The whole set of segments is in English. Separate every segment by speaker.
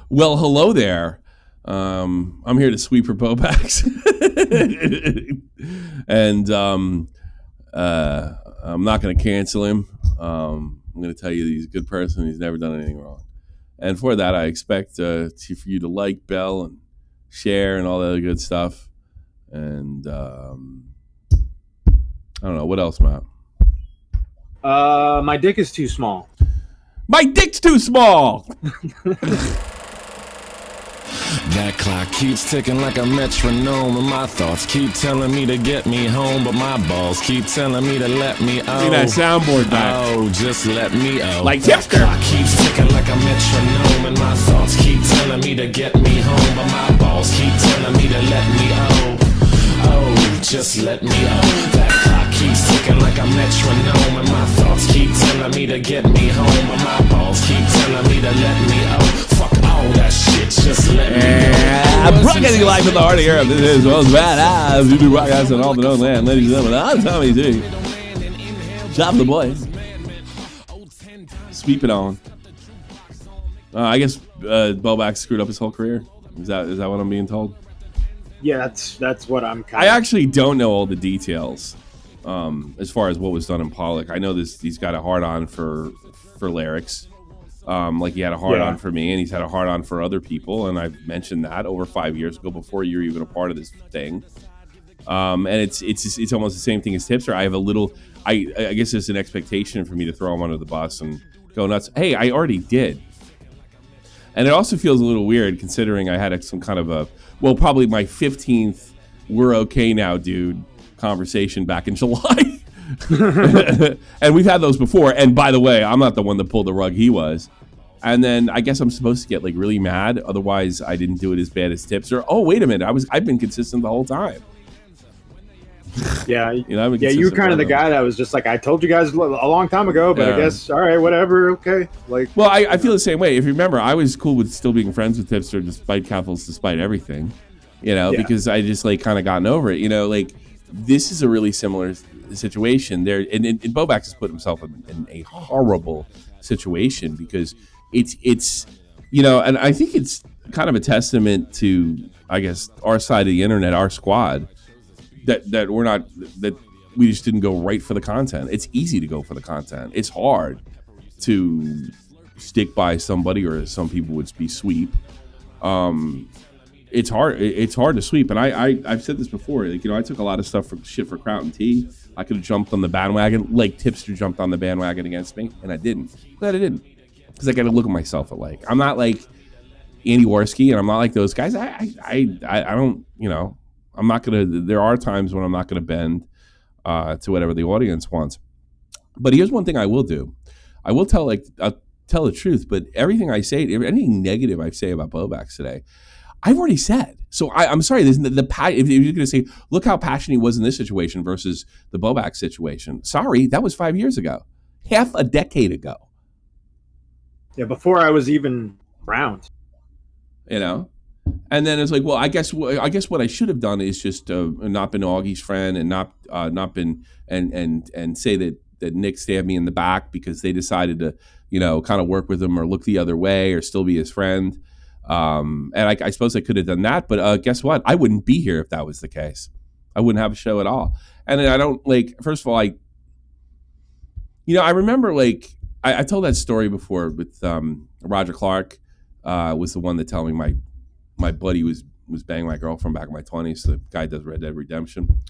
Speaker 1: Well, hello there. I'm here to sweep for Bowblax, and I'm not going to cancel him. I'm going to tell you that he's a good person. He's never done anything wrong, and for that, I expect for you to like, bell, and share, and all that other good stuff. And I don't know what else, Matt.
Speaker 2: My dick is too small.
Speaker 1: My dick's too small.
Speaker 3: That clock keeps ticking like a metronome, and my thoughts keep telling me to get me home, but my balls keep telling me to let me out.
Speaker 1: See that soundboard back.
Speaker 3: Oh, just let me out.
Speaker 1: Like
Speaker 3: that
Speaker 1: Tipster.
Speaker 3: Clock keeps ticking like a metronome, and my thoughts keep telling me to get me home, but my balls keep telling me to let me out. Oh, just let me out. That clock keeps ticking like a metronome, and my thoughts keep telling me to get me home, but my balls keep telling me to let me out. Fuck all that shit, just let me go.
Speaker 1: Broadcasting live from the heart of Europe. This is Wells Badass. We do broadcasts on all the known land. Ladies and gentlemen, I'm Tommy G. Shop the boys. Sweep it on. I guess Bowblax screwed up his whole career. Is that what I'm being told?
Speaker 2: Yeah, that's what I'm kind
Speaker 1: I
Speaker 2: of...
Speaker 1: actually don't know all the details as far as what was done in Pollock. I know he's got a hard-on for lyrics. Like he had a hard-on for me, and he's had a hard-on for other people, and I've mentioned that over 5 years ago before you were even a part of this thing. And it's almost the same thing as Tipster. I have a little... I guess there's an expectation for me to throw him under the bus and go nuts. Hey, I already did. And it also feels a little weird considering I had some kind of a... Well, probably my 15th "we're okay now, dude" conversation back in July. And we've had those before. And by the way, I'm not the one that pulled the rug. He was. And then I guess I'm supposed to get like really mad. Otherwise, I didn't do it as bad as Tipster. Oh, wait a minute. I've been consistent the whole time.
Speaker 2: Yeah,
Speaker 1: you
Speaker 2: were kind of the guy that was just like, I told you guys a long time ago, but I guess, all right, whatever, okay. Like,
Speaker 1: well, I feel the same way. If you remember, I was cool with still being friends with Tipster despite Cathals, despite everything, because I just like kind of gotten over it. Like this is a really similar situation there, and Bowblax has put himself in a horrible situation because it's and I think it's kind of a testament to, I guess, our side of the internet, our squad. That we're not, that we just didn't go right for the content. It's easy to go for the content. It's hard to stick by somebody, or as some people would be sweep. It's hard. It's hard to sweep. And I've said this before. Like, I took a lot of stuff for Kraut and T. I could have jumped on the bandwagon like Tipster jumped on the bandwagon against me, and I didn't. Glad I didn't, because I got to look at myself alike. I'm not like Andy Warski, and I'm not like those guys. I don't. I'm not going to, there are times when I'm not going to bend to whatever the audience wants. But here's one thing I will do. I will tell the truth, but everything I say, anything negative I say about Bowblax today, I've already said. So I'm sorry, if you're going to say, look how passionate he was in this situation versus the Bowblax situation. Sorry, that was 5 years ago. Half a decade ago.
Speaker 2: Yeah, before I was even around.
Speaker 1: And then it's like, well, I guess what I should have done is just not been Augie's friend and not been and say that Nick stabbed me in the back because they decided to kind of work with him or look the other way or still be his friend. And I suppose I could have done that, but guess what? I wouldn't be here if that was the case. I wouldn't have a show at all. And I don't first of all, I remember I told that story before with Roger Clark was the one that told me my buddy was banging my girlfriend back in my 20s. The guy does Red Dead Redemption.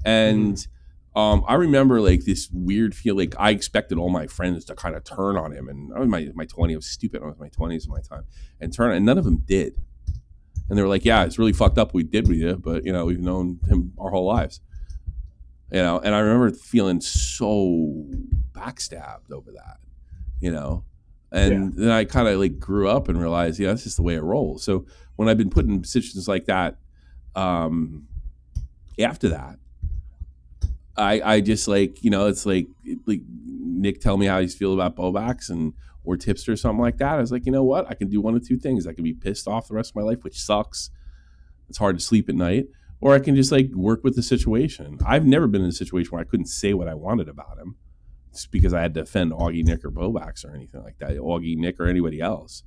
Speaker 1: And I remember this weird feel, I expected all my friends to kind of turn on him. And I was my 20s. I was stupid. I was my 20s at my time. And none of them did. And they were like, yeah, it's really fucked up what we did with you, but, we've known him our whole lives. And I remember feeling so backstabbed over that, And then I kind of grew up and realized, that's just the way it rolls. So when I've been put in positions like that, after that, I just it's like Nick tell me how he's feel about Bowblax or Tipster or something like that. I was like, you know what? I can do one of two things. I can be pissed off the rest of my life, which sucks. It's hard to sleep at night. Or I can just work with the situation. I've never been in a situation where I couldn't say what I wanted about him. It's because I had to offend Augie, Nick, or Bowblax or anything like that. Augie, Nick, or anybody else.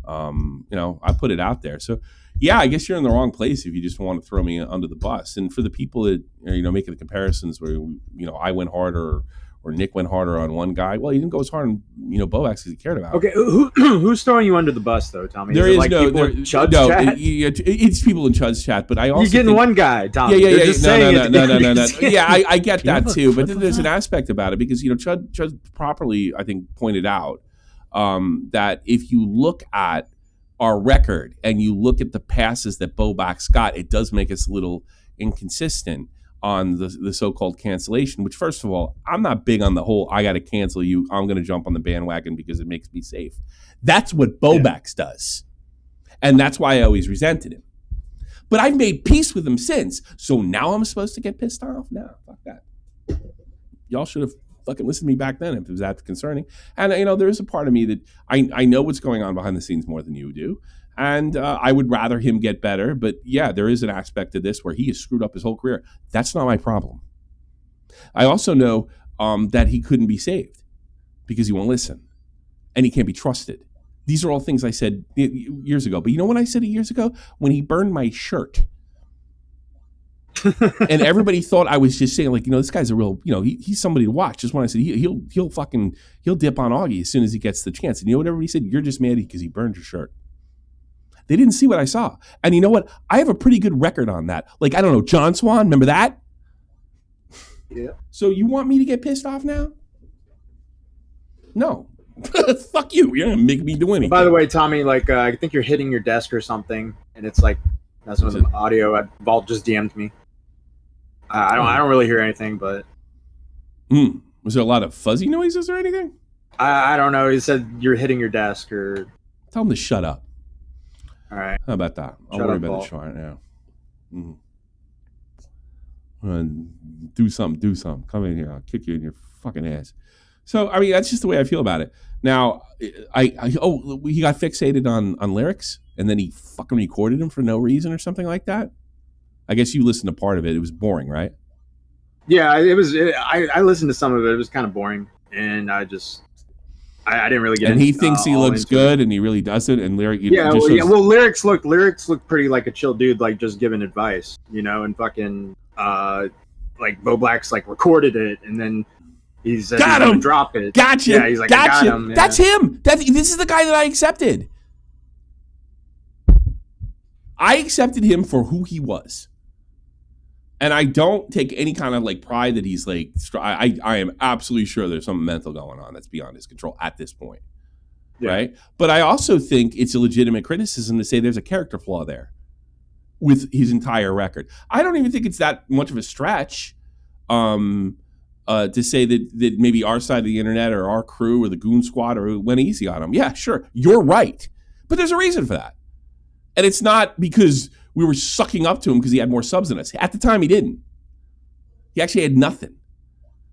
Speaker 1: I put it out there. So yeah, I guess you're in the wrong place if you just want to throw me under the bus. And for the people that are, making the comparisons where, I went harder or Nick went harder on one guy. Well, he didn't go as hard on, Bowblax because he cared about.
Speaker 2: Okay, who's throwing you under the bus though, Tommy?
Speaker 1: There is
Speaker 2: like
Speaker 1: no,
Speaker 2: people in Chud's chat?
Speaker 1: It's people in Chud's chat, but I also
Speaker 2: you're getting one guy, Tommy.
Speaker 1: Yeah. No. Yeah, I get that too, but then there's an aspect about it because Chud properly, I think, pointed out that if you look at our record and you look at the passes that Bowblax got, it does make us a little inconsistent on the so-called cancellation, which, first of all, I'm not big on the whole, I got to cancel you, I'm going to jump on the bandwagon because it makes me safe. That's what Bowblax does. And that's why I always resented him. But I've made peace with him since. So now I'm supposed to get pissed off? No, fuck that. Y'all should have fucking listened to me back then if it was that concerning. And, there is a part of me that I know what's going on behind the scenes more than you do. And I would rather him get better. But yeah, there is an aspect of this where he has screwed up his whole career. That's not my problem. I also know that he couldn't be saved because he won't listen. And he can't be trusted. These are all things I said years ago. But you know when I said it years ago? When he burned my shirt. And everybody thought I was just saying, like, this guy's a real, he's somebody to watch. Just when I said he'll dip on Augie as soon as he gets the chance. And you know what everybody said? You're just mad because he burned your shirt. They didn't see what I saw. And you know what? I have a pretty good record on that. Like, I don't know, John Swan, remember that?
Speaker 2: Yeah.
Speaker 1: So you want me to get pissed off now? No. Fuck you. You're going to make me do anything.
Speaker 2: By the way, Tommy, like, I think you're hitting your desk or something, and it's like, that's one of the audio. Vault just DM'd me. I don't really hear anything, but.
Speaker 1: Was there a lot of fuzzy noises or anything?
Speaker 2: I don't know. He said you're hitting your desk or.
Speaker 1: Tell him to shut up.
Speaker 2: All right.
Speaker 1: How about that? I'll worry about the show right now. Do something. Come in here. I'll kick you in your fucking ass. So, I mean, that's just the way I feel about it. Now, he got fixated on lyrics, and then he fucking recorded them for no reason or something like that. I guess you listened to part of it. It was boring, right?
Speaker 2: Yeah, it was. I listened to some of it. It was kind of boring, and I didn't really get.
Speaker 1: And he thinks he looks good, and he really doesn't. And lyrics
Speaker 2: look pretty like a chill dude, like just giving advice, and fucking like Bowblax like recorded it, and then he said he's gonna drop it.
Speaker 1: Gotcha.
Speaker 2: Yeah, he's like,
Speaker 1: gotcha.
Speaker 2: I got him. Yeah.
Speaker 1: That's him. This is the guy that I accepted. I accepted him for who he was. And I don't take any kind of like pride that he's like, I am absolutely sure there's something mental going on that's beyond his control at this point. Yeah. Right. But I also think it's a legitimate criticism to say there's a character flaw there with his entire record. I don't even think it's that much of a stretch to say that maybe our side of the internet or our crew or the Goon Squad or went easy on him. Yeah, sure. You're right. But there's a reason for that. And it's not because we were sucking up to him because he had more subs than us. At the time, he didn't. He actually had nothing.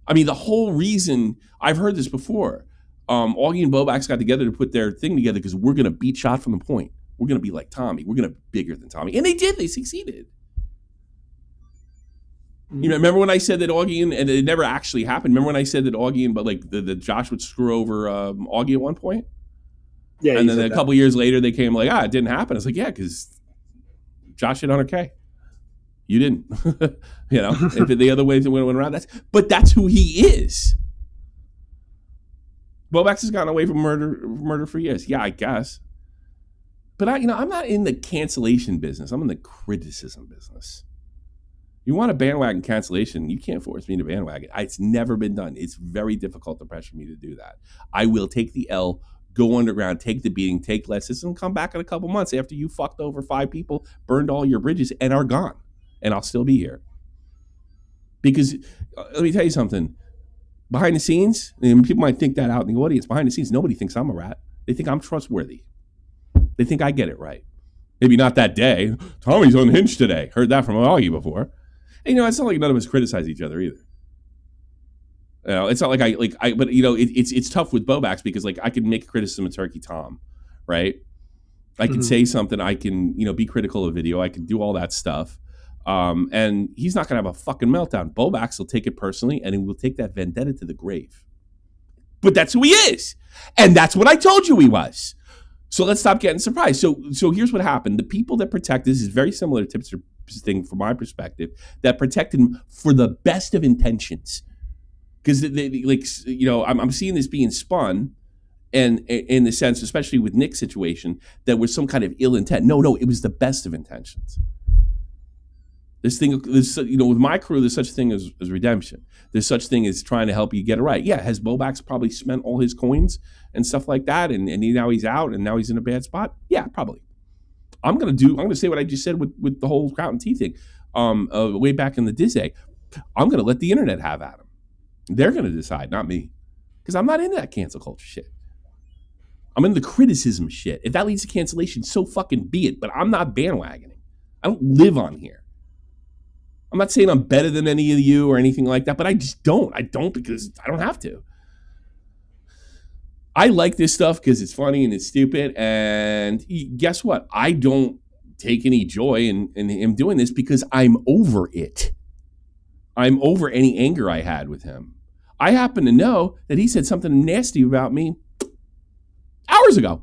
Speaker 1: I mean, the whole reason, I've heard this before, Augie and Bowblax got together to put their thing together because we're going to beat shot from the point. We're going to be like Tommy. We're going to be bigger than Tommy. And they did. They succeeded. Remember when I said that Augie and it never actually happened? Remember when I said that Augie and the Josh would screw over Augie at one point? Yeah. And then a couple years later, they came like, it didn't happen. It's like, yeah, because Josh hit 100K. You didn't. If the other ways it went around, that's who he is. Bowblax has gotten away from murder for years. Yeah, I guess. But I'm not in the cancellation business. I'm in the criticism business. You want a bandwagon cancellation, you can't force me to bandwagon. It's never been done. It's very difficult to pressure me to do that. I will take the L, go underground, take the beating, take lessons, and come back in a couple months after you fucked over 5 people, burned all your bridges, and are gone. And I'll still be here. Because, let me tell you something. Behind the scenes, and people might think that out in the audience, behind the scenes, nobody thinks I'm a rat. They think I'm trustworthy. They think I get it right. Maybe not that day. Tommy's unhinged today. Heard that from Augie before. And, it's not like none of us criticize each other either. It's not like but it's tough with Bowblax because like I can make a criticism of Turkey Tom, right? I can say something. I can, be critical of video. I can do all that stuff. And he's not going to have a fucking meltdown. Bowblax will take it personally and he will take that vendetta to the grave. But that's who he is. And that's what I told you he was. So let's stop getting surprised. So here's what happened. The people that protect this is very similar to Tipster's thing from my perspective, that protected him for the best of intentions. Because I'm seeing this being spun, and in the sense, especially with Nick's situation, that was some kind of ill intent. No, it was the best of intentions. With my crew, there's such a thing as redemption. There's such thing as trying to help you get it right. Yeah, has Bowblax probably spent all his coins and stuff like that, and now he's out, and now he's in a bad spot? Yeah, probably. I'm gonna say what I just said with the whole Crown T thing, way back in the Disney. I'm gonna let the internet have at him. They're gonna decide, not me, because I'm not into that cancel culture shit. I'm into the criticism shit. If that leads to cancellation, so fucking be it. But I'm not bandwagoning. I don't live on here. I'm not saying I'm better than any of you or anything like that, but I just don't. I don't because I don't have to. I like this stuff because it's funny and it's stupid. And guess what? I don't take any joy in him doing this because I'm over it. I'm over any anger I had with him. I happen to know that he said something nasty about me hours ago.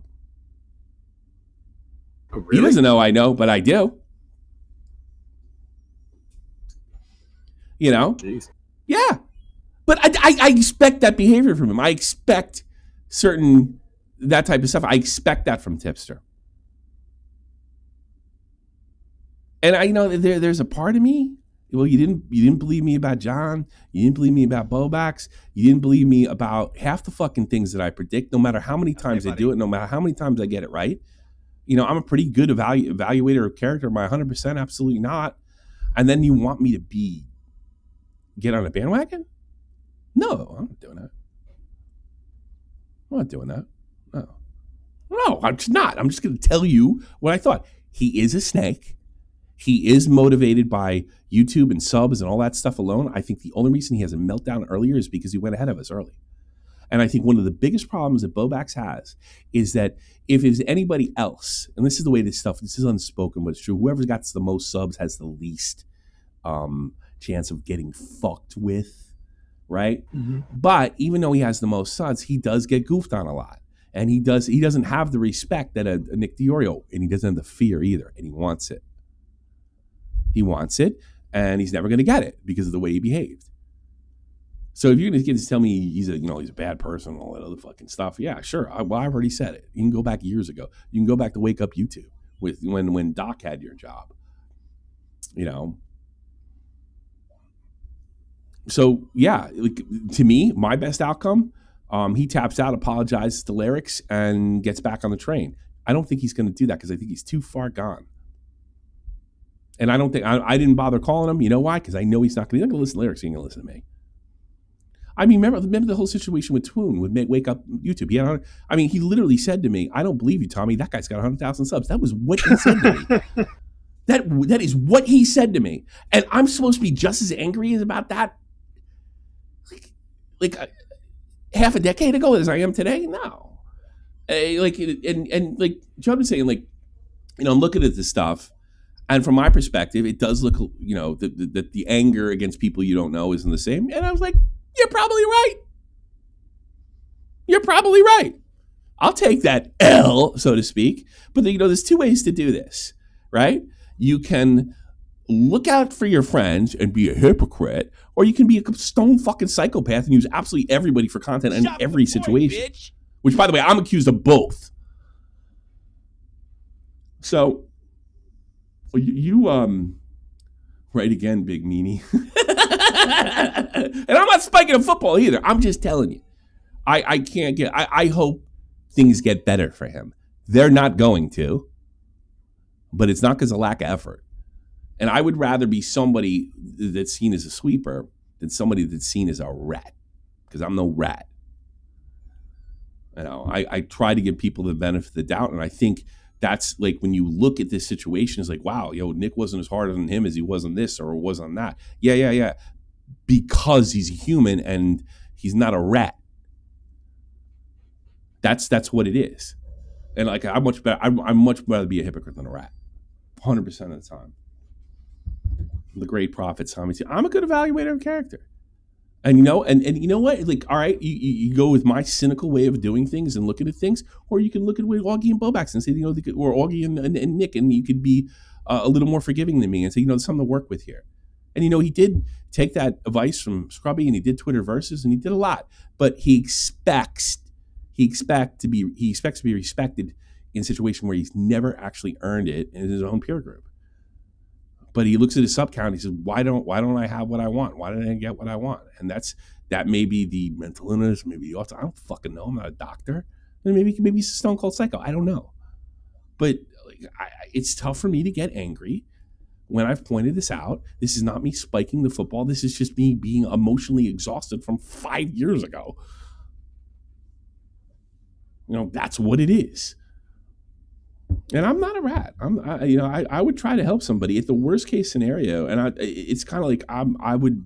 Speaker 2: Oh, really?
Speaker 1: He doesn't know I know, but I do. You know?
Speaker 2: Jeez.
Speaker 1: Yeah. But I expect that behavior from him. I expect that type of stuff. I expect that from Tipster. And there's a part of me. Well, you didn't believe me about John. You didn't believe me about Bowblax. You didn't believe me about half the fucking things that I predict, no matter how many times I do it, no matter how many times I get it right. I'm a pretty good evaluator of character. Am I 100%? Absolutely not. And then you want me to get on a bandwagon? No, I'm not doing that. I'm not doing that. No, I'm just not. I'm just going to tell you what I thought. He is a snake. He is motivated by YouTube and subs and all that stuff alone. I think the only reason he has a meltdown earlier is because he went ahead of us early. And I think one of the biggest problems that Bowblax has is that if it's anybody else, and this is the way this is unspoken, but it's true, whoever's got the most subs has the least chance of getting fucked with, right? Mm-hmm. But even though he has the most subs, he does get goofed on a lot. And he doesn't have the respect that a Nick Diorio, and he doesn't have the fear either, and he wants it. He wants it, and he's never going to get it because of the way he behaved. So if you're going to tell me he's a bad person and all that other fucking stuff, yeah, sure. I've already said it. You can go back years ago. You can go back to Wake Up YouTube when Doc had your job. So yeah, to me, my best outcome, he taps out, apologizes to Lyrics, and gets back on the train. I don't think he's going to do that because I think he's too far gone. And I don't think I didn't bother calling him. You know why? Because I know he's not going to listen to Lyrics. He's going to listen to me. I mean, remember the whole situation with Twoon with Wake Up YouTube. He literally said to me, "I don't believe you, Tommy. That guy's got 100,000 subs." That was what he said to me. That is what he said to me, and I'm supposed to be just as angry about that, like half a decade ago as I am today. No, and John was saying, I'm looking at this stuff. And from my perspective, it does look, that the anger against people you don't know isn't the same. And I was like, you're probably right. You're probably right. I'll take that L, so to speak. But, there's two ways to do this, right? You can look out for your friends and be a hypocrite, or you can be a stone fucking psychopath and use absolutely everybody for content in every situation. Bitch. Which, by the way, I'm accused of both. So... You right again, big meanie. And I'm not spiking a football either. I'm just telling you. I can't get... I hope things get better for him. They're not going to. But it's not because of lack of effort. And I would rather be somebody that's seen as a sweeper than somebody that's seen as a rat. Because I'm no rat. I try to give people the benefit of the doubt, and I think... That's when you look at this situation, it's like, wow, Nick wasn't as hard on him as he was on this or was on that. Yeah. Because he's a human and he's not a rat. That's what it is. And I'm much better. I'm much rather be a hypocrite than a rat. 100% of the time. The great prophet Tommy said, I'm a good evaluator of character. And and you know what? Like, all right, you go with my cynical way of doing things and looking at things, or you can look at Augie and Bowblax and say, or Augie and Nick, and you could be a little more forgiving than me and say, there's something to work with here. And he did take that advice from Scrubby, and he did Twitter Versus, and he did a lot. But he expects to be respected in a situation where he's never actually earned it in his own peer group. But he looks at his sub count. He says, "Why don't I have what I want? Why didn't I get what I want?" And that may be the mental illness, maybe the autism. I don't fucking know. I'm not a doctor. And maybe he's a stone cold psycho. I don't know. But it's tough for me to get angry when I've pointed this out. This is not me spiking the football. This is just me being emotionally exhausted from 5 years ago. That's what it is. And I'm not a rat. I would try to help somebody at the worst case scenario. And it's kind of like I would,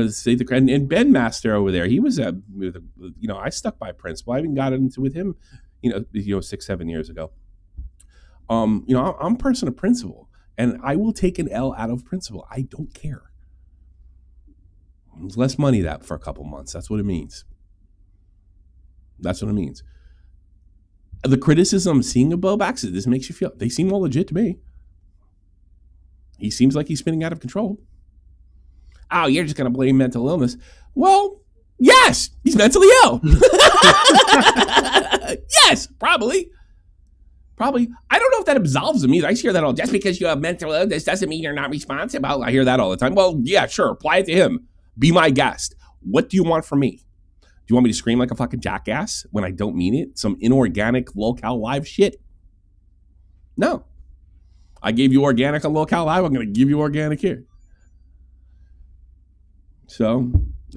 Speaker 1: say the credit. And Ben Master over there, he was I stuck by principle. I even got into with him, 6-7 years ago. I'm a person of principle, and I will take an L out of principle. I don't care. It's less money that for a couple months. That's what it means. The criticism I'm seeing of Bowblax, this makes you feel, they seem all legit to me. He seems like he's spinning out of control. Oh, you're just going to blame mental illness. Well, yes, he's mentally ill. Yes, probably. I don't know if that absolves him either. I hear that all. Just because you have mental illness doesn't mean you're not responsible. I hear that all the time. Well, yeah, sure. Apply it to him. Be my guest. What do you want from me? Do you want me to scream like a fucking jackass when I don't mean it? Some inorganic lolcow live shit? No. I gave you organic on lolcow live. I'm going to give you organic here. So,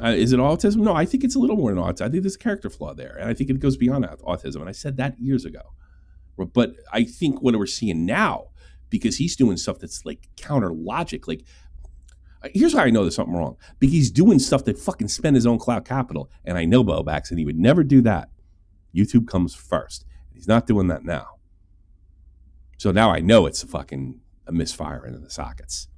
Speaker 1: is it autism? No, I think it's a little more than autism. I think there's a character flaw there, and I think it goes beyond autism. And I said that years ago. But I think what we're seeing now, because he's doing stuff that's like counter logic, like, here's how I know there's something wrong. Because he's doing stuff that fucking spend his own cloud capital. And I know Bowblax, and he would never do that. YouTube comes first. He's not doing that now. So now I know it's a misfire into the sockets.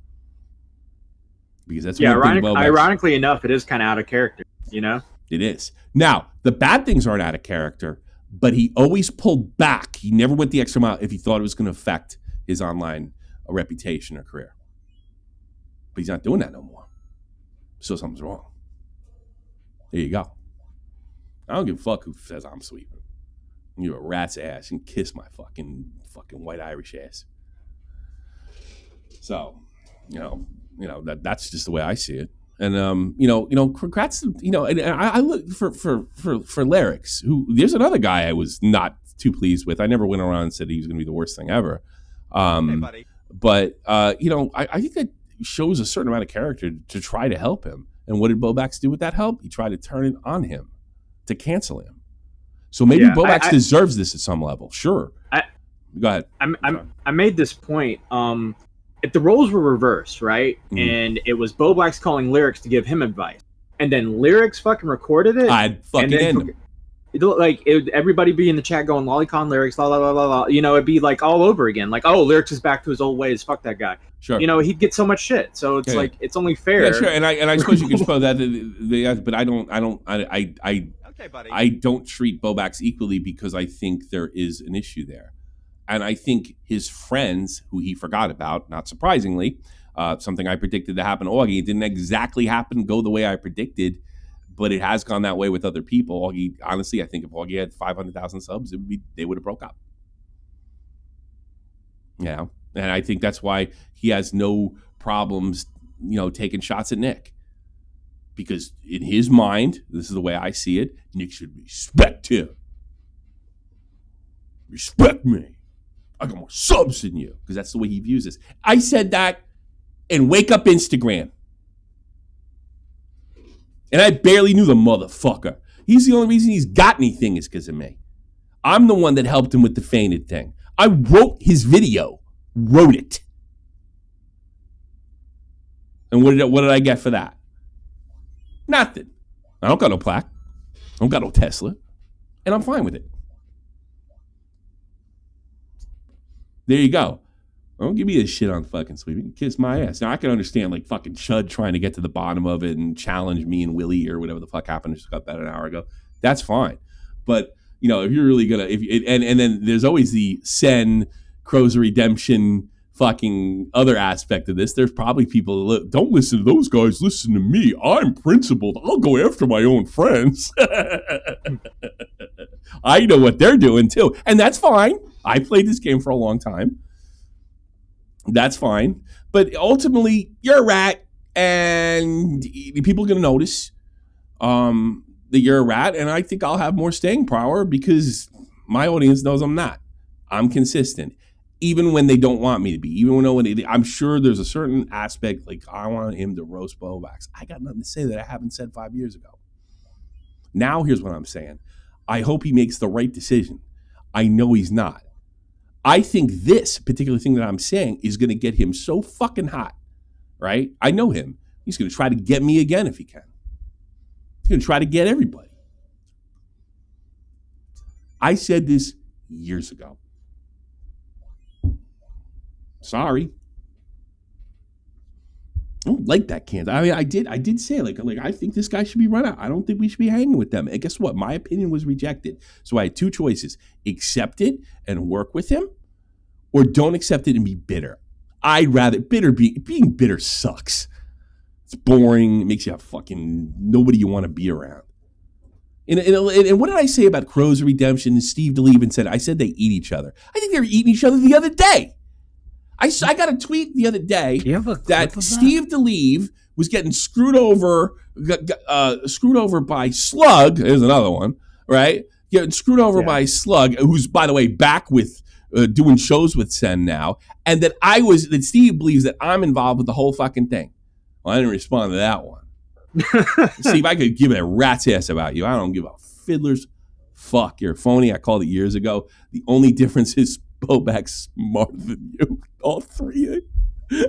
Speaker 1: Because that's
Speaker 2: ironically enough, it is kind of out of character,
Speaker 1: It is. Now, the bad things aren't out of character, but he always pulled back. He never went the extra mile if he thought it was going to affect his online reputation or career. But he's not doing that no more. So something's wrong. There you go. I don't give a fuck who says I'm sweeping. You're a rat's ass and kiss my fucking white Irish ass. So, that's just the way I see it. And congrats. And I look for lyrics. Who there's another guy I was not too pleased with. I never went around and said he was going to be the worst thing ever.
Speaker 2: Hey, buddy.
Speaker 1: But I think that shows a certain amount of character to try to help him. And what did Bowblax do with that help? He tried to turn it on him, to cancel him. So maybe Bowblax deserves this at some level. Sure. Go ahead.
Speaker 2: I made this point. If the roles were reversed, right, and it was Bowblax calling Lyrics to give him advice, and then Lyrics fucking recorded it,
Speaker 1: I'd fucking end him.
Speaker 2: Everybody be in the chat going lolicon Lyrics, la la la la la. It'd be like all over again. Like, oh, Lyrics is back to his old ways. Fuck that guy.
Speaker 1: Sure.
Speaker 2: He'd get so much shit. So it's it's only fair.
Speaker 1: Yeah, sure. And I suppose you could suppose that, but I don't. Okay, buddy. I don't treat Bowblax equally because I think there is an issue there. And I think his friends, who he forgot about, not surprisingly, something I predicted to happen to Augie, it didn't exactly go the way I predicted, but it has gone that way with other people. Augie, honestly, I think if Augie had 500,000 subs, they would have broke up. Yeah, and I think that's why he has no problems, taking shots at Nick. Because in his mind, this is the way I see it, Nick should respect him. Respect me. I got more subs than you, because that's the way he views this. I said that in Wake Up Instagram. And I barely knew the motherfucker. He's the only reason he's got anything is because of me. I'm the one that helped him with the fainted thing. I wrote his video. Wrote it. And what did I get for that? Nothing. I don't got no plaque. I don't got no Tesla. And I'm fine with it. There you go. Don't give me a shit on fucking Sweep. You can kiss my ass. Now, I can understand, like, fucking Chud trying to get to the bottom of it and challenge me and Willie or whatever the fuck happened. I just got that an hour ago. That's fine. But, you know, if you're really going to, and then there's always the Sen, Crow's Redemption, fucking other aspect of this. There's probably people that don't listen to those guys, listen to me. I'm principled. I'll go after my own friends. I know what they're doing, too. And that's fine. I played this game for a long time. That's fine. But ultimately, you're a rat, and people are going to notice that you're a rat, and I think I'll have more staying power because my audience knows I'm not. I'm consistent, even when they don't want me to be. Even when I'm sure there's a certain aspect, like I want him to roast Bowblax. I got nothing to say that I haven't said 5 years ago. Now, here's what I'm saying. I hope he makes the right decision. I know he's not. I think this particular thing that I'm saying is going to get him so fucking hot, right? I know him. He's going to try to get me again if he can. He's going to try to get everybody. I said this years ago. Sorry. I don't like that candidate. I mean, I did say, like I think this guy should be run out. I don't think we should be hanging with them. And guess what? My opinion was rejected. So I had two choices. Accept it and work with him, or don't accept it and be bitter. I'd rather being bitter sucks. It's boring. It makes you a fucking nobody you want to be around. And what did I say about Crow's Redemption and Steve DeLeven said? I said they eat each other. I think they were eating each other the other day. I got a tweet the other day that Steve DeLeven was getting screwed over by Slug. There's another one, right? Getting screwed over by Slug, who's, by the way, back with doing shows with Sen now, and that Steve believes that I'm involved with the whole fucking thing. Well, I didn't respond to that one. Steve, I could give a rat's ass about you. I don't give a fiddler's fuck. You're phony. I called it years ago. The only difference is Bowblax smarter than you. All three of you.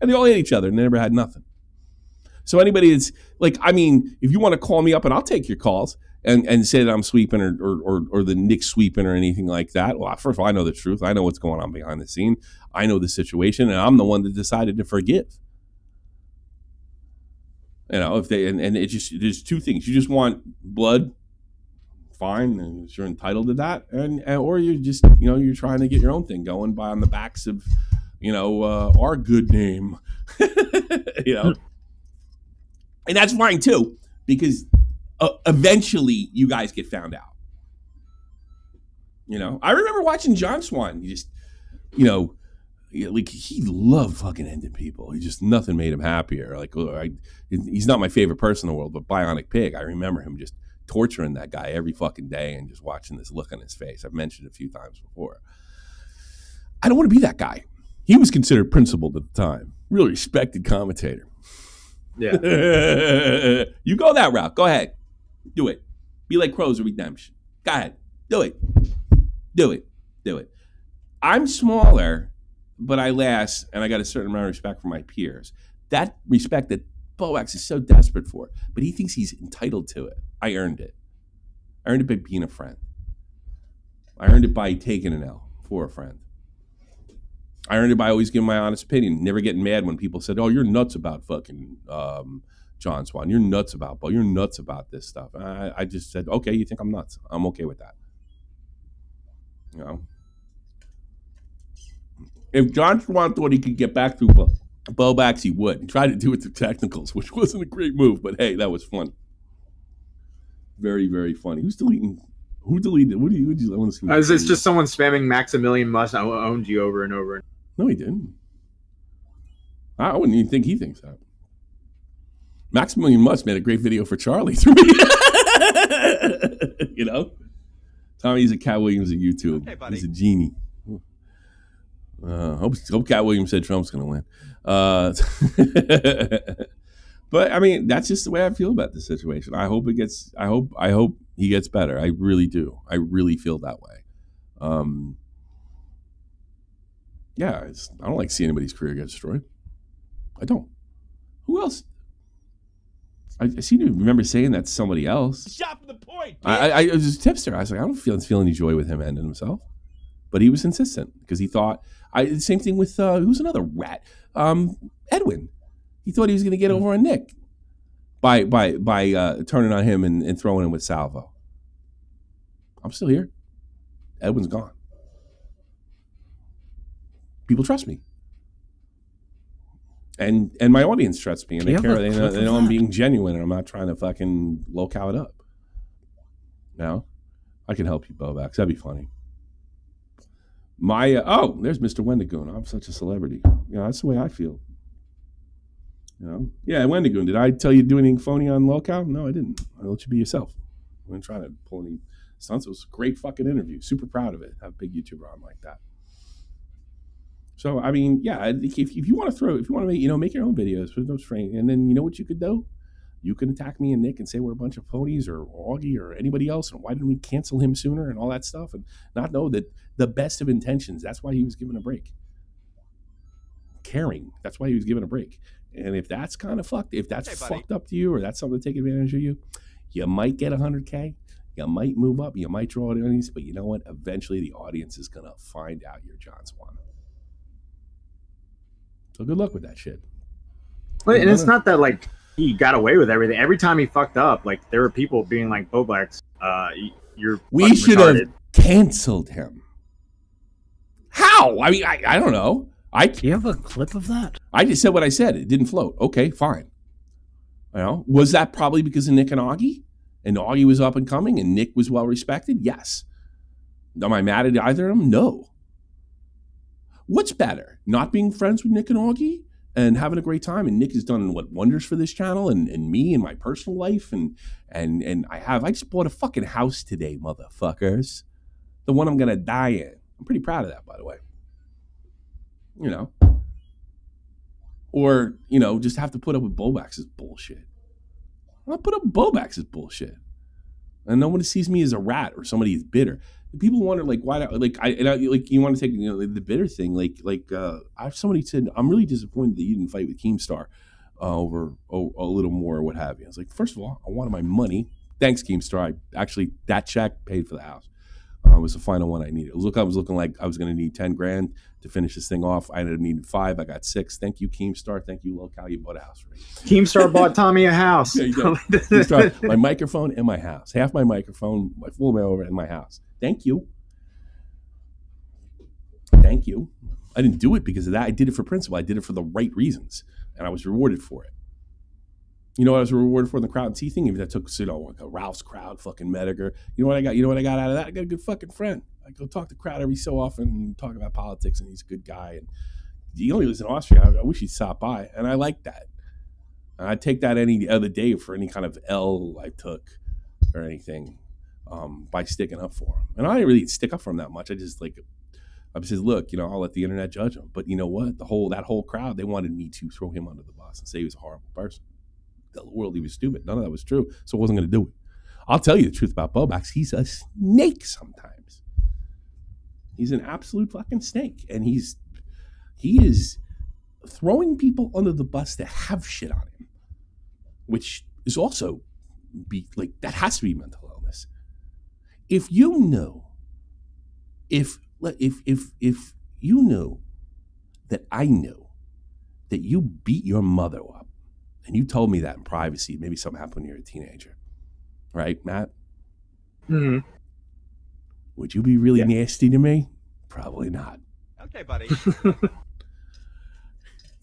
Speaker 1: And they all hate each other and they never had nothing. So anybody that's like, I mean, if you want to call me up and I'll take your calls and say that I'm sweeping or the Nick sweeping or anything like that. Well, first of all, I know the truth. I know what's going on behind the scene. I know the situation, and I'm the one that decided to forgive. You know, if they and it just there's two things. You just want blood, fine, and you're entitled to that, and or you're just you're trying to get your own thing going by on the backs of our good name, and that's fine too, because eventually you guys get found out. I remember watching John Swan. He just like he loved fucking ending people. He just nothing made him happier. Like he's not my favorite person in the world, but Bionic Pig, I remember him just torturing that guy every fucking day and just watching this look on his face. I've mentioned it a few times before. I don't want to be that guy. He was considered principled at the time. Really respected commentator.
Speaker 2: Yeah.
Speaker 1: You go that route. Go ahead. Do it. Be like Crow's Redemption. Go ahead. Do it. Do it. Do it. I'm smaller, but I last, and I got a certain amount of respect for my peers. That respect that Bowblax is so desperate for, but he thinks he's entitled to it. I earned it. I earned it by being a friend. I earned it by taking an L for a friend. I earned it by always giving my honest opinion, never getting mad when people said, "Oh, you're nuts about fucking John Swan. You're nuts about Bo. You're nuts about this stuff." I just said, "Okay, you think I'm nuts? I'm okay with that." If John Swan thought he could get back through Bowblax, he would. He tried to do it through technicals, which wasn't a great move, but hey, that was fun. Very, very funny. Who's deleting? Who deleted? What do you want to see?
Speaker 2: It's just someone spamming Maximilian Must owned you over and over.
Speaker 1: No, he didn't. I wouldn't even think he thinks that. Maximilian Must made a great video for Charlie through me. Tommy's a Cat Williams of YouTube. Okay, he's a genie. Hope Cat Williams said Trump's going to win. But I mean, that's just the way I feel about this situation. I hope he gets better. I really do. I really feel that way. I don't like seeing anybody's career get destroyed. I don't. Who else? I seem to remember saying that to somebody else.
Speaker 3: Shot from the point.
Speaker 1: I was a tipster. I was like, I don't feel any joy with him ending himself. but he was insistent because he thought. The same thing with who's another rat? Edwin. He thought he was going to get over on Nick by turning on him and throwing him with Salvo. I'm still here. Edwin's gone. People trust me. And my audience trusts me, and they care. They know I'm being genuine, and I'm not trying to fucking lolcow it up. No, I can help you, Bowblax. That'd be funny. There's Mr. Wendigoon. I'm such a celebrity. That's the way I feel. Yeah, Wendigoon. Did I tell you to do anything phony on lolcow? No, I didn't. I let you be yourself. I wasn't trying to pull any stunts. It was a great fucking interview. Super proud of it. Have a big YouTuber on like that. So I mean, yeah, if you want to make your own videos with those frames, and then you know what you could do? You can attack me and Nick and say we're a bunch of phonies or Augie or anybody else, and why didn't we cancel him sooner and all that stuff, and not know that the best of intentions. That's why he was given a break. Caring. That's why he was given a break. And if that's kind of fucked, fucked up to you, or that's something to take advantage of you, you might get 100K. You might move up. You might draw an audience, but you know what? Eventually, the audience is gonna find out you're John Swan. So good luck with that shit.
Speaker 2: But and it's not that like he got away with everything. Every time he fucked up, like there were people being like, "Bowblax, you're."
Speaker 1: We should have canceled him. How? I mean, I don't know.
Speaker 4: Do you have a clip of that?
Speaker 1: I just said what I said. It didn't float. Okay, fine. Was that probably because of Nick and Augie? And Augie was up and coming, and Nick was well respected. Yes. Am I mad at either of them? No. What's better? Not being friends with Nick and Augie and having a great time, and Nick has done wonders for this channel and me and my personal life, and I just bought a fucking house today, motherfuckers. The one I'm gonna die in. I'm pretty proud of that, by the way. Or just have to put up with Bowblax's bullshit. I'll put up with Bowblax's bullshit, and no one sees me as a rat or somebody who's bitter. People wonder why, you want to take the bitter thing, I have somebody said I'm really disappointed that you didn't fight with Keemstar over a little more or what have you. I was like, first of all, I wanted my money. Thanks, Keemstar. That check paid for the house. It was the final one I needed. I was looking like I was going to need 10 grand to finish this thing off. I ended up needing 5. I got 6. Thank you, Keemstar. Thank you, lolcow. You bought a house for me.
Speaker 2: Keemstar bought Tommy a house.
Speaker 1: Yeah, Keemstar, my microphone and my house. Half my microphone, my full mail in my house. Thank you. Thank you. I didn't do it because of that. I did it for principle. I did it for the right reasons, and I was rewarded for it. You know what I was rewarded for in the crowd and tea thing? Even if I took, like a Ralph's crowd, fucking Mediger. You know what I got? You know what I got out of that? I got a good fucking friend. I go talk to the crowd every so often and talk about politics, and he's a good guy. And he only lives in Austria. I wish he'd stop by, and I like that. And I'd take that any other day for any kind of L I took or anything by sticking up for him. And I didn't really stick up for him that much. I just said, look, I'll let the internet judge him. But you know what? That whole crowd, they wanted me to throw him under the bus and say he was a horrible person. The world, he was stupid. None of that was true, so I wasn't going to do it. I'll tell you the truth about Bowblax. He's a snake sometimes. He's an absolute fucking snake, and he is throwing people under the bus that have shit on him, which is also that has to be mental illness. If you know, if you know that I know that you beat your mother up, and you told me that in privacy, maybe something happened when you were a teenager. Right, Matt?
Speaker 2: Mm-hmm.
Speaker 1: Would you be really nasty to me? Probably not.
Speaker 5: Okay, buddy.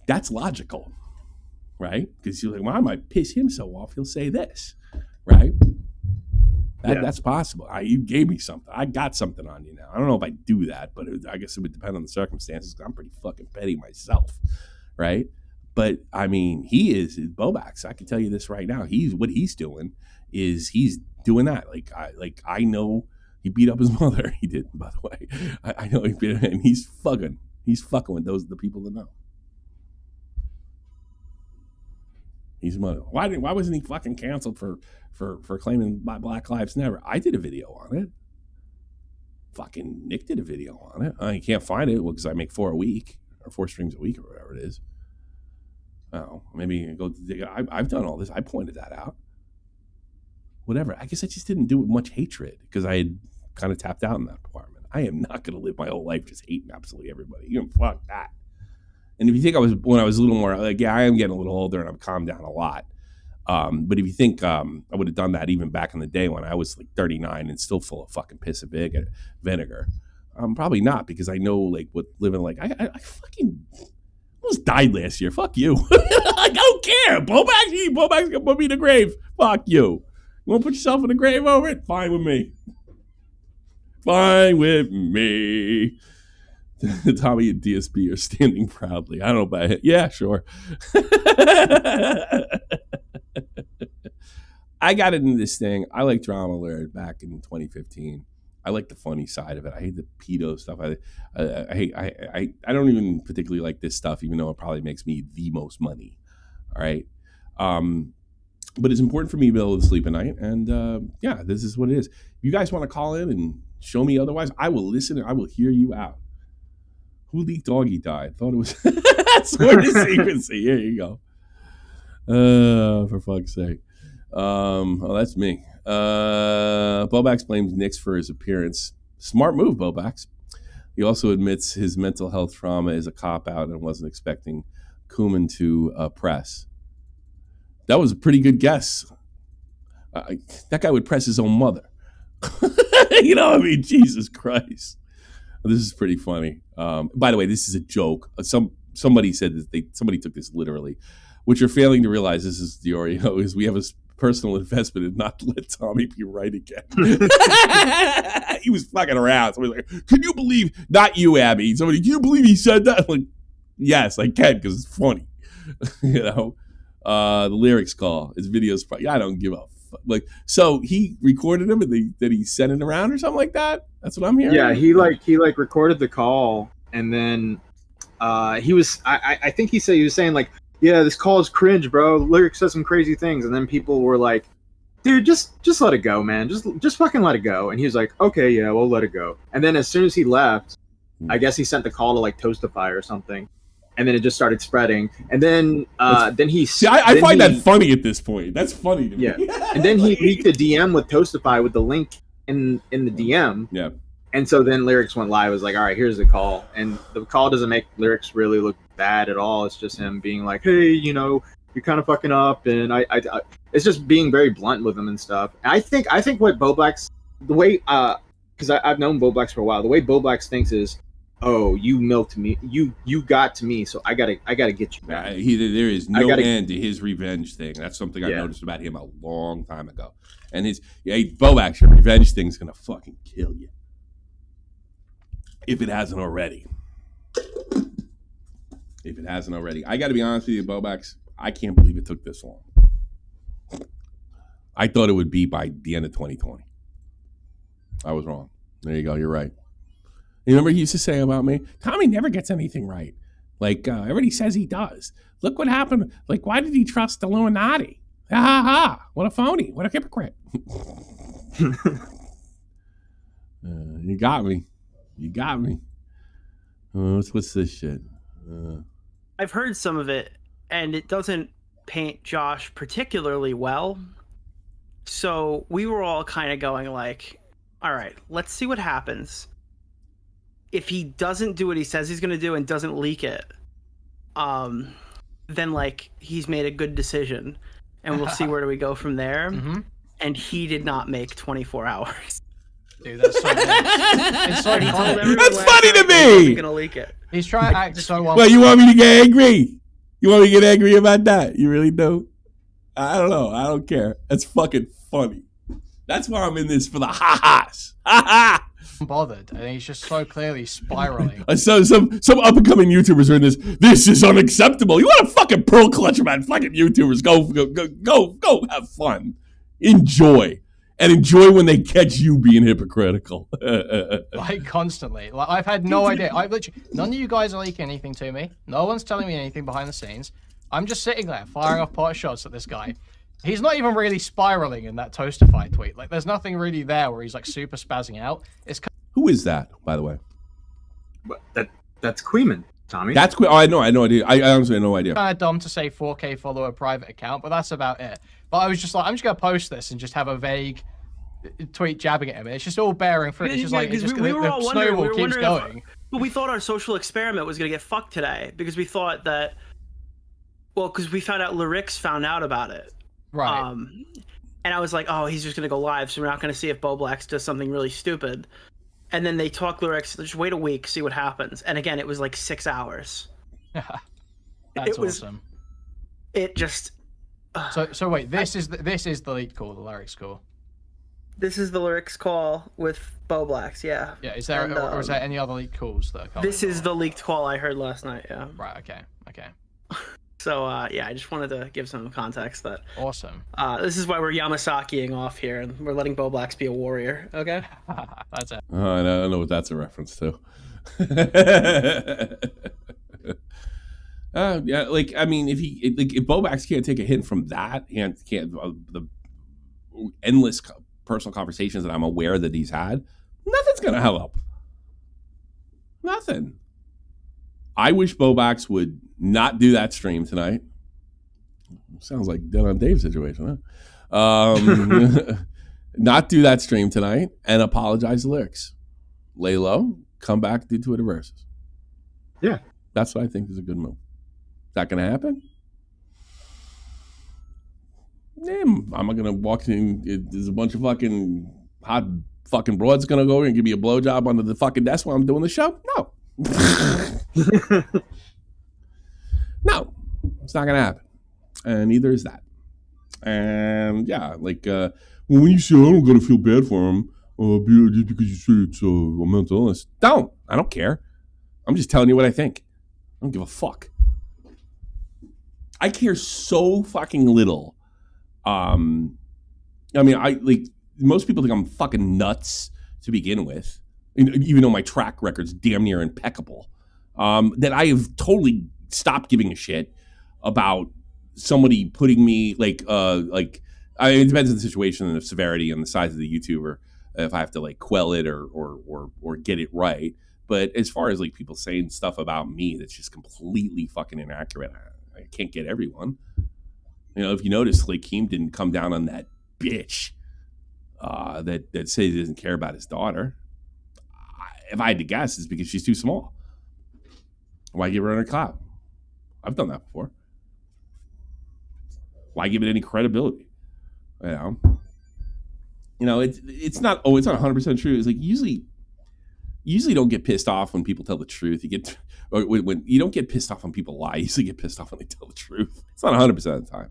Speaker 1: That's logical, right? Because you're like, well, I might piss him so off, he'll say this, right? That's possible. You gave me something. I got something on you now. I don't know if I do that, but I guess it would depend on the circumstances. I'm pretty fucking petty myself, right? But I mean, he is Bowblax. I can tell you this right now. What he's doing is he's doing that. I know he beat up his mother. He did, by the way. I know he beat her, and he's fucking with the people that know. He's mother. Why wasn't he fucking canceled for claiming Black Lives Never? I did a video on it. Fucking Nick did a video on it. I can't find it because I make 4 a week or 4 streams a week or whatever it is. Oh, maybe go dig it. I've done all this. I pointed that out. Whatever. I guess I just didn't do it with much hatred because I had kind of tapped out in that department. I am not going to live my whole life just hating absolutely everybody. You know, fuck that. And if you think when I was a little more like, yeah, I am getting a little older and I've calmed down a lot. But if you think I would have done that even back in the day when I was like 39 and still full of fucking piss and vinegar, probably not, because I know like what living like I fucking almost died last year. Fuck you. I don't care. Bowblax gonna put me in the grave. Fuck you. You want to put yourself in the grave over it? Fine with me. Fine with me. Tommy and DSP are standing proudly. I don't know about it. Yeah, sure. I got into this thing. I like drama alert back in 2015. I like the funny side of it. I hate the pedo stuff. I don't even particularly like this stuff, even though it probably makes me the most money. All right. But it's important for me to be able to sleep at night. And yeah, this is what it is. If you guys want to call in and show me otherwise, I will listen and I will hear you out. Who leaked Augie died? Thought it was Sword to Secrecy. Here you go. For fuck's sake. Oh, that's me. Bowblax blames Nix for his appearance. Smart move, Bowblax. He also admits his mental health trauma is a cop-out and wasn't expecting Kuman to press. That was a pretty good guess. That guy would press his own mother. You know what I mean? Jesus Christ. This is pretty funny. By the way, this is a joke. Somebody said that somebody took this literally. What you're failing to realize, this is Diorio, is we have a personal investment in not to let Tommy be right again. He was fucking around. Somebody's like, can you believe, not you, Abby, somebody, can you believe he said that? I'm like, yes, I can, because it's funny. You know? The lyrics call, his videos, I don't give a fuck. Like, so he recorded him and did he send it around or something like that? That's what I'm hearing.
Speaker 2: Yeah, he recorded the call, and then he was I think he was saying like, yeah, this call is cringe, bro. Lyric says some crazy things, and then people were like, dude, just let it go, man. Just fucking let it go. And he was like, okay, yeah, we'll let it go. And then as soon as he left, I guess he sent the call to like Toastify or something. And then it just started spreading. And then he...
Speaker 1: See, I find that funny at this point. That's funny to me.
Speaker 2: Yeah. And then he leaked a DM with Toastify with the link in the DM.
Speaker 1: Yeah.
Speaker 2: And so then Lyrics went live. It was like, all right, here's the call. And the call doesn't make Lyrics really look bad at all. It's just him being like, hey, you know, you're kind of fucking up. And I it's just being very blunt with him and stuff. And I think what Bowblax... The way... Because I've known Bowblax for a while. The way Bowblax thinks is... Oh, you milked me. You got to me, so I gotta get you back.
Speaker 1: There is no end to his revenge thing. That's something I noticed about him a long time ago. And Bowblax, your revenge thing's gonna fucking kill you if it hasn't already. I got to be honest with you, Bowblax. I can't believe it took this long. I thought it would be by the end of 2020. I was wrong. There you go. You're right. You remember he used to say about me, Tommy never gets anything right. Like, everybody says he does. Look what happened. Like, why did he trust the Illuminati? Ha ha ha. What a phony. What a hypocrite. You got me. What's this shit?
Speaker 5: I've heard some of it, and it doesn't paint Josh particularly well. So we were all kind of going like, all right, let's see what happens. If he doesn't do what he says he's going to do and doesn't leak it, then like he's made a good decision, and we'll see where do we go from there. Mm-hmm. And he did not make 24 hours.
Speaker 6: Dude, that's so it's so funny.
Speaker 1: That's funny to me.
Speaker 5: He wasn't gonna leak it.
Speaker 6: He's trying to act so well.
Speaker 1: Well, you want me to get angry? You want me to get angry about that? You really do? I don't know. I don't care. That's fucking funny. That's why I'm in this, for the ha-has. Ha-ha!
Speaker 6: Bothered, and he's just so clearly spiraling.
Speaker 1: So some up and coming YouTubers are in this. This is unacceptable. You want to fucking pearl clutch about fucking YouTubers? Go have fun, enjoy when they catch you being hypocritical.
Speaker 6: Like constantly. Like I've had no idea. I've literally none of you guys are leaking anything to me. No one's telling me anything behind the scenes. I'm just sitting there firing off pot shots at this guy. He's not even really spiraling in that Toastify tweet. Like, there's nothing really there where he's like super spazzing out.
Speaker 1: Who is that, by the way?
Speaker 2: That's Queeman, Tommy.
Speaker 1: That's Queeman. Oh, I had no idea. I honestly had no idea.
Speaker 6: Kind of dumb to say 4K follower private account, but that's about it. But I was just like, I'm just gonna post this and just have a vague tweet jabbing at him. It's just all bearing fruit. It's just like
Speaker 5: Because
Speaker 6: just,
Speaker 5: we
Speaker 6: the
Speaker 5: were all wondering,
Speaker 6: snowball keeps going.
Speaker 5: But we thought our social experiment was gonna get fucked today because we thought that, well, because we found out Lyrix found out about it,
Speaker 6: Right.
Speaker 5: and I was like, oh, he's just gonna go live, so we're not gonna see if Bowblax does something really stupid. And then they talk Lyrix, just wait a week, see what happens. And again, it was like 6 hours.
Speaker 6: That's awesome.
Speaker 5: It just.
Speaker 6: So wait, this is the lead call, the Lyrix call.
Speaker 5: This is the Lyrix call with Bowblax, yeah.
Speaker 6: Yeah, is there or is there any other leaked calls that are coming?
Speaker 5: This is the leaked call I heard last night, yeah.
Speaker 6: Right, okay.
Speaker 5: So, yeah, I just wanted to give some context that...
Speaker 6: Awesome.
Speaker 5: This is why we're Yamasakiing off here, and we're letting Bowblax be a warrior, okay?
Speaker 6: That's it.
Speaker 1: I don't know what that's a reference to. Yeah, like, I mean, if Bowblax can't take a hint from that, can't the endless personal conversations that I'm aware that he's had, nothing's gonna help. Nothing. I wish Bowblax would not do that stream tonight. Sounds like Dead on Dave situation, huh? Not do that stream tonight and apologize to Lyrix. Lay low, come back, do Twitter versus.
Speaker 2: Yeah.
Speaker 1: That's what I think is a good move. Is that going to happen? I'm not going to walk in. There's a bunch of fucking hot fucking broads going to go and give me a blowjob under the fucking desk while I'm doing the show? No. No. It's not going to happen. And neither is that. And yeah, like, when you say, I don't got to feel bad for him just because you say it's a mental illness. Don't. I don't care. I'm just telling you what I think. I don't give a fuck. I care so fucking little. I mean, I like most people think I'm fucking nuts to begin with, even though my track record's damn near impeccable. That I have totally stopped giving a shit about somebody putting me like it depends on the situation and the severity and the size of the YouTuber if I have to like quell it or get it right. But as far as like people saying stuff about me that's just completely fucking inaccurate, I can't get everyone. You know, if you notice, like Keem didn't come down on that bitch that says he doesn't care about his daughter. If I had to guess, it's because she's too small. Why give her a clout? I've done that before. Why give it any credibility? You know, it's not 100% true. It's like usually don't get pissed off when people tell the truth. When you don't get pissed off when people lie. You usually get pissed off when they tell the truth. It's not 100% of the time.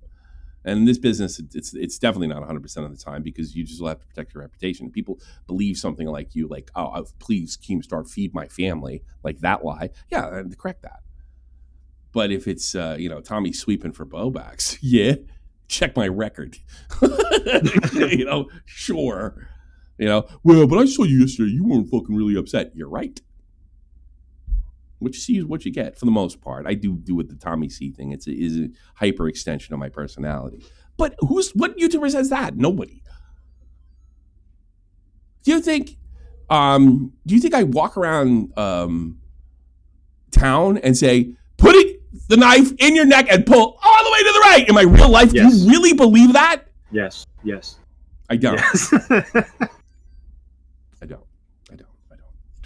Speaker 1: And in this business, it's definitely not 100% of the time because you just will have to protect your reputation. People believe something like you, like, oh, please, Keemstar, feed my family, like that lie. Yeah, I have to correct that. But if it's, Tommy sweeping for Bowblax, yeah, check my record. Sure. Well, but I saw you yesterday. You weren't fucking really upset. You're right. What you see is what you get for the most part. I do with the Tommy C thing. It's a hyper extension of my personality. But what YouTuber says that? Nobody. Do you think I walk around town and say, put the knife in your neck and pull all the way to the right in my real life? Yes. Do you really believe that?
Speaker 2: Yes.
Speaker 1: I don't.
Speaker 2: Yes.
Speaker 1: I don't.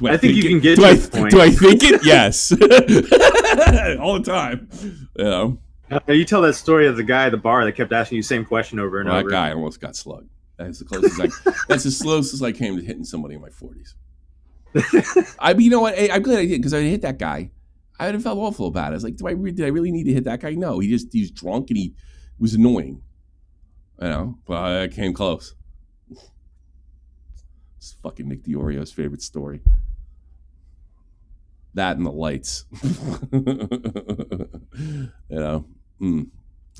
Speaker 2: I think you can get to this point.
Speaker 1: Do I think it? Yes. All the time.
Speaker 2: You tell that story of the guy at the bar that kept asking you the same question over and over.
Speaker 1: That guy almost got slugged. That's the closest I came to hitting somebody in my 40s. You know what? I'm glad I did because I hit that guy. I would have felt awful about it. I was like, did I really need to hit that guy? No, he's drunk and he was annoying. But I came close. It's fucking Nick DiOrio's favorite story. That and the lights.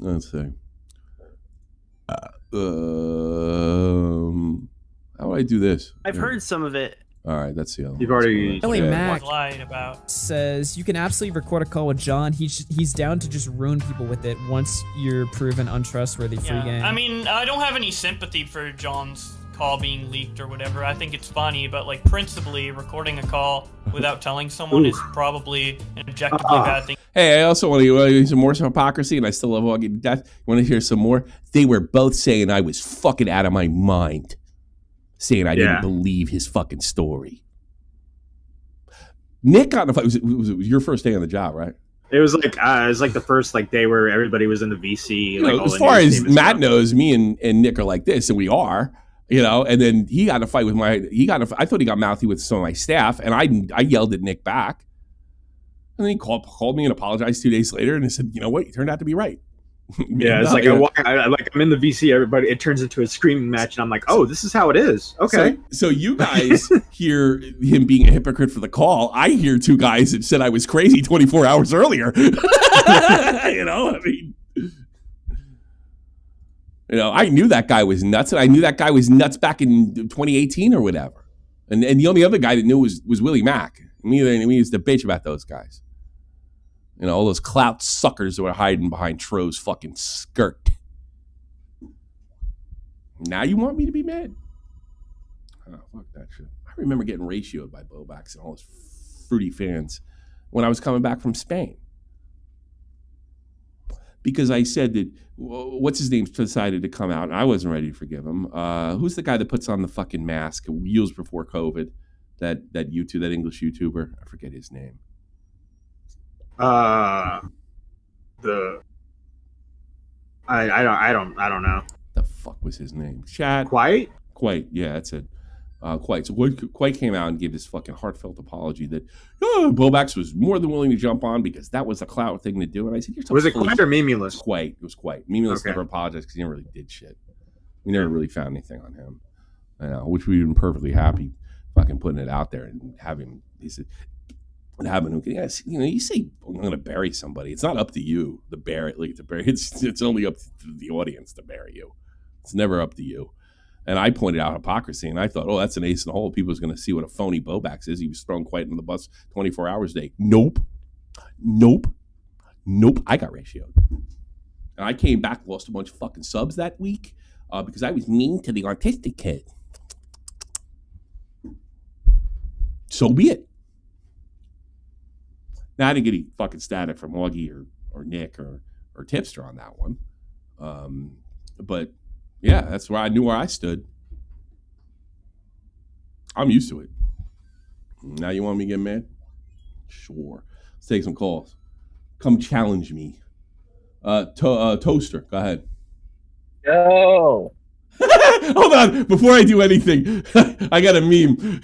Speaker 1: Let's see. How do I do this?
Speaker 5: I've heard some of it.
Speaker 1: All right, that's the other.
Speaker 2: You've already.
Speaker 7: Ellie Mac
Speaker 8: lied about
Speaker 7: says you can absolutely record a call with John. He's down to just ruin people with it once you're proven untrustworthy. Free game.
Speaker 8: I mean, I don't have any sympathy for John's call being leaked or whatever. I think it's funny, but like principally, recording a call without telling someone is probably an objectively bad thing.
Speaker 1: Hey, I also want to hear some more hypocrisy, and I still love walking to death. You want to hear some more? They were both saying I was fucking out of my mind. saying I didn't believe his fucking story. Nick got in a fight. It was your first day on the job, right?
Speaker 2: It was like the first day where everybody was in the VC.
Speaker 1: As far as Matt knows, me and Nick are like this, and we are. And then he got in a fight with I thought he got mouthy with some of my staff, and I yelled at Nick back. And then he called me and apologized 2 days later, and he said, "You know what? You turned out to be right."
Speaker 2: Yeah, it's I'm in the VC. Everybody, it turns into a screaming match, and I'm like, "Oh, this is how it is." Okay.
Speaker 1: So you guys hear him being a hypocrite for the call. I hear two guys that said I was crazy 24 hours earlier. I knew that guy was nuts, and I knew that guy was nuts back in 2018 or whatever. And the only other guy that knew was Willie Mack. We used to bitch about those guys. All those clout suckers that were hiding behind Tro's fucking skirt. Now you want me to be mad? Oh, fuck that shit. I remember getting ratioed by Bowblax and all his fruity fans when I was coming back from Spain. Because I said that, what's his name decided to come out, and I wasn't ready to forgive him. Who's the guy that puts on the fucking mask years before COVID? That English YouTuber? I forget his name. I don't know.
Speaker 2: The
Speaker 1: fuck was his name? Chad?
Speaker 2: Quite,
Speaker 1: yeah, that's it. Quite. So Quite came out and gave this fucking heartfelt apology that Bowblax was more than willing to jump on because that was a clout thing to do. And I said,
Speaker 2: was it Quite or Memulous?
Speaker 1: Quite. It was Quite. Memulous never apologized because he never really did shit. We never really found anything on him. Which we've been perfectly happy fucking putting it out there and having. He said. And having him, you say I'm going to bury somebody. It's not up to you to bury. It's only up to the audience to bury you. It's never up to you. And I pointed out hypocrisy, and I thought, oh, that's an ace in the hole. People was going to see what a phony Bowblax is. He was thrown Quite on the bus 24 hours a day. Nope. I got ratioed, and I came back, lost a bunch of fucking subs that week because I was mean to the autistic kid. So be it. Now, I didn't get any fucking static from Augie or Nick or Tipster on that one. But, yeah, that's where I knew where I stood. I'm used to it. Now you want me to get mad? Sure. Let's take some calls. Come challenge me. Toaster, go ahead.
Speaker 9: Yo.
Speaker 1: Hold on. Before I do anything, I got a meme.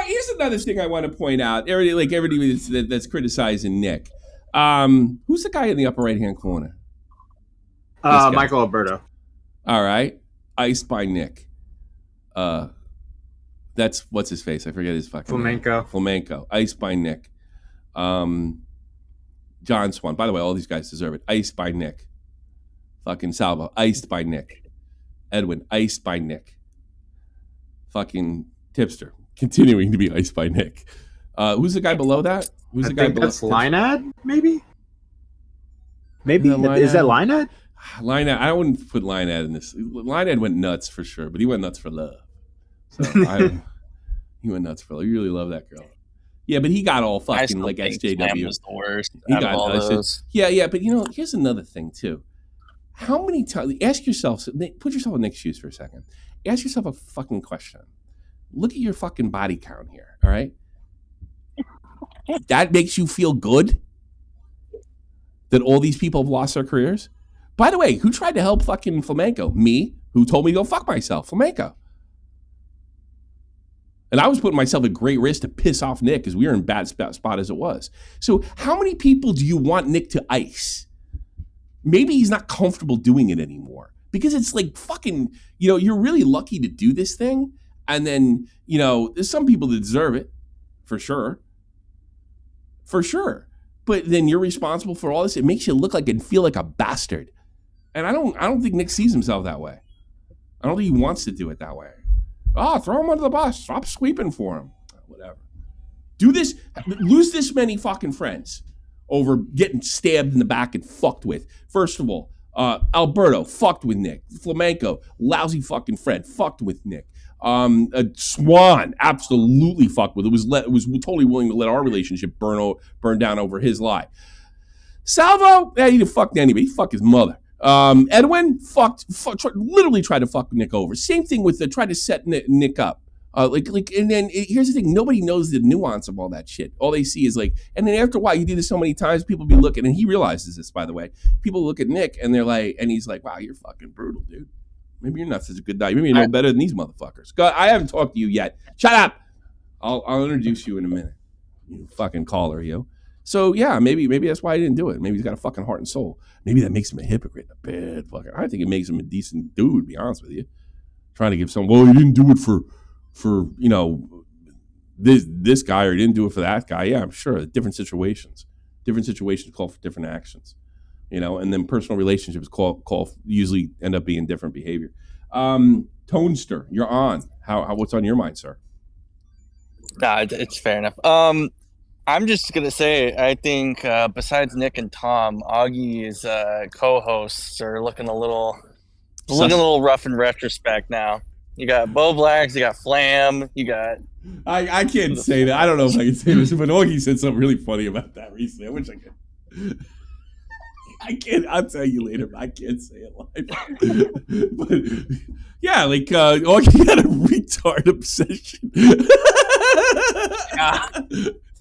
Speaker 1: Here's another thing I want to point out. Everybody that's criticizing Nick. Who's the guy in the upper right-hand corner?
Speaker 2: Michael Alberto.
Speaker 1: All right. Iced by Nick. That's what's his face? I forget his fucking
Speaker 2: Flamenco.
Speaker 1: Name. Flamenco. Iced by Nick. John Swan. By the way, all these guys deserve it. Iced by Nick. Fucking Salvo. Iced by Nick. Edwin. Iced by Nick. Fucking Tipster. Continuing to be iced by Nick. Who's the guy below that? Who's the guy below?
Speaker 2: That's Linead, maybe? Maybe? Is that Linead?
Speaker 1: Linead. I wouldn't put Linead in this. Linead went nuts for sure, but he went nuts for love. So he went nuts for love. You really love that girl. Yeah, but he got all fucking like SJW.
Speaker 9: Was the worst.
Speaker 1: He got all those. Yeah, but here's another thing too. How many times? Ask yourself. Put yourself in Nick's shoes for a second. Ask yourself a fucking question. Look at your fucking body count here, all right? That makes you feel good that all these people have lost their careers? By the way, who tried to help fucking Flamenco? Me, who told me to go fuck myself, Flamenco. And I was putting myself at great risk to piss off Nick because we were in bad spot as it was. So how many people do you want Nick to ice? Maybe he's not comfortable doing it anymore because it's like fucking, you're really lucky to do this thing. And then, there's some people that deserve it, for sure. For sure. But then you're responsible for all this. It makes you look like and feel like a bastard. And I don't think Nick sees himself that way. I don't think he wants to do it that way. Throw him under the bus. Stop sweeping for him. Whatever. Do this. Lose this many fucking friends over getting stabbed in the back and fucked with. First of all, Alberto fucked with Nick. Flamenco, lousy fucking friend, fucked with Nick. Swan absolutely fucked with it. Was totally willing to let our relationship burn down over his lie. Salvo, he didn't fuck anybody. He fucked his mother. Edwin literally tried to fuck Nick over. Same thing with tried to set Nick up. And then here's the thing: nobody knows the nuance of all that shit. All they see is and then after a while, you do this so many times, people be looking, and he realizes this, by the way. People look at Nick and they're like, and he's like, "Wow, you're fucking brutal, dude. Maybe you're not such a good guy. Maybe you're no better than these motherfuckers." God, I haven't talked to you yet. Shut up. I'll introduce you in a minute. You fucking caller, yo. So yeah, maybe that's why he didn't do it. Maybe he's got a fucking heart and soul. Maybe that makes him a hypocrite, a bad fucking. I think it makes him a decent dude. To be honest with you, trying to give well, he didn't do it for this guy, or he didn't do it for that guy. Yeah, I'm sure. Different situations call for different actions. And then personal relationships usually end up being different behavior. Tonester, you're on. What's on your mind, sir?
Speaker 9: Nah, it's fair enough. I'm just gonna say, I think besides Nick and Tom, Augie's co-hosts are looking a little rough in retrospect now. You got Bowblax, you got Flam, you got.
Speaker 1: I can't say that. I don't know if I can say this, but Augie said something really funny about that recently. I wish I could. I can't. I'll tell you later, but I can't say it live. But yeah, Augie had a retard obsession.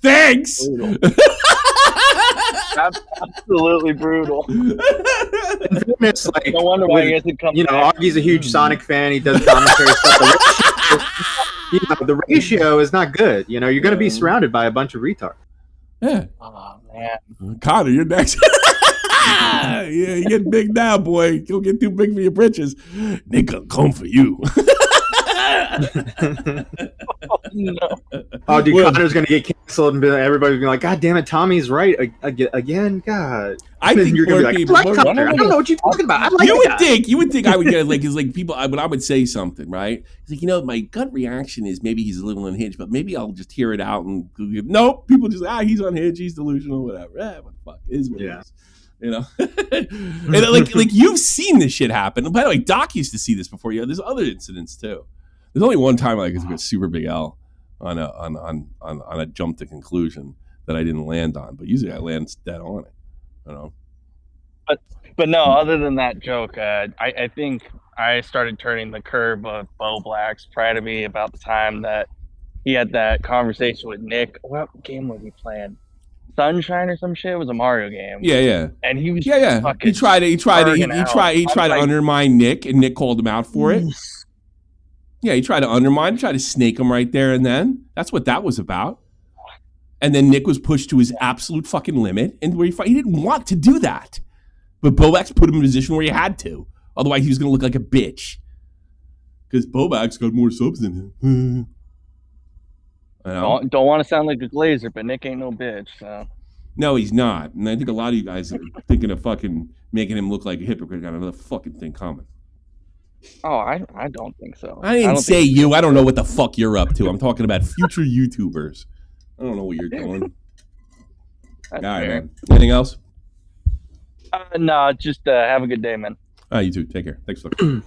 Speaker 1: Thanks.
Speaker 9: Absolutely brutal.
Speaker 2: It's
Speaker 9: no wonder why he hasn't come.
Speaker 2: Augie's a huge Sonic fan. He does commentary stuff. The ratio is not good. You're going to be surrounded by a bunch of retards.
Speaker 1: Yeah.
Speaker 9: Oh man,
Speaker 1: Connor, you're next. Yeah, you get big now, boy. You'll get too big for your britches. They gonna come for you.
Speaker 9: No.
Speaker 2: Oh, dude, Connor's gonna get canceled, and everybody's gonna be like, "God damn it, Tommy's right again." God,
Speaker 1: I think
Speaker 2: you're gonna be like, I don't know what you're talking about. I like
Speaker 1: you would think I would get people when I would say something, right? It's my gut reaction is maybe he's a little unhinged, but maybe I'll just hear it out and nope. People just he's unhinged, he's delusional, whatever. What the fuck is what it is. And you've seen this shit happen. By the way, Doc used to see this before. There's other incidents too. There's only one time I got a super big L on a jump to conclusion that I didn't land on, but usually I land dead on it.
Speaker 9: But no, other than that joke, I think I started turning the curve of Bowblax prior to me about the time that he had that conversation with Nick. What game was he playing? Sunshine or some shit? It was a Mario game.
Speaker 1: Yeah.
Speaker 9: And he was
Speaker 1: He tried to undermine Nick, and Nick called him out for it. Yeah, he tried to undermine, tried to snake him right there and then. That's what that was about. And then Nick was pushed to his absolute fucking limit, and where he didn't want to do that. But Bowblax put him in a position where he had to. Otherwise, he was going to look like a bitch. Because Bowblax got more subs than him.
Speaker 9: Don't want to sound like a glazer, but Nick ain't no bitch. So.
Speaker 1: No, he's not. And I think a lot of you guys are thinking of fucking making him look like a hypocrite. Got another fucking thing coming.
Speaker 9: Oh, I don't think so.
Speaker 1: I didn't say you. I don't know what the fuck you're up to. I'm talking about future YouTubers. I don't know what you're doing. All right, man. Anything else?
Speaker 9: No, just have a good day, man.
Speaker 1: You too. Take care. Thanks for looking.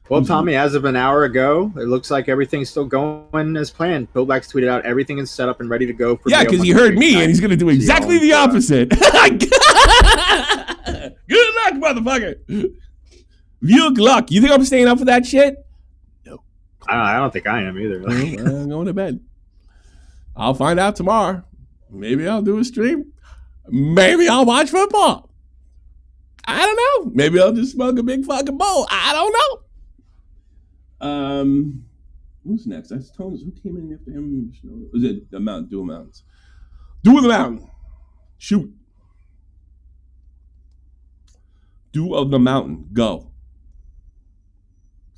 Speaker 2: Well, Tommy, as of an hour ago, it looks like everything's still going as planned. Bowblax tweeted out everything is set up and ready to go. For
Speaker 1: because he heard me, and he's going to do exactly the opposite. Good luck, motherfucker. Good luck. You think I'm staying up for that shit? No.
Speaker 2: I don't think I am either.
Speaker 1: I'm going to bed. I'll find out tomorrow. Maybe I'll do a stream. Maybe I'll watch football. I don't know. Maybe I'll just smoke a big fucking bowl. I don't know. Who's next? That's Tones. Who came in after him? Was it the Mountain? Dual Mountains. Duel the Mountain. Shoot. Duel of the Mountain. Go.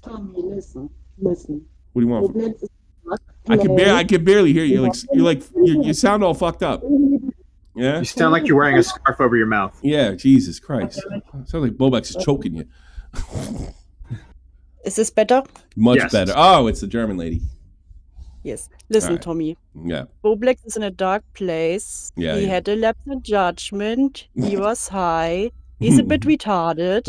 Speaker 10: Tommy, listen. What
Speaker 1: do you want? I can barely hear you. You sound all fucked up. Yeah.
Speaker 2: You sound like you're wearing a scarf over your mouth.
Speaker 1: Yeah. Jesus Christ. Sounds like Bowblax is choking you.
Speaker 10: Is this better?
Speaker 1: Much better. Oh, it's the German lady.
Speaker 10: Yes. Listen,
Speaker 1: right.
Speaker 10: Tommy.
Speaker 1: Yeah.
Speaker 10: Bowblax is in a dark place.
Speaker 1: Yeah.
Speaker 10: He had a lapse in judgment. He was high. He's a bit retarded.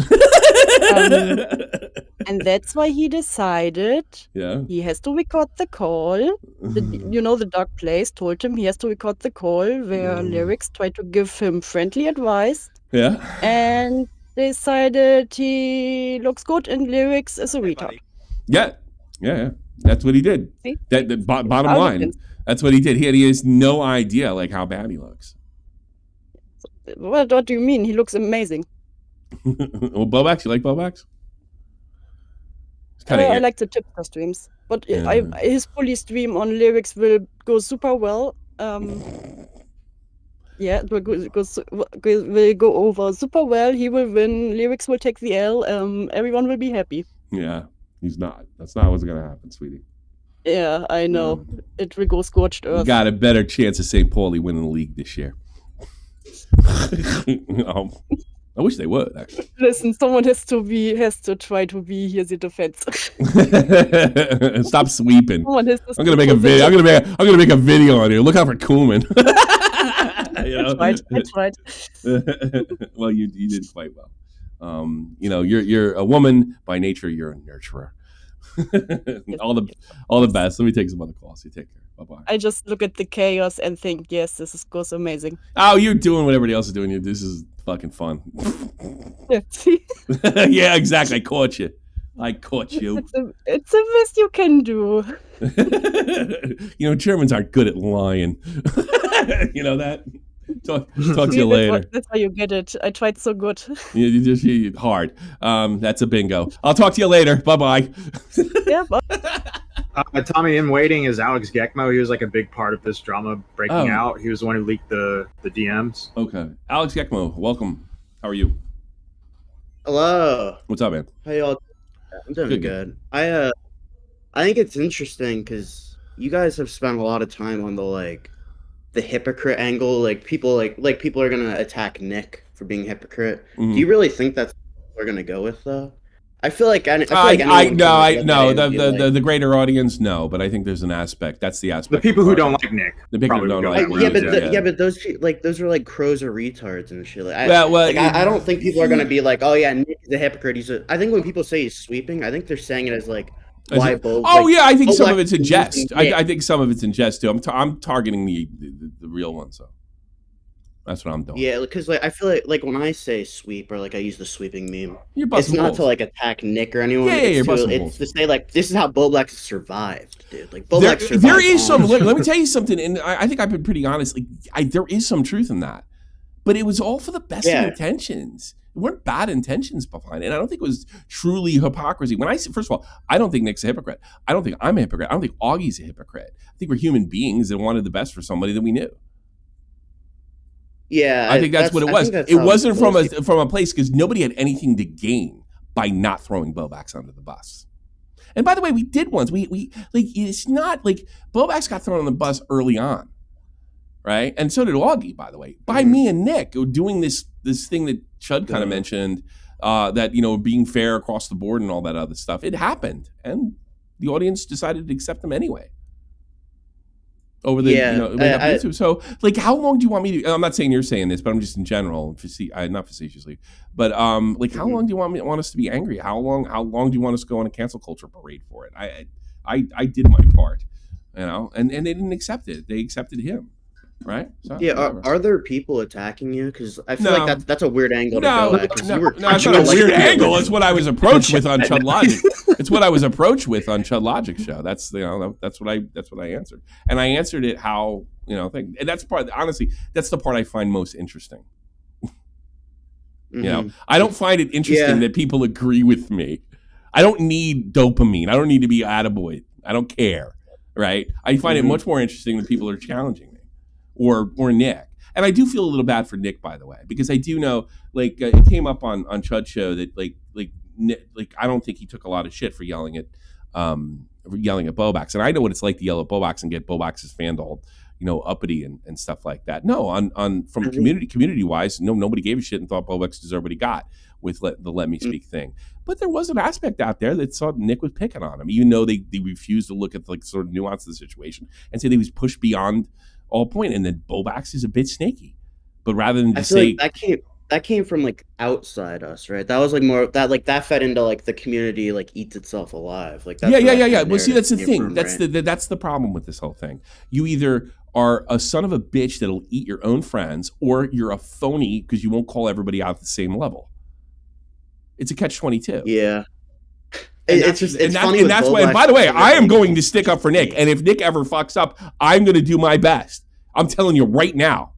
Speaker 10: And that's why he decided
Speaker 1: Yeah.
Speaker 10: he has to record the call. The dark place told him he has to record the call where Lyrics tried to give him friendly advice.
Speaker 1: Yeah.
Speaker 10: And decided he looks good and Lyrics is a retard.
Speaker 1: Yeah. That's what he did.
Speaker 10: See?
Speaker 1: Bottom
Speaker 10: All
Speaker 1: line,
Speaker 10: depends.
Speaker 1: that's what he did. He has no idea like how bad he looks.
Speaker 10: What do you mean? He looks amazing.
Speaker 1: Well, Bowblax, you like Bowblax?
Speaker 10: I like the tipster streams, but his bully stream on Lyrics will go super well. It will go over super well. He will win. Lyrics will take the L. Everyone will be happy.
Speaker 1: Yeah, he's not. That's not what's gonna happen, sweetie.
Speaker 10: Yeah, I know. It will go scorched earth.
Speaker 1: We got a better chance of St. Pauli winning the league this year. I wish they would, actually.
Speaker 10: Listen, someone has to try to be here the defense.
Speaker 1: Stop sweeping.
Speaker 10: I'm
Speaker 1: gonna make a video. I'm gonna make a video on here. Look out for Koeman.
Speaker 10: I tried.
Speaker 1: Well, you did quite well. You're a woman by nature. You're a nurturer. all the best. Let me take some other calls. You take care. Bye-bye.
Speaker 10: I just look at the chaos and think, yes, this goes amazing.
Speaker 1: Oh, you're doing what everybody else is doing. This is fucking fun.
Speaker 10: Yeah,
Speaker 1: yeah, exactly. I caught you.
Speaker 10: It's the best you can do.
Speaker 1: Germans aren't good at lying. You know that? Talk to you later.
Speaker 10: That's how you get it. I tried so good.
Speaker 1: You hard. That's a bingo. I'll talk to you later. Bye-bye.
Speaker 10: Yeah, bye.
Speaker 2: Tommy in waiting is Alex Gekmo. He was like a big part of this drama breaking out. He was the one who leaked the DMs.
Speaker 1: Okay. Alex Gekmo, welcome. How are you?
Speaker 11: Hello.
Speaker 1: What's up, man?
Speaker 11: How y'all? I'm doing good. I think it's interesting because you guys have spent a lot of time on the hypocrite angle. Like people people are gonna attack Nick for being a hypocrite.
Speaker 1: Mm-hmm.
Speaker 11: Do you really think that's what we're gonna go with though? I feel like the
Speaker 1: greater audience, no, but I think there's an aspect. That's the aspect.
Speaker 2: The people who don't like Nick.
Speaker 1: The people who don't like
Speaker 11: Nick. But those those are like crows or retards and shit. I don't think people are gonna be like, oh yeah, Nick is a hypocrite. I think when people say he's sweeping, I think they're saying it as like why Bo.
Speaker 1: I think some of it's in jest. I think some of it's in jest too. I'm targeting the real one, so. That's what I'm doing.
Speaker 11: Yeah, because I feel like when I say sweep or I use the sweeping meme,
Speaker 1: it's
Speaker 11: not to attack Nick or anyone. It's to say this is how Bowblax has survived, dude. Bowblax survived.
Speaker 1: There is some. Let me tell you something, and I think I've been pretty honest. There is some truth in that, but it was all for the best of intentions. There weren't bad intentions behind it, and I don't think it was truly hypocrisy. When I say, first of all, I don't think Nick's a hypocrite. I don't think I'm a hypocrite. I don't think Augie's a hypocrite. I think we're human beings that wanted the best for somebody that we knew.
Speaker 11: Yeah,
Speaker 1: I think that's what it was. It wasn't from a place because nobody had anything to gain by not throwing Bowblax under the bus. And by the way, we did once. We it's not like Bowblax got thrown on the bus early on, right? And so did Augie, by the way, by me and Nick doing this thing that Chud kind of mentioned, that being fair across the board and all that other stuff. It happened, and the audience decided to accept them anyway. Over the so how long do you want me to? I'm not saying you're saying this, but I'm just in general, not facetiously, but how long do you want us to be angry? How long do you want us to go on a cancel culture parade for it? I did my part, and they didn't accept it. They accepted him, right? So,
Speaker 11: are there people attacking you? Because I feel like that's a weird angle to go at.
Speaker 1: It's not a weird angle. It's what I was approached with on Chud Logic. It's what I was approached with on Chud Logic show. That's what I answered, and I answered it how and that's honestly that's the part I find most interesting. I don't find it interesting that people agree with me. I don't need dopamine. I don't need to be attaboy. I don't care, right? I find it much more interesting when people are challenging me, or Nick. And I do feel a little bad for Nick, by the way, because I do know it came up on Chud's show that I don't think he took a lot of shit for yelling at Bowblax, and I know what it's like to yell at Bowblax and get Bowblax's fan all uppity and stuff like that. No, from community wise, nobody gave a shit and thought Bowblax deserved what he got with the let me speak thing. But there was an aspect out there that saw Nick was picking on him, even though they refused to look at the sort of nuance of the situation and say he was pushed beyond all point, and then Bowblax is a bit snaky. But rather than just say
Speaker 11: that came from like outside us, right? That was like more that like that fed into like the community like eats itself alive. Like that's
Speaker 1: yeah. Well, see, that's the thing. That's that's the problem with this whole thing. You either are a son of a bitch that'll eat your own friends, or you're a phony because you won't call everybody out at the same level. It's a catch-22.
Speaker 11: Yeah.
Speaker 1: And that's why. And by the way, I am going to stick up for Nick. And if Nick ever fucks up, I'm going to do my best. I'm telling you right now.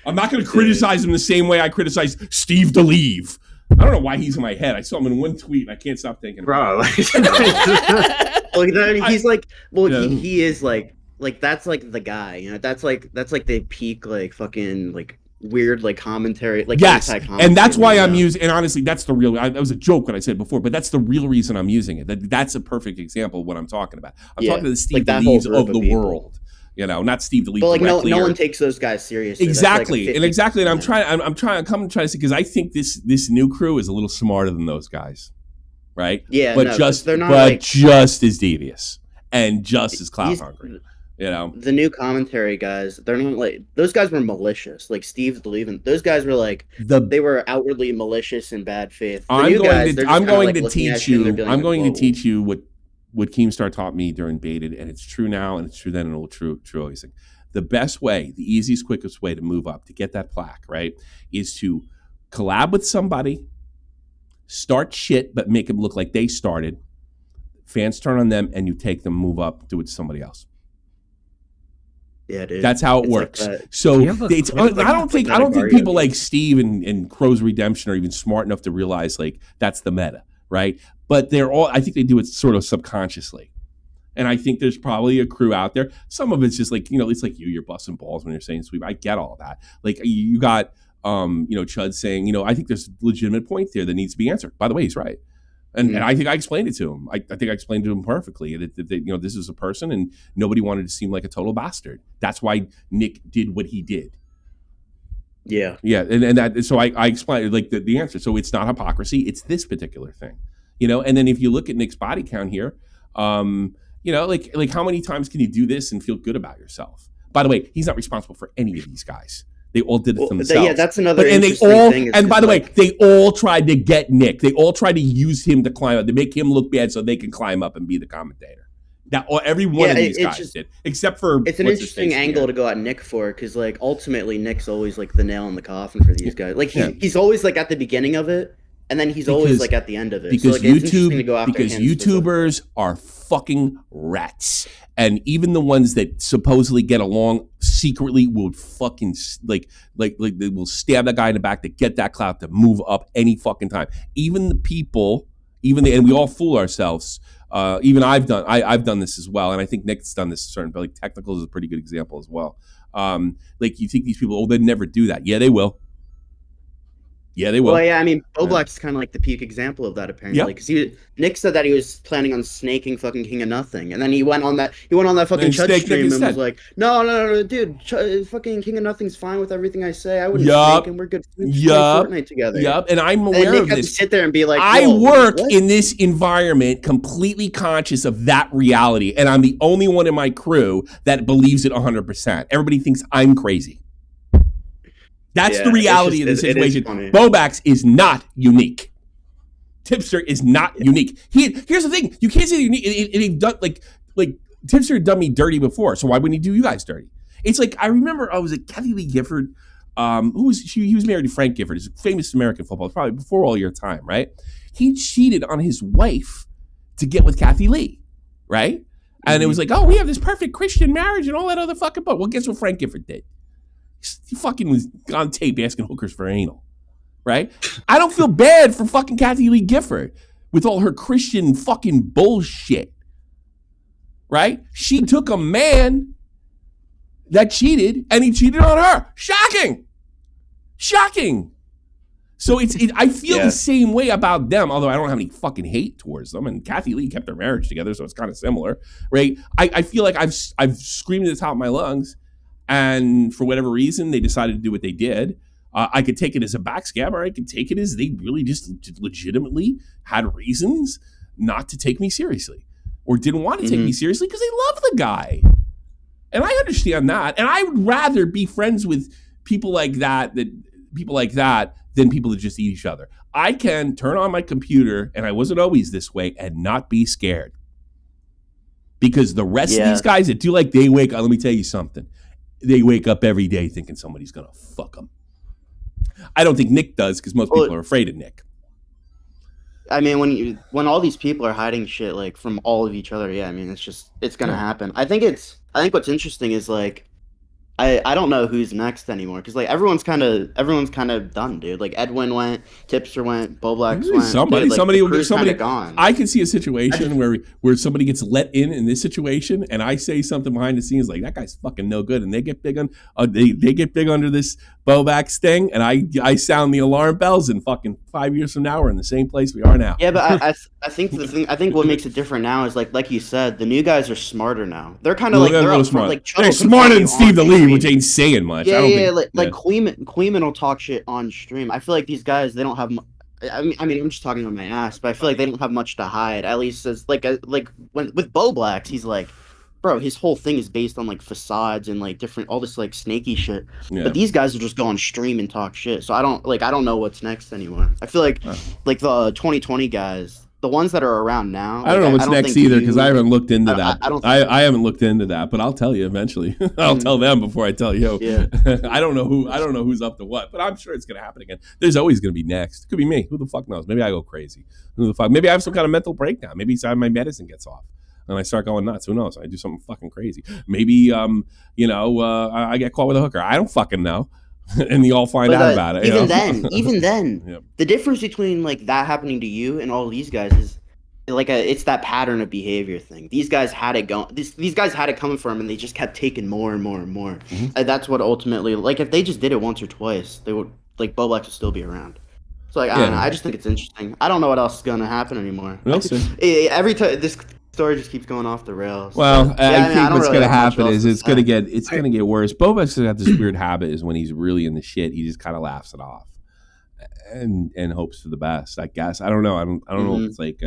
Speaker 1: I'm not going to criticize him the same way I criticize Steve DeLeave. I don't know why he's in my head. I saw him in one tweet, and I can't stop thinking about it.
Speaker 11: Well, you know, I mean, he's like, well, yeah. he is like that's like the guy, you know, that's like the peak like fucking like weird like commentary, like
Speaker 1: yes, and that's why I'm using. And honestly, that's the real. That was a joke what I said before, but that's the real reason I'm using it. That's a perfect example of what I'm talking about. I'm talking to the Steve DeLeaves of the world. You know, not Steve DeLeave.
Speaker 11: But like no one takes those guys seriously.
Speaker 1: Exactly, like and I'm trying to say because I think this new crew is a little smarter than those guys, right?
Speaker 11: Yeah,
Speaker 1: but they're not just as devious and just as clout hungry. You know,
Speaker 11: the new commentary guys, they're not like those guys were malicious. Like Steve DeLeave, and those guys were like they were outwardly malicious and bad faith.
Speaker 1: I'm going to teach you what Keemstar taught me during Baited, and it's true now, and it's true then, and it'll true always. The best way, the easiest, quickest way to move up, to get that plaque, right, is to collab with somebody, start shit, but make them look like they started. Fans turn on them, and you take them, move up, do it to somebody else.
Speaker 11: Yeah, dude.
Speaker 1: That's how it works. Like so I don't think people like Steve and Crow's Redemption are even smart enough to realize like that's the meta, right? But I think they do it sort of subconsciously. And I think there's probably a crew out there. Some of it's just like, you know, it's like you're busting balls when you're saying sweep. I get all that. Like you got, Chud saying, you know, I think there's a legitimate point there that needs to be answered. By the way, he's right. And I think I explained it to him. I think I explained it to him perfectly. That you know, this is a person, and nobody wanted to seem like a total bastard. That's why Nick did what he did.
Speaker 11: Yeah,
Speaker 1: yeah, and that. So I explained like the answer. So it's not hypocrisy. It's this particular thing, you know. And then if you look at Nick's body count here, you know, like how many times can you do this and feel good about yourself? By the way, he's not responsible for any of these guys. They all did it themselves.
Speaker 11: Yeah, that's another interesting thing.
Speaker 1: And by the way, they all tried to get Nick. They all tried to use him to climb up, to make him look bad so they can climb up and be the commentator. Every one of these guys did, except for...
Speaker 11: It's an interesting angle to go at Nick for, because like ultimately Nick's always like the nail in the coffin for these guys. Like he's always like at the beginning of it, and then he's always like at the end of it.
Speaker 1: Because
Speaker 11: so, like,
Speaker 1: YouTubers are fucking rats. And even the ones that supposedly get along secretly will fucking like they will stab that guy in the back to get that clout to move up any fucking time. Even the people, and we all fool ourselves. Even I've done this as well, and I think Nick's done this certain. But like Technical is a pretty good example as well. Like you think these people, they'd never do that. Yeah, they will. Yeah, they will.
Speaker 11: Well, yeah, I mean, Bowblax is kind of like the peak example of that, apparently. Because Nick said that he was planning on snaking fucking King of Nothing, and then he went on that fucking Chud stream and was like, "No, dude, fucking King of Nothing's fine with everything I say. I wouldn't snake him. We're good. We play Fortnite together."
Speaker 1: Yup, and I'm aware of this.
Speaker 11: To sit there and be like,
Speaker 1: I work in this environment, completely conscious of that reality, and I'm the only one in my crew that believes it 100%. Everybody thinks I'm crazy. That's the reality of the situation. Bowblax is not unique. Tipster is not unique. Here's the thing: you can't say unique. It done like Tipster had done me dirty before, so why wouldn't he do you guys dirty? It's like I remember I was at Kathy Lee Gifford. He was married to Frank Gifford, he's a famous American footballer, probably before all your time, right? He cheated on his wife to get with Kathy Lee, right? And it was like, oh, we have this perfect Christian marriage and all that other fucking butt. Well, guess what Frank Gifford did? He fucking was on tape asking hookers for anal, right? I don't feel bad for fucking Kathy Lee Gifford with all her Christian fucking bullshit, right? She took a man that cheated and he cheated on her. Shocking. So I feel the same way about them, although I don't have any fucking hate towards them. And Kathy Lee kept their marriage together, so it's kind of similar, right? I feel like I've screamed at the top of my lungs. And for whatever reason, they decided to do what they did. I could take it as a backstab, or I could take it as they really just legitimately had reasons not to take me seriously or didn't want to take me seriously because they love the guy. And I understand that. And I would rather be friends with people like that people like that than people that just eat each other. I can turn on my computer, and I wasn't always this way, and not be scared. Because the rest of these guys that do like they wake up, let me tell you something. They wake up every day thinking somebody's going to fuck them. I don't think Nick does because most people are afraid of Nick.
Speaker 11: I mean, when all these people are hiding shit like from all of each other, I mean, it's gonna happen. I think what's interesting is like, I don't know who's next anymore because like everyone's kind of done, dude. Like Edwin went, Tipster went, Bowblax went.
Speaker 1: Somebody will get somebody
Speaker 11: gone.
Speaker 1: I can see a situation where somebody gets let in this situation, and I say something behind the scenes like that guy's fucking no good, and they get big on they get big under this Bowblax thing, and I sound the alarm bells, and fucking 5 years from now we're in the same place we are now.
Speaker 11: Yeah, but I think what makes it different now is like you said, the new guys are smarter now. They're kind of like they're up front, like
Speaker 1: they're smarter than Steve the Lead, which ain't saying much.
Speaker 11: Like Queeman will talk shit on stream. I feel like these guys, they don't have. I mean, I'm just talking on my ass, but I feel like they don't have much to hide. At least as like when with Bowblax, he's like, bro, his whole thing is based on like facades and like different all this like snaky shit. Yeah. But these guys will just go on stream and talk shit. So I don't know what's next anymore. I feel like the 2020 guys, the ones that are around now.
Speaker 1: I don't know what's next either because I haven't looked into that. I haven't looked into that, but I'll tell you eventually. I'll tell them before I tell you. Yeah. I don't know who's up to what, but I'm sure it's gonna happen again. There's always gonna be next. It could be me. Who the fuck knows? Maybe I go crazy. Who the fuck? Maybe I have some kind of mental breakdown. Maybe my medicine gets off. And I start going nuts. Who knows? I do something fucking crazy. Maybe, I get caught with a hooker. I don't fucking know. And you all find out about it.
Speaker 11: Even then, yep. The difference between like that happening to you and all these guys is like it's that pattern of behavior thing. These guys had it going. These guys had it coming for them, and they just kept taking more and more and more. Mm-hmm. And that's what ultimately, like, if they just did it once or twice, they would like Bowblax would still be around. So like, I don't know. I just think it's interesting. I don't know what else is gonna happen anymore.
Speaker 1: We'll see.
Speaker 11: Every time this story just keeps going off the rails.
Speaker 1: Well, I think what's going to happen is it's going to get worse. Bowblax has got this weird habit is when he's really in the shit, he just kind of laughs it off and hopes for the best. I guess I don't know. I don't know if it's like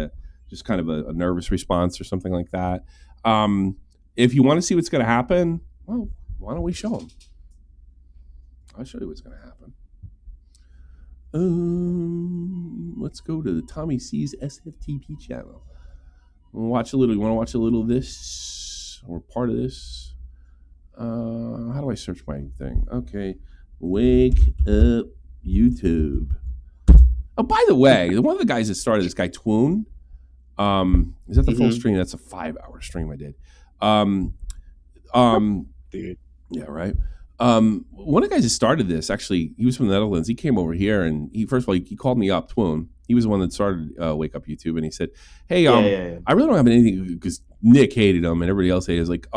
Speaker 1: just kind of a nervous response or something like that. If you want to see what's going to happen, well, why don't we show him? I'll show you what's going to happen. Let's go to the Tommy C's SFTP channel. You want to watch a little of this or part of this? How do I search my thing? Okay. Wake up YouTube. Oh, by the way, one of the guys that started this guy, Twoon. Is that the full stream? That's a 5-hour stream I did. Dude. Yeah, right. One of the guys that started this, actually, he was from the Netherlands. He came over here and he called me up, Twoon. He was the one that started Wake Up YouTube, and he said, "Hey, I really don't have anything because Nick hated him and everybody else hated him. Like,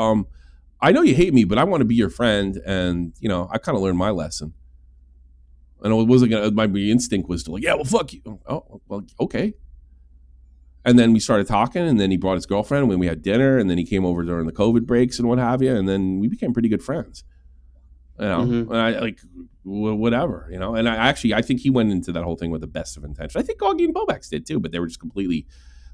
Speaker 1: I know you hate me, but I want to be your friend, and I kind of learned my lesson. And it wasn't gonna. My instinct was to like, yeah, well, fuck you. Oh, well, okay. And then we started talking, and then he brought his girlfriend when we had dinner, and then he came over during the COVID breaks and what have you, and then we became pretty good friends. And I like whatever, and I think he went into that whole thing with the best of intention. I think Augie and Bowblax did too, but they were just completely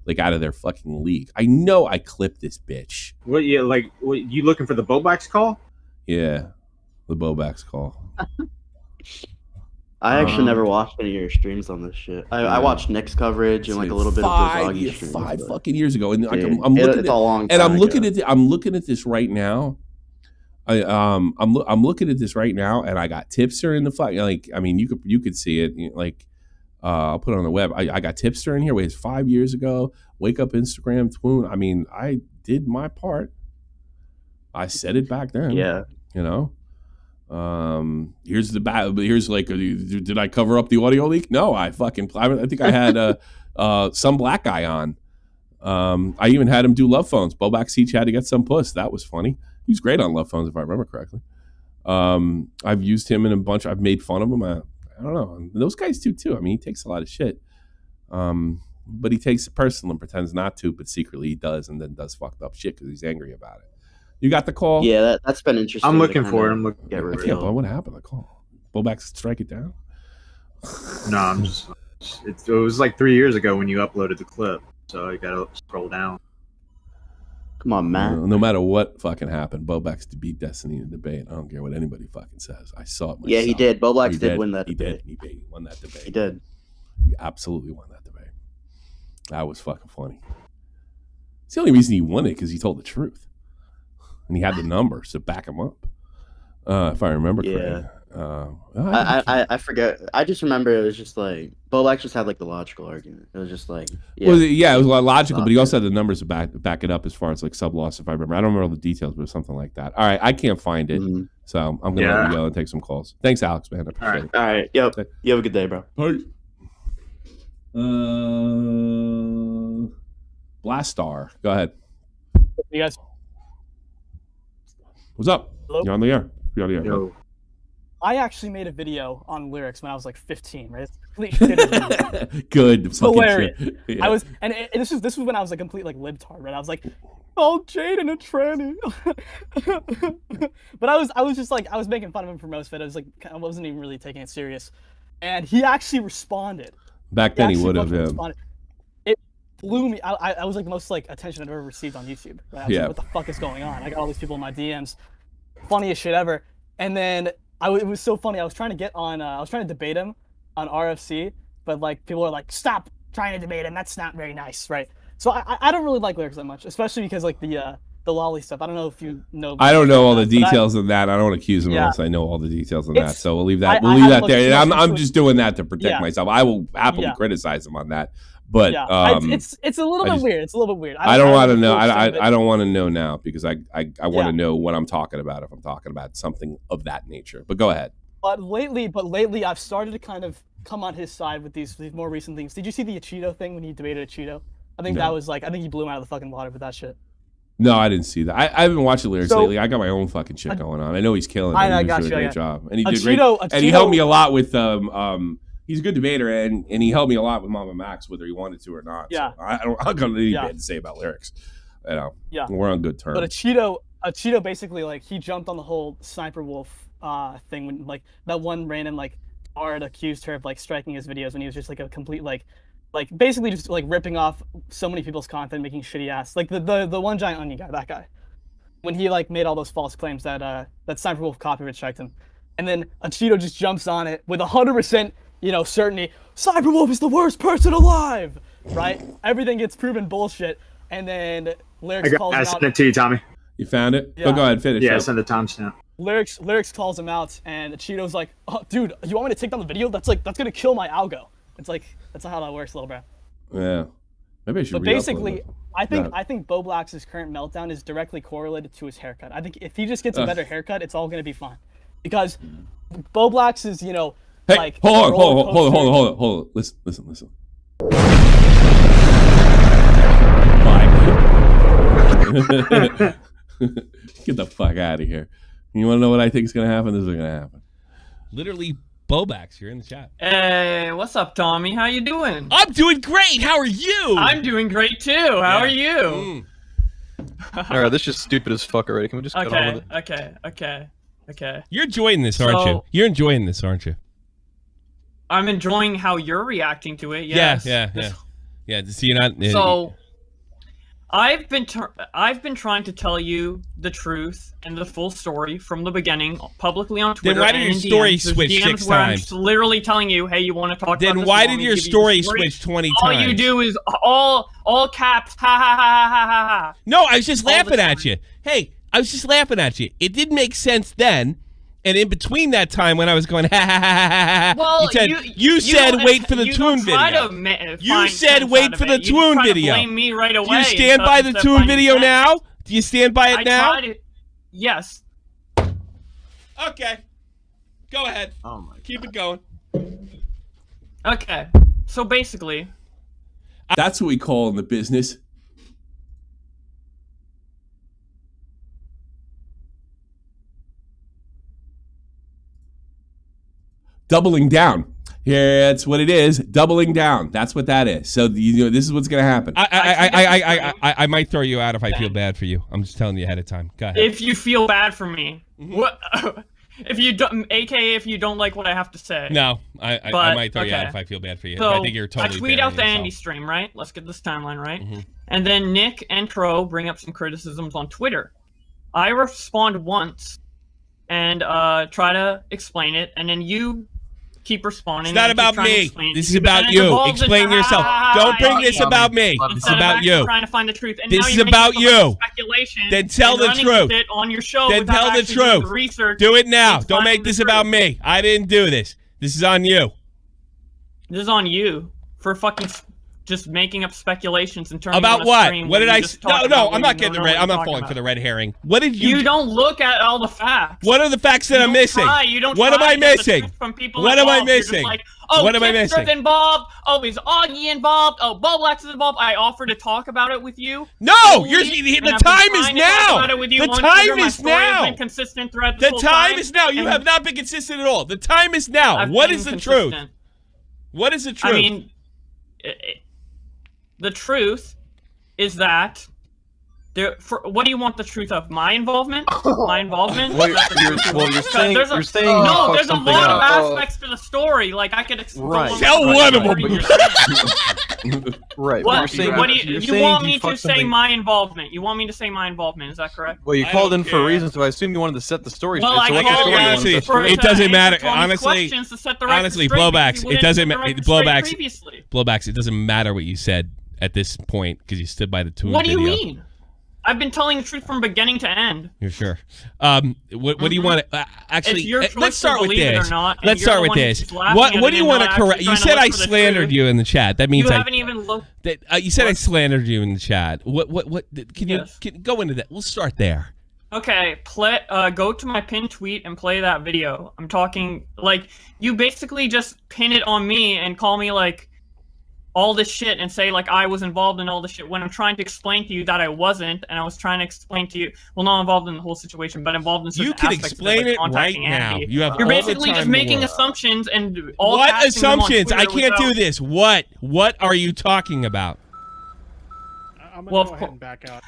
Speaker 1: like out of their fucking league. I know I clipped this bitch.
Speaker 2: What you looking for the Bowblax call?
Speaker 1: Yeah, the Bowblax call.
Speaker 11: I actually never watched any of your streams on this shit. I watched Nick's coverage and like a little bit of those Augie streams.
Speaker 1: 5 fucking years ago, and I'm looking at this right now. I'm looking at this right now, and I got Tipster in the fight. Like, I mean, you could see it. Like, I'll put it on the web. I got Tipster in here. It was 5 years ago. Wake Up Instagram, Twoon. I mean, I did my part. I said it back then.
Speaker 11: Yeah.
Speaker 1: Here's the bad. Here's like, did I cover up the audio leak? No, I think I had some black guy on. I even had him do love phones. Bowblax each had to get some puss. That was funny. He's great on love phones, if I remember correctly. I've used him in a bunch. I've made fun of him. I don't know. And those guys too. I mean, he takes a lot of shit. But he takes it personal and pretends not to, but secretly he does, and then does fucked up shit because he's angry about it. You got the call?
Speaker 11: Yeah, that's been interesting.
Speaker 2: I'm looking for it.
Speaker 1: What happened? The call. Bowblax strike it down?
Speaker 2: No, I'm just. It was like 3 years ago when you uploaded the clip, so you gotta scroll down.
Speaker 11: Come on, man.
Speaker 1: No matter what fucking happened, Bowblax to beat Destiny in the debate. I don't care what anybody fucking says. I saw it myself.
Speaker 11: Yeah, he did. Bowblax did win that debate.
Speaker 1: He won that debate.
Speaker 11: He did.
Speaker 1: He absolutely won that debate. That was fucking funny. It's the only reason he won it because he told the truth, and he had the numbers to back him up. If I remember correctly.
Speaker 11: I forget. I just remember it was just like Bowblax just had like the logical argument. It was just like
Speaker 1: it was a lot logical, but he also had the numbers to back it up as far as like sub loss. If I remember, I don't remember all the details, but something like that. All right, I can't find it, so I'm gonna let you go and take some calls. Thanks, Alex, man. I appreciate it.
Speaker 11: All right, yep. You have a good day, bro.
Speaker 1: Bye. Blastar, go ahead.
Speaker 12: You guys,
Speaker 1: what's up?
Speaker 12: Hello?
Speaker 1: You're on the air.
Speaker 2: Yo.
Speaker 12: I actually made a video on lyrics when I was like 15, right? It's complete shit.
Speaker 1: Good.
Speaker 12: It's hilarious.
Speaker 1: Yeah.
Speaker 12: I was, and this was when I was a complete like libtard, right? I was like, oh, Jaden a tranny. But I was just like, I was making fun of him for most of it. I wasn't even really taking it serious, and he actually responded.
Speaker 1: Back then he would have.
Speaker 12: It blew me. I was like the most like attention I've ever received on YouTube. Right? I was like, what the fuck is going on? I got all these people in my DMs, funniest shit ever. And then it was so funny. I was trying to get on. I was trying to debate him on RFC, but like people are like, stop trying to debate him. That's not very nice, right? So I don't really like lyrics that much, especially because like the lolly stuff. I don't know if you know.
Speaker 1: I don't know all the details of that. I don't accuse him unless I know all the details on that. So we'll leave that. We'll leave that there. And I'm just doing that to protect myself. I will happily criticize him on that. But
Speaker 12: it's a little bit weird. It's a little bit weird.
Speaker 1: I don't want to know. I don't want to know now because I want to know what I'm talking about if I'm talking about something of that nature. But go ahead.
Speaker 12: But lately, I've started to kind of come on his side with these more recent things. Did you see the Cheeto thing when he debated Cheeto? I think that was like, I think he blew him out of the fucking water with that shit.
Speaker 1: No, I didn't see that. I haven't watched the lyrics lately. I got my own fucking shit going on. I know he's killing it. He's doing a great job, and he did great. And he helped me a lot with He's a good debater, and he helped me a lot with Mama Max, whether he wanted to or not.
Speaker 12: Yeah.
Speaker 1: So I'm gonna need bad to say about lyrics. You know, we're on good terms.
Speaker 12: But a Cheeto basically like he jumped on the whole Sniper Wolf thing when like that one random like art accused her of like striking his videos when he was just like a complete like basically just like ripping off so many people's content, making shitty ass like the one giant onion guy, that guy, when he like made all those false claims that Sniper Wolf copyright striked him, and then a Cheeto just jumps on it with 100%. Certainty, Sniper Wolf is the worst person alive, right? Everything gets proven bullshit, and then Lyrics calls him out.
Speaker 2: I sent it to you, Tommy.
Speaker 1: You found it?
Speaker 12: Yeah.
Speaker 1: Oh, go ahead, finish.
Speaker 2: Yeah, I sent the timestamp.
Speaker 12: Lyrics calls him out, and Cheeto's like, oh, dude, you want me to take down the video? That's gonna kill my algo. It's like, that's not how that works, little bro.
Speaker 1: Yeah. Maybe I should
Speaker 12: But basically, I think Bowblax's current meltdown is directly correlated to his haircut. I think if he just gets a better haircut, it's all gonna be fine. Because Bowblax is,
Speaker 1: Hey,
Speaker 12: like,
Speaker 1: hold on. Listen. Bye. Get the fuck out of here. You want to know what I think is going to happen? This is going to happen.
Speaker 13: Literally, Bowblax, you're in the chat.
Speaker 8: Hey, what's up, Tommy? How you doing?
Speaker 13: I'm doing great. How are you?
Speaker 8: I'm doing great, too. How are you?
Speaker 14: Alright, this is stupid as fuck already. Can we just get on with it?
Speaker 8: Okay.
Speaker 13: You're enjoying this, aren't you? You're enjoying this, aren't you?
Speaker 8: I'm enjoying how you're reacting to it. Yes.
Speaker 13: Yeah. So you're not.
Speaker 8: So, I've been trying to tell you the truth and the full story from the beginning, publicly on Twitter.
Speaker 13: Then why did your story switch 6 times?
Speaker 8: I'm literally telling you, hey, you want to talk?
Speaker 13: Then
Speaker 8: about this?
Speaker 13: why did your story switch 20 times?
Speaker 8: All you do is all caps. Ha ha ha ha ha ha.
Speaker 13: No, I was just laughing at you. Hey, I was just laughing at you. It didn't make sense then. And in between that time when I was going, ha ha ha ha ha,
Speaker 8: well,
Speaker 13: you said wait for the Toon video. You said wait for the Toon video.
Speaker 8: Blame me right away.
Speaker 13: Do you stand by the Toon video now? Do you stand by it now?
Speaker 8: Yes.
Speaker 13: Okay. Go ahead.
Speaker 2: Oh my God.
Speaker 13: Keep it going.
Speaker 8: Okay. So basically,
Speaker 1: that's what we call in the business doubling down. Yeah, that's what it is. Doubling down. That's what that is. So this is what's going to happen.
Speaker 13: I might throw you out if I feel bad for you. I'm just telling you ahead of time. Go ahead.
Speaker 8: If you feel bad for me, what? if you don't, AKA if you don't like what I have to say.
Speaker 13: No, I might throw you out if I feel bad for you.
Speaker 8: So
Speaker 13: I think you're totally.
Speaker 8: I tweet out the Andy stream, right? Let's get this timeline right. And then Nick and Tro bring up some criticisms on Twitter. I respond once and try to explain it, and then you keep responding.
Speaker 13: It's not about me. This is about you. Explain yourself. Don't bring this about me. It's about you.
Speaker 8: Trying to find the truth. And
Speaker 13: this is about you. Then tell the truth.
Speaker 8: On your show
Speaker 13: then tell the truth. Do it now. Don't make this about me. I didn't do this. This is on you.
Speaker 8: This is on you for fucking just making up speculations and turning
Speaker 13: about what? What did I? No, I'm not getting the red. I'm not falling for the red herring. What did you?
Speaker 8: You don't look at all the facts.
Speaker 13: What are the facts that I'm missing? What am I missing? What am I missing? What am I missing?
Speaker 8: Involved. Oh, is Augie involved? Oh, Bowblax is involved. I offered to talk about it with you.
Speaker 13: No, the time is now. The time is now.
Speaker 8: Consistent thread.
Speaker 13: The time is now. You have not been consistent at all. The time is now. What is the truth? What is the truth?
Speaker 8: I mean, the truth is that what do you want the truth of? My involvement? My involvement?
Speaker 14: You're saying
Speaker 8: there's a lot of aspects to the story. Like I could explain.
Speaker 13: Tell one of them.
Speaker 14: Right.
Speaker 8: What do you want me to say? My involvement. You want me to say my involvement? Is that correct?
Speaker 14: Well, you called in for a reason, so I assume you wanted to set the story.
Speaker 8: Well,
Speaker 13: it doesn't matter. Honestly, Bowblax. It doesn't matter. Bowblax. It doesn't matter what you said at this point because you stood by the Toon
Speaker 8: What do
Speaker 13: video.
Speaker 8: you mean? I've been telling the truth from beginning to end.
Speaker 13: You're sure? What do you want to actually? Let's start with this. Let's start with this. What do you want to correct? You said I slandered you in the chat. That means
Speaker 8: you haven't even looked.
Speaker 13: You said I slandered you in the chat. What? Can you go into that? We'll start there.
Speaker 8: Okay, go to my pinned tweet and play that video. I'm talking like you basically just pin it on me and call me like all this shit and say like I was involved in all this shit when I'm trying to explain to you that I wasn't, and I was trying to explain to you, well, not involved in the whole situation, but involved in certain aspects.
Speaker 13: You can explain it right now.
Speaker 8: You're basically just making assumptions and all.
Speaker 13: What assumptions? I can't do this. What are you talking about?
Speaker 15: I'm gonna go ahead and back out.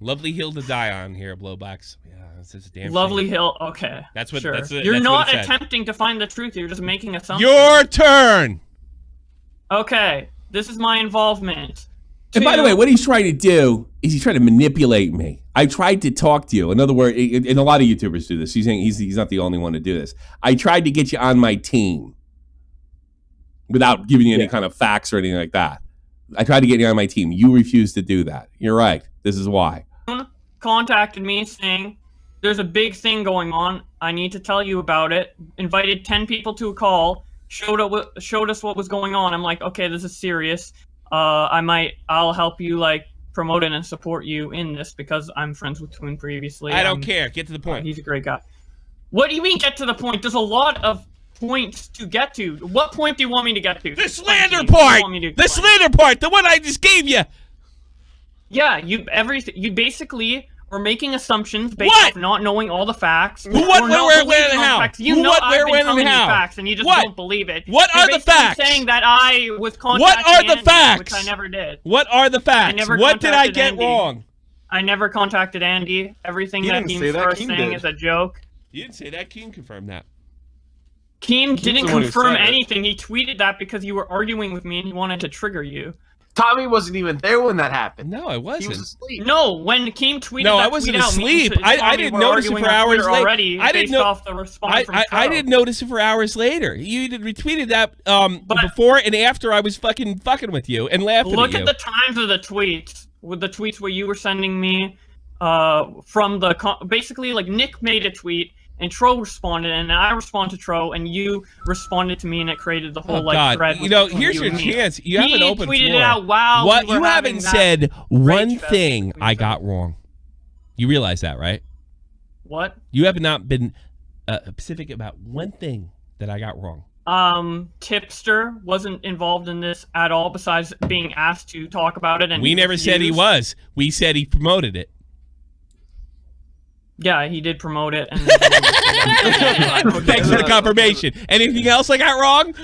Speaker 13: Lovely hill to die on here, Bowblax. Yeah, that's a damn
Speaker 8: Lovely
Speaker 13: shame.
Speaker 8: Hill. Okay.
Speaker 13: That's what.
Speaker 8: Sure.
Speaker 13: You're
Speaker 8: not attempting to find the truth. You're just making assumptions.
Speaker 13: Your turn.
Speaker 8: Okay. This is my involvement.
Speaker 1: And by the way, what he's trying to do is he's trying to manipulate me. I tried to talk to you. In other words, and a lot of YouTubers do this. He's not the only one to do this. I tried to get you on my team without giving you any kind of facts or anything like that. I tried to get you on my team. You refused to do that. You're right. This is why.
Speaker 8: Contacted me saying there's a big thing going on. I need to tell you about it. Invited 10 people to a call. Showed us what was going on. I'm like, okay, this is serious. I'll help you like promote it and support you in this because I'm friends with Twin previously.
Speaker 13: I don't care. Get to the point.
Speaker 8: He's a great guy. What do you mean get to the point? There's a lot of points to get to. What point do you want me to get to?
Speaker 13: The slander part. The slander part. The one I just gave you.
Speaker 8: Yeah, you basically are making assumptions based off not knowing all the facts.
Speaker 13: Who, what, where, when, and how?
Speaker 8: You know I've been telling you facts, and you just don't believe it.
Speaker 13: What are the facts?
Speaker 8: Saying that I was contacting
Speaker 13: What are the facts?
Speaker 8: Which I never did.
Speaker 13: What are the facts? What did I get wrong?
Speaker 8: I never contacted Andy. Everything that Keem's first saying is a joke.
Speaker 13: You didn't say that. Keem confirmed that.
Speaker 8: Keem didn't confirm anything. He tweeted that because you were arguing with me and he wanted to trigger you.
Speaker 16: Tommy wasn't even there when that happened.
Speaker 13: No, I wasn't.
Speaker 16: He was asleep.
Speaker 8: No, when Keem tweeted
Speaker 13: no,
Speaker 8: that
Speaker 13: I wasn't
Speaker 8: tweet
Speaker 13: asleep.
Speaker 8: Out,
Speaker 13: I didn't notice it for hours later.
Speaker 8: Already
Speaker 13: I didn't
Speaker 8: know. Off the response
Speaker 13: I didn't notice it for hours later. You retweeted that before and after I was fucking with you and laughing at you.
Speaker 8: Look at the times of the tweets. With the tweets where you were sending me from the basically like Nick made a tweet. And Tro responded, and I responded to Tro, and you responded to me, and it created the whole thread.
Speaker 13: You know, here's your chance. You have an open
Speaker 8: tweeted
Speaker 13: floor.
Speaker 8: It out, wow,
Speaker 13: what you haven't said one thing I got wrong. You realize that, right?
Speaker 8: What?
Speaker 13: You have not been specific about one thing that I got wrong.
Speaker 8: Tipster wasn't involved in this at all, besides being asked to talk about it. And
Speaker 13: we never said he was. We said he promoted it.
Speaker 8: Yeah, he did promote it. And
Speaker 13: thanks for the confirmation. Anything else I got wrong?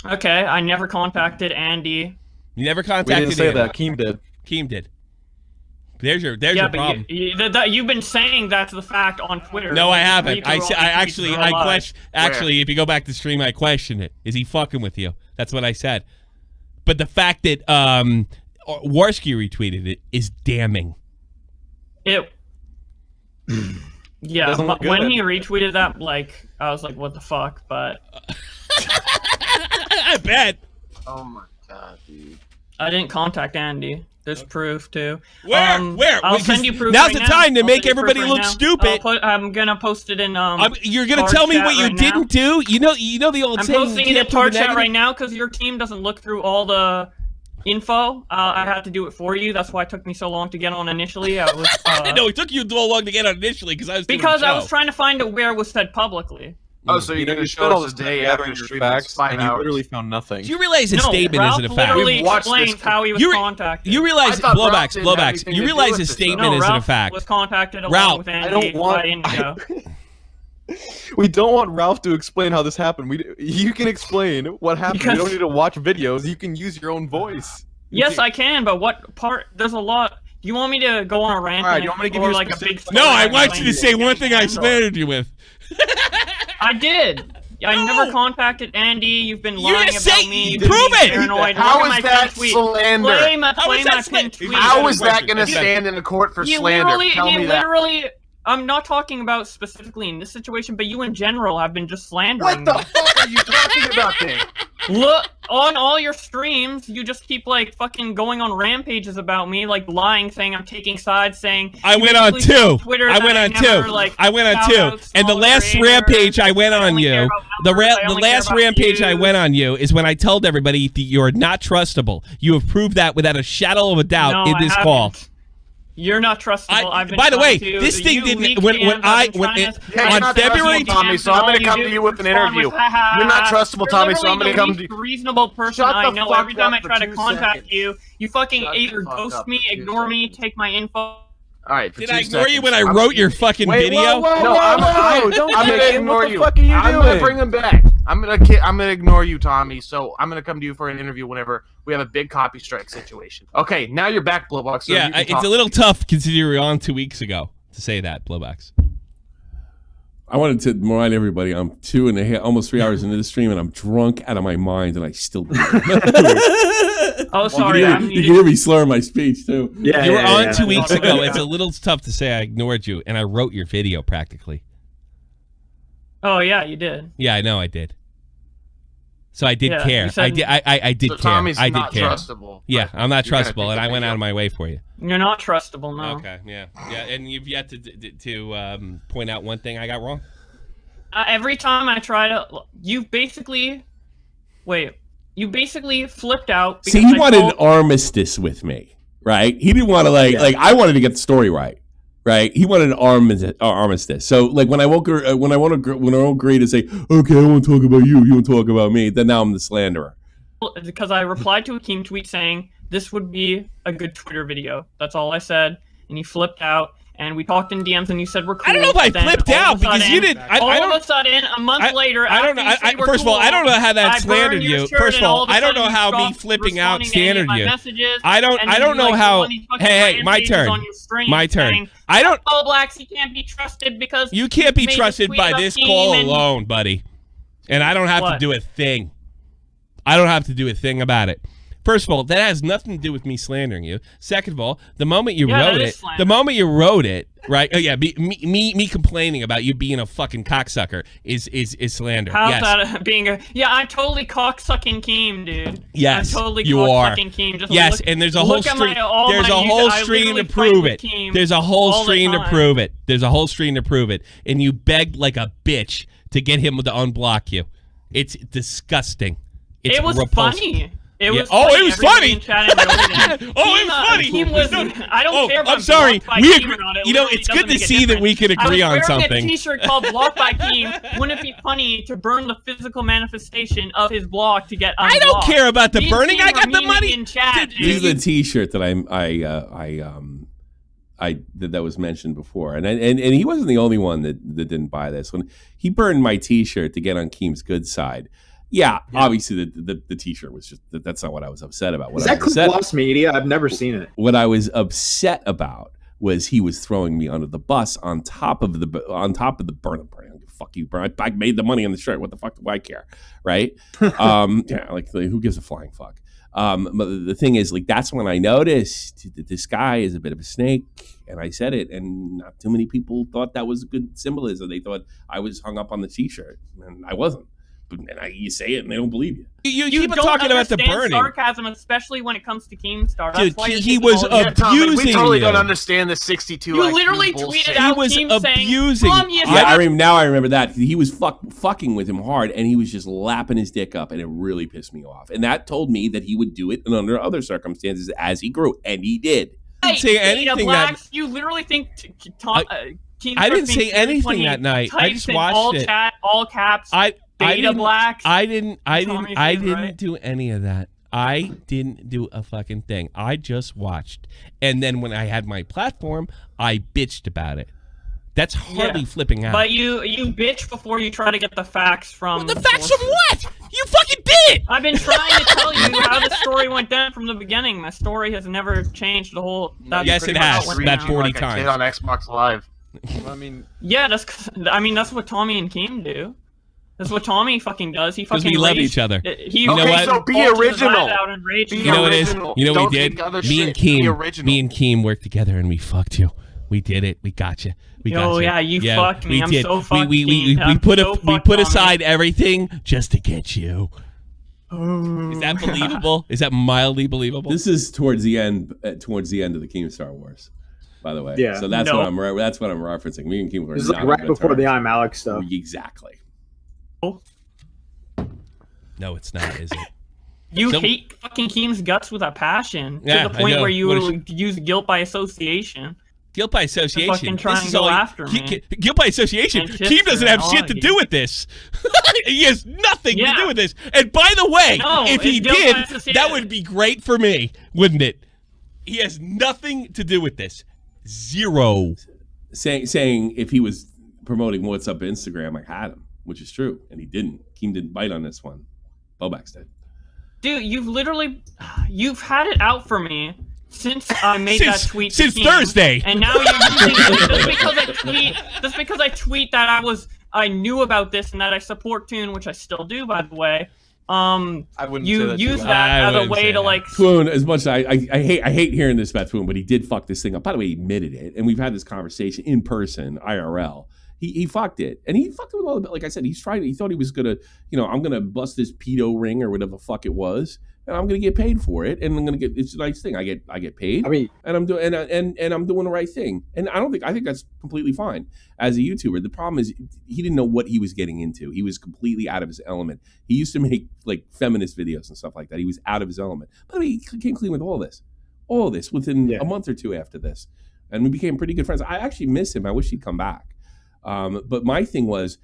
Speaker 8: Okay, I never contacted Andy.
Speaker 13: You never contacted
Speaker 14: Andy. We didn't say that. Keem did.
Speaker 13: Keem did. There's your problem.
Speaker 8: You've been saying that's the fact on Twitter.
Speaker 13: No, I haven't. I actually, if you go back to stream, I questioned it. Is he fucking with you? That's what I said. But the fact that Warski retweeted it is damning.
Speaker 8: Yeah, when he retweeted that, like, I was like, what the fuck? But
Speaker 13: I bet.
Speaker 16: Oh my god, dude.
Speaker 8: I didn't contact Andy. There's proof too.
Speaker 13: Where?
Speaker 8: I'll send you proof.
Speaker 13: Now's the time to make everybody look stupid.
Speaker 8: I'm gonna post it in.
Speaker 13: You're gonna tell me what you didn't do? You know the old saying.
Speaker 8: I'm posting it in Tard chat right now because your team doesn't look through all the info. I had to do it for you. That's why it took me so long to get on initially. I was.
Speaker 13: No, it took you so long to get on initially because I was.
Speaker 8: I was trying to find it where it was said publicly.
Speaker 16: Oh, so you're gonna show us this day after your facts, and you literally found nothing.
Speaker 13: Do you realize his statement isn't a fact?
Speaker 8: Literally explained how he was contacted.
Speaker 13: You realize Blowbacks. You realize his statement isn't a fact.
Speaker 8: Was contacted along with Andy.
Speaker 14: I don't want. We don't want Ralph to explain how this happened. You can explain what happened. You don't need to watch videos. You can use your own voice.
Speaker 8: Yes, I can, but what part? There's a lot. Do you want me to go on a rant?
Speaker 16: Alright, you want me to give you
Speaker 8: like a big?
Speaker 13: No, I want you to say one thing I slandered you with.
Speaker 8: I did. I never contacted Andy. You've been lying about me.
Speaker 13: Prove it.
Speaker 8: Paranoid.
Speaker 16: How is that slander? How is that going to stand in a court for slander? Tell me that.
Speaker 8: I'm not talking about specifically in this situation, but you in general have been just slandering.
Speaker 16: What the fuck are you talking about then?
Speaker 8: Look, on all your streams, you just keep like fucking going on rampages about me, like lying, saying I'm taking sides, saying
Speaker 13: I went on two. And the last rampage I went on you, the last rampage I went on you is when I told everybody that you're not trustable. You have proved that without a shadow of a doubt in this call.
Speaker 8: You're not trustable.
Speaker 13: By the way, this thing didn't. On February,
Speaker 16: Tommy, so I'm going to come to you with an interview. You're not trustable, Tommy, so I'm going to come to you.
Speaker 8: Reasonable person I know. Every time I try to contact you, you fucking either ghost me, ignore me, take my info.
Speaker 16: All right.
Speaker 13: Did I ignore you when I wrote your fucking video?
Speaker 16: No, I'm going to ignore you. What the fuck are you doing? I'm going to bring him back. I'm gonna ignore you, Tommy. So I'm gonna come to you for an interview whenever we have a big copy strike situation. Okay, now you're back, Blowbox. So
Speaker 13: it's a little tough considering you were on 2 weeks ago to say that, Blowbox.
Speaker 1: I wanted to remind everybody I'm 2.5, almost 3 hours into the stream, and I'm drunk out of my mind, and I still.
Speaker 8: Oh, sorry.
Speaker 1: You can hear me slurring my speech too.
Speaker 13: Yeah, you were on 2 weeks ago. It's a little tough to say I ignored you, and I wrote your video practically.
Speaker 8: Oh yeah, you did.
Speaker 13: Yeah, I know I did. So I did care. I did care.
Speaker 16: Tommy's
Speaker 13: I did
Speaker 16: not
Speaker 13: care.
Speaker 16: Trustable.
Speaker 13: Yeah, I'm not trustable, and I went out of my way for you.
Speaker 8: You're not trustable, no.
Speaker 13: Okay, yeah, and you've yet to point out one thing I got wrong.
Speaker 8: Every time I try to, you basically flipped out.
Speaker 1: See, he wanted an armistice with me, right? He didn't want to like I wanted to get the story right. Right, he wanted an armistice. So, like when I won't agree to say, "Okay, I won't talk about you. You won't talk about me," then now I'm the slanderer.
Speaker 8: Because I replied to a Keem tweet saying this would be a good Twitter video. That's all I said, and he flipped out. And we talked in DMs, and you said we're cool.
Speaker 13: I don't know if I flipped out because you didn't.
Speaker 8: All of a sudden, a month later,
Speaker 13: I don't know. First of all, I don't know how that slandered you. First of all, I don't know how me flipping out slandered you. I don't know how. Hey, my turn. My turn. I don't.
Speaker 8: Bowblax, he can't be trusted because
Speaker 13: you can't be trusted by this call alone, buddy. And I don't have to do a thing. I don't have to do a thing about it. First of all, that has nothing to do with me slandering you. Second of all, the moment you wrote it, right? Oh yeah, me complaining about you being a fucking cocksucker is slander.
Speaker 8: How's that being a? Yeah, I'm totally cocksucking Keem, dude.
Speaker 13: Yes,
Speaker 8: I'm totally
Speaker 13: you are.
Speaker 8: Keem. Just
Speaker 13: yes, and there's a whole stream. There's a whole stream to prove it. There's a whole stream to prove it. There's a whole stream to prove it. And you begged like a bitch to get him to unblock you. It's disgusting. It's
Speaker 8: it was funny. It was
Speaker 13: funny. It was funny.
Speaker 8: Keem was, I don't care about
Speaker 13: I'm sorry.
Speaker 8: We agree on it.
Speaker 13: You know, it's good to see that we can agree on something.
Speaker 8: I was wearing a T-shirt called "Blocked by Keem." Wouldn't it be funny to burn the physical manifestation of his blog to get unblocked?
Speaker 13: I don't care about the burning. I got the money.
Speaker 8: In chat,
Speaker 1: this is the T-shirt that that was mentioned before, and he wasn't the only one that didn't buy this one. He burned my T-shirt to get on Keem's good side. Yeah, obviously the T-shirt was just that's not what I was upset about.
Speaker 2: Is that Lost Media? I've never seen it.
Speaker 1: What I was upset about was he was throwing me under the bus on top of the burn. Fuck you, bro! I made the money on the shirt. What the fuck do I care, right? Yeah, like who gives a flying fuck? But the thing is, like, that's when I noticed that this guy is a bit of a snake, and I said it, and not too many people thought that was a good symbolism. They thought I was hung up on the T-shirt, and I wasn't. And you say it, and they don't believe you.
Speaker 8: You keep talking about the burning. Sarcasm, especially when it comes to Keemstar.
Speaker 13: Dude, he was abusing.
Speaker 16: We totally don't understand the 62.
Speaker 8: You literally tweeted out.
Speaker 13: He was abusing.
Speaker 1: I remember that. He was fucking with him hard, and he was just lapping his dick up, and it really pissed me off. And that told me that he would do it under other circumstances as he grew, and he did.
Speaker 13: I didn't say anything that.
Speaker 8: You literally think
Speaker 13: I didn't say anything that night. I just watched it.
Speaker 8: All caps. Bowblax.
Speaker 13: I didn't do any of that. I didn't do a fucking thing. I just watched. And then when I had my platform, I bitched about it. That's hardly flipping out.
Speaker 8: But you bitch before you try to get the facts from...
Speaker 13: The facts from what? You fucking did it!
Speaker 8: I've been trying to tell you how the story went down from the beginning. My story has never changed the whole...
Speaker 13: Yes, it has. That 40 times.
Speaker 16: On Xbox Live.
Speaker 14: I mean...
Speaker 8: Yeah, that's what Tommy and Keem do. That's what Tommy fucking does. He fucking
Speaker 13: we love each other.
Speaker 8: You know
Speaker 13: what?
Speaker 16: So be original.
Speaker 13: You know what it is? You know what we did? Me and Keem worked together and we fucked you. We did it. We got you. We got you.
Speaker 8: Yeah, you fucked me. I'm so fucked.
Speaker 13: We put aside everything just to get you. Is that believable? Is that mildly believable?
Speaker 1: This is towards the end of the Keemstar Wars, by the way.
Speaker 2: Yeah.
Speaker 1: So that's what I'm referencing. Me and Keem were
Speaker 2: this is like right before the I'm Alex stuff.
Speaker 1: Exactly.
Speaker 13: No, it's not, is it?
Speaker 8: You hate fucking Keem's guts with a passion to the point where you use guilt by association.
Speaker 13: Guilt by association.
Speaker 8: Fucking trying to go after me.
Speaker 13: Guilt by association. Keem doesn't have shit to do with this. He has nothing to do with this. And by the way, if he did, that would be great for me, wouldn't it? He has nothing to do with this. Zero.
Speaker 1: Saying if he was promoting what's up Instagram, I had him, which is true, and he didn't. Keem didn't bite on this one. Bowblax did.
Speaker 8: Dude, you've had it out for me since I made that tweet.
Speaker 13: Since Thursday.
Speaker 8: And now you're using just because I tweet that I knew about this and that I support Toon, which I still do, by the way.
Speaker 14: I wouldn't
Speaker 8: you
Speaker 14: say that
Speaker 8: use that as a way to like
Speaker 1: Twoon, as much as I hate hearing this about Twoon, but he did fuck this thing up. By the way, he admitted it, and we've had this conversation in person, IRL. He fucked it, and he fucked it with all the, like I said, he thought he was gonna, I'm gonna bust this pedo ring or whatever the fuck it was, and I'm gonna get paid for it, and I'm gonna get, it's a nice thing. I get paid.
Speaker 2: I mean,
Speaker 1: and I'm doing and I'm doing the right thing, and I think that's completely fine as a YouTuber. The problem is he didn't know what he was getting into. He was completely out of his element. He used to make like feminist videos and stuff like that. He was out of his element, but he came clean with all this within a month or two after this, and we became pretty good friends. I actually miss him. I wish he'd come back. But my thing was,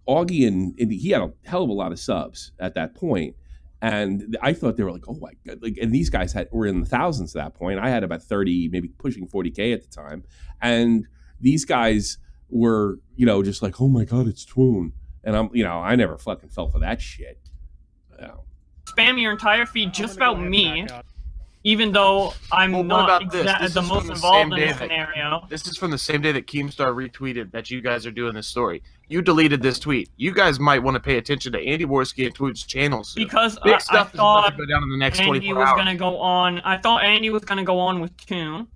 Speaker 1: Augie and he had a hell of a lot of subs at that point, and I thought they were like, oh my god, like, and these guys were in the thousands at that point. I had about 30, maybe pushing 40K at the time, and these guys were, just like, oh my god, it's Twoon, and I never fucking fell for that shit.
Speaker 8: Spam your entire feed just about me. Even though I'm not the most involved in this scenario.
Speaker 16: This is from the same day that Keemstar retweeted that you guys are doing this story. You deleted this tweet. You guys might want to pay attention to Andy Worski and Twoon's channels.
Speaker 8: Because
Speaker 16: big
Speaker 8: I
Speaker 16: stuff
Speaker 8: thought
Speaker 16: is about to go down in the next
Speaker 8: Andy
Speaker 16: 24
Speaker 8: was
Speaker 16: hours.
Speaker 8: gonna go on. I thought Andy was gonna go on with Toon.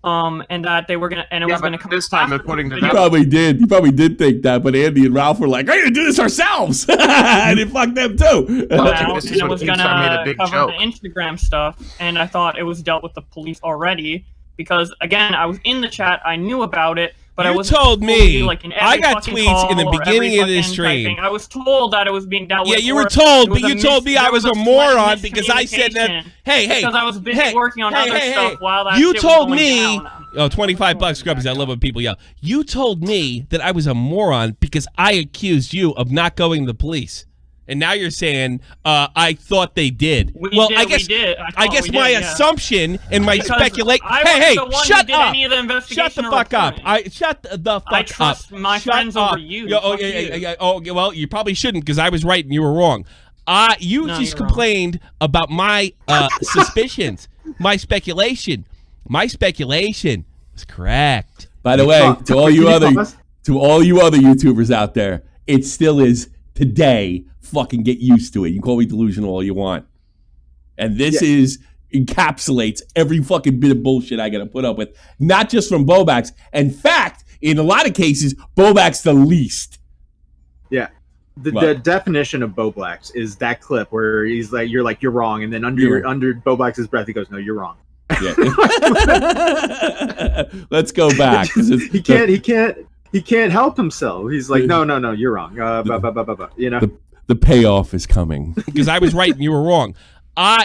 Speaker 8: And that they were gonna, and it was gonna come
Speaker 16: this time, according to
Speaker 1: you probably did think that, but Andy and Ralph were like, "I'm gonna do this ourselves," and it fucked them too.
Speaker 8: And it was gonna cover the Instagram stuff, and I thought it was dealt with the police already because, again, I was in the chat, I knew about it, but I was
Speaker 13: told me.
Speaker 8: Like in
Speaker 13: I got tweets in the beginning of this stream.
Speaker 8: Typing. I was told that it was being dealt with.
Speaker 13: Yeah, you were told, but you told me I was a moron because I said that. Hey,
Speaker 8: because I was busy working on other stuff while that
Speaker 13: you
Speaker 8: shit
Speaker 13: told
Speaker 8: was
Speaker 13: me.
Speaker 8: going down.
Speaker 13: Oh, $25, Scrubbies. I love when people yell. You told me that I was a moron because I accused you of not going to the police. And now you're saying, I thought they did.
Speaker 8: We
Speaker 13: well,
Speaker 8: did,
Speaker 13: I guess,
Speaker 8: we did.
Speaker 13: I guess my assumption and my speculation. Hey, shut up! Shut the fuck up! Shut the fuck up!
Speaker 8: I trust my friends over you.
Speaker 13: Oh, well, you probably shouldn't because I was right and you were wrong. You just complained about my suspicions, my speculation. My speculation was correct.
Speaker 1: By the way, to all you other YouTubers out there, it still is today. Fucking get used to it. You can call me delusional all you want. And this encapsulates every fucking bit of bullshit I got to put up with, not just from Bowblax. In fact, in a lot of cases, Bowblax the least.
Speaker 2: Yeah. The definition of Bowblax is that clip where he's like, you're wrong, and then under Bowblax's breath, he goes, no, you're wrong.
Speaker 1: Yeah. Let's go back.
Speaker 2: He can't help himself. He's like, no, you're wrong. You know.
Speaker 1: The payoff is coming.
Speaker 13: Because I was right and you were wrong.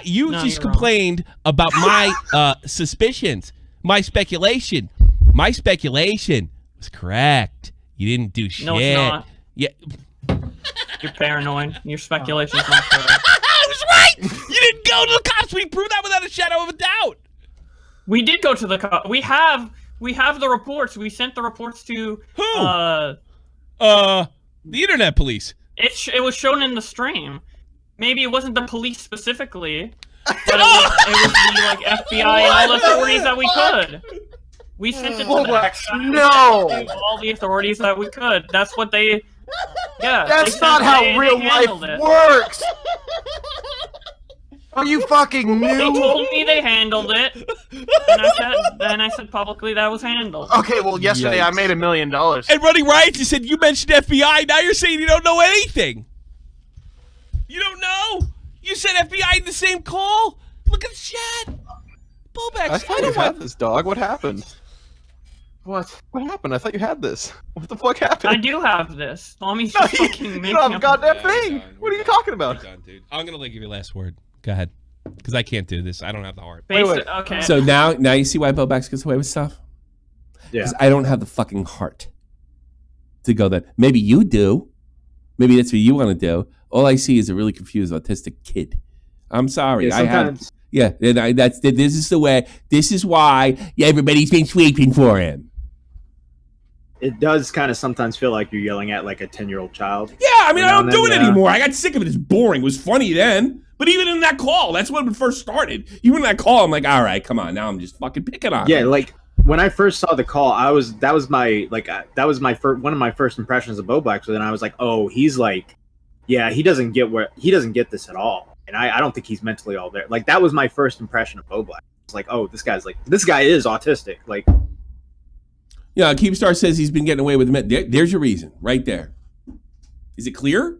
Speaker 13: You just complained about my suspicions, my speculation. My speculation was correct. You didn't do shit.
Speaker 8: No, it's not.
Speaker 13: Yeah.
Speaker 8: You're paranoid. Your speculation's not correct.
Speaker 13: I was right. You didn't go to the cops. We proved that without a shadow of a doubt.
Speaker 8: We did go to the cops. We have the reports. We sent the reports to
Speaker 13: who? The internet police.
Speaker 8: It was shown in the stream. Maybe it wasn't the police specifically, but it was the like FBI and all the authorities that we could. We sent it to all the authorities that we could. That's what they. Yeah.
Speaker 16: That's not how real life works. Are you fucking new?
Speaker 8: They told me they handled it, and I said publicly that was handled.
Speaker 16: Okay, well, yesterday I made $1 million.
Speaker 13: And Running Riots, you said you mentioned FBI. Now you're saying you don't know anything. You don't know? You said FBI in the same call? Look at the chat. Bowblax.
Speaker 14: I thought you had this, dog. What happened?
Speaker 16: What?
Speaker 14: What happened? I thought you had this. What the fuck happened?
Speaker 8: I do have this. Tommy's just fucking making
Speaker 14: you don't have a goddamn thing. What are you talking about?
Speaker 13: Done, dude. I'm gonna give you your last word. Go ahead. Because I can't do this. I don't have the heart.
Speaker 8: Wait. Okay.
Speaker 1: So now you see why Bowblax gets away with stuff?
Speaker 2: Yeah.
Speaker 1: Because I don't have the fucking heart to go that. Maybe you do. Maybe that's what you want to do. All I see is a really confused autistic kid. I'm sorry.
Speaker 2: Yeah, sometimes.
Speaker 1: This is the way. This is why everybody's been sweeping for him.
Speaker 2: It does kind of sometimes feel like you're yelling at like a 10-year-old child.
Speaker 1: Yeah, I mean, I don't do it anymore. I got sick of it. It's boring. It was funny then. But even in that call, that's when it first started. Even in that call, I'm like, all right, come on. Now I'm just fucking picking on him.
Speaker 2: Like when I first saw the call, that was my one of my first impressions of Bowblax. So then I was like, oh, he's like, yeah, he doesn't get this at all. And I don't think he's mentally all there. Like that was my first impression of Bowblax. It's like, oh, this guy is autistic. Like,
Speaker 1: yeah, Keepstar says he's been getting away with it. There's your reason, right there. Is it clear?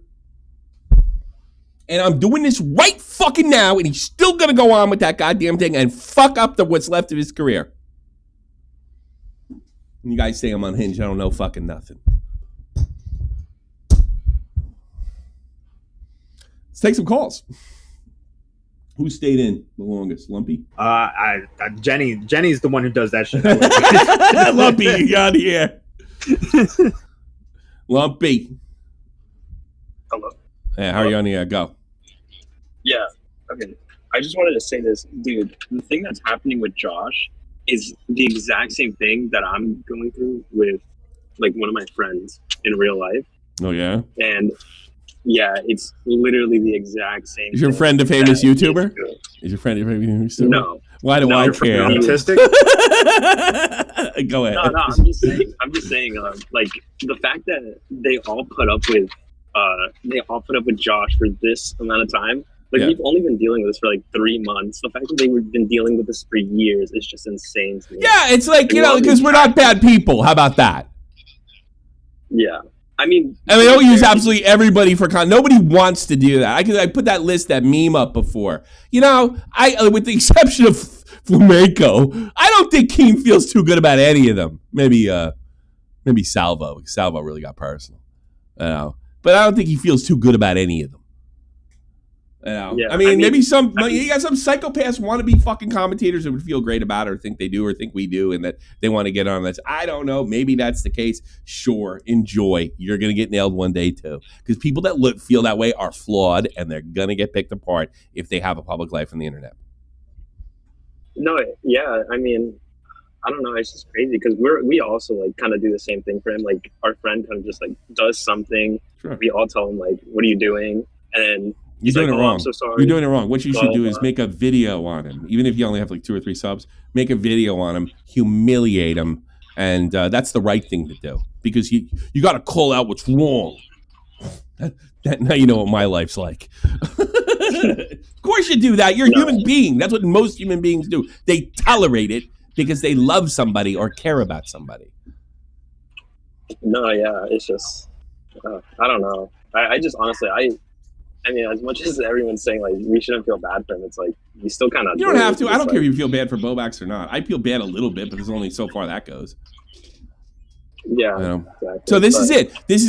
Speaker 1: And I'm doing this right fucking now, and he's still gonna go on with that goddamn thing and fuck up what's left of his career. And you guys say I'm unhinged. I don't know fucking nothing. Let's take some calls. Who stayed in the longest? Lumpy?
Speaker 2: Jenny's the one who does that shit.
Speaker 1: Lumpy, you got here. Lumpy.
Speaker 17: Hello.
Speaker 1: Hey, how are you on the air? Go.
Speaker 17: Yeah. Okay. I just wanted to say this, dude. The thing that's happening with Josh is the exact same thing that I'm going through with like one of my friends in real life.
Speaker 1: Oh yeah.
Speaker 17: And yeah, it's literally the exact same.
Speaker 1: Is your friend a famous YouTuber? Is your friend a famous YouTuber?
Speaker 17: No.
Speaker 1: Why do I care?
Speaker 2: Autistic?
Speaker 17: Go ahead. No, I'm just saying, like the fact that they all put up with Josh for this amount of time. Like we've only been dealing with this for like 3 months. The fact that they've been dealing with this for years is just insane to me.
Speaker 1: Yeah, it's like, because we're not bad people. How about that?
Speaker 17: Yeah. I mean,
Speaker 1: don't use absolutely everybody for nobody wants to do that. I put that meme up before. I with the exception of Flamenco, I don't think Keem feels too good about any of them. Maybe Salvo. Salvo really got personal. But I don't think he feels too good about any of them. You know?
Speaker 17: Yeah,
Speaker 1: I mean, maybe you got some psychopaths want to be fucking commentators that would feel great about it or think they do or think we do and that they want to get on this. I don't know. Maybe that's the case. Sure, enjoy. You're going to get nailed one day too. Because people that feel that way are flawed and they're going to get picked apart if they have a public life on the internet.
Speaker 17: No, yeah, I mean, I don't know. It's just crazy because we also like kind of do the same thing for him. Like our friend kind of just like does something. Sure. We all tell him like, "What are you doing?" And
Speaker 1: you're doing
Speaker 17: like,
Speaker 1: it wrong.
Speaker 17: I'm so sorry.
Speaker 1: You're doing it wrong. What you should do is make a video on him, even if you only have like 2 or 3 subs. Make a video on him, humiliate him, and that's the right thing to do because you got to call out what's wrong. Now you know what my life's like. Of course you do that. You're a human being. That's what most human beings do. They tolerate it because they love somebody or care about somebody.
Speaker 17: No, yeah, it's just I don't know. I just honestly I mean, as much as everyone's saying like we shouldn't feel bad for him, it's like you still kind of.
Speaker 1: You don't have to. I don't care if you feel bad for Bowblax or not. I feel bad a little bit, but there's only so far that goes.
Speaker 17: Yeah.
Speaker 1: You know?
Speaker 17: Exactly.
Speaker 1: So this is it. This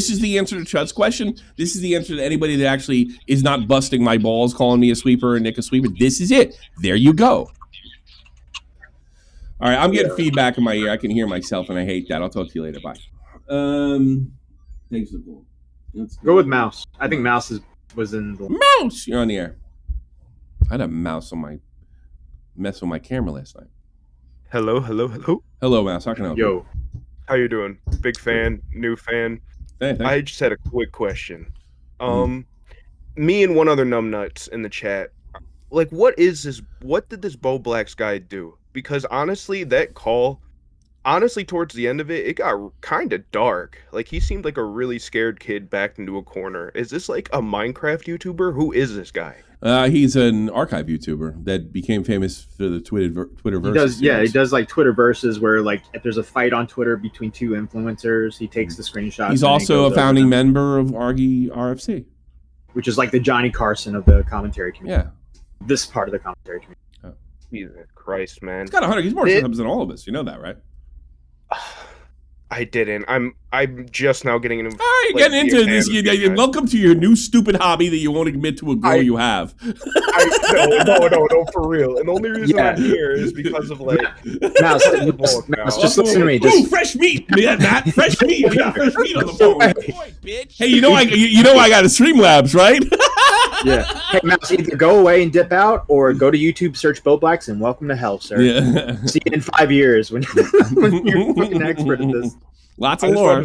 Speaker 1: is the answer to Chud's question. This is the answer to anybody that actually is not busting my balls, calling me a sweeper and Nick a sweeper. This is it. There you go. All right, I'm getting feedback in my ear. I can hear myself, and I hate that. I'll talk to you later. Bye. Thanks for the call.
Speaker 2: Let's go with Mouse. I think Mouse was in the
Speaker 1: Mouse. You're on the air. I had a mouse on my mess with my camera last night.
Speaker 18: Hello.
Speaker 1: Hello, Mouse. How can I help you?
Speaker 18: How you doing? Big fan, new fan.
Speaker 1: Hey,
Speaker 18: I just had a quick question. Me and one other numbnuts in the chat. Like, what did this Bowblax guy do? Because honestly, that call, towards the end of it, it got kind of dark. Like, he seemed like a really scared kid backed into a corner. Is this like a Minecraft YouTuber? Who is this guy?
Speaker 1: He's an archive YouTuber that became famous for the Twitterverse.
Speaker 2: He does like Twitterverses where like if there's a fight on Twitter between 2 influencers, he takes the screenshots.
Speaker 1: He's also a founding member of RFC,
Speaker 2: which is like the Johnny Carson of the commentary community.
Speaker 1: Yeah,
Speaker 2: this part of the commentary community.
Speaker 1: Oh.
Speaker 18: Jesus Christ, man!
Speaker 1: He's got 100. He's more subs than all of us. You know that, right?
Speaker 18: I didn't. I'm just now getting into.
Speaker 1: All right, getting into this. Welcome to your new stupid hobby that you won't admit to a girl you have.
Speaker 18: No, for real. And the only reason I'm here is because of like.
Speaker 2: Mouse, just listen to me.
Speaker 1: Ooh, fresh meat, Matt. Fresh meat. We got fresh meat on the phone. Bitch. Hey, you know I got a Streamlabs, right?
Speaker 2: Yeah. Hey, Mouse, either go away and dip out, or go to YouTube, search Bowblax, and welcome to hell, sir.
Speaker 1: Yeah.
Speaker 2: See you in 5 years when you're fucking expert at this.
Speaker 1: Lots of lore.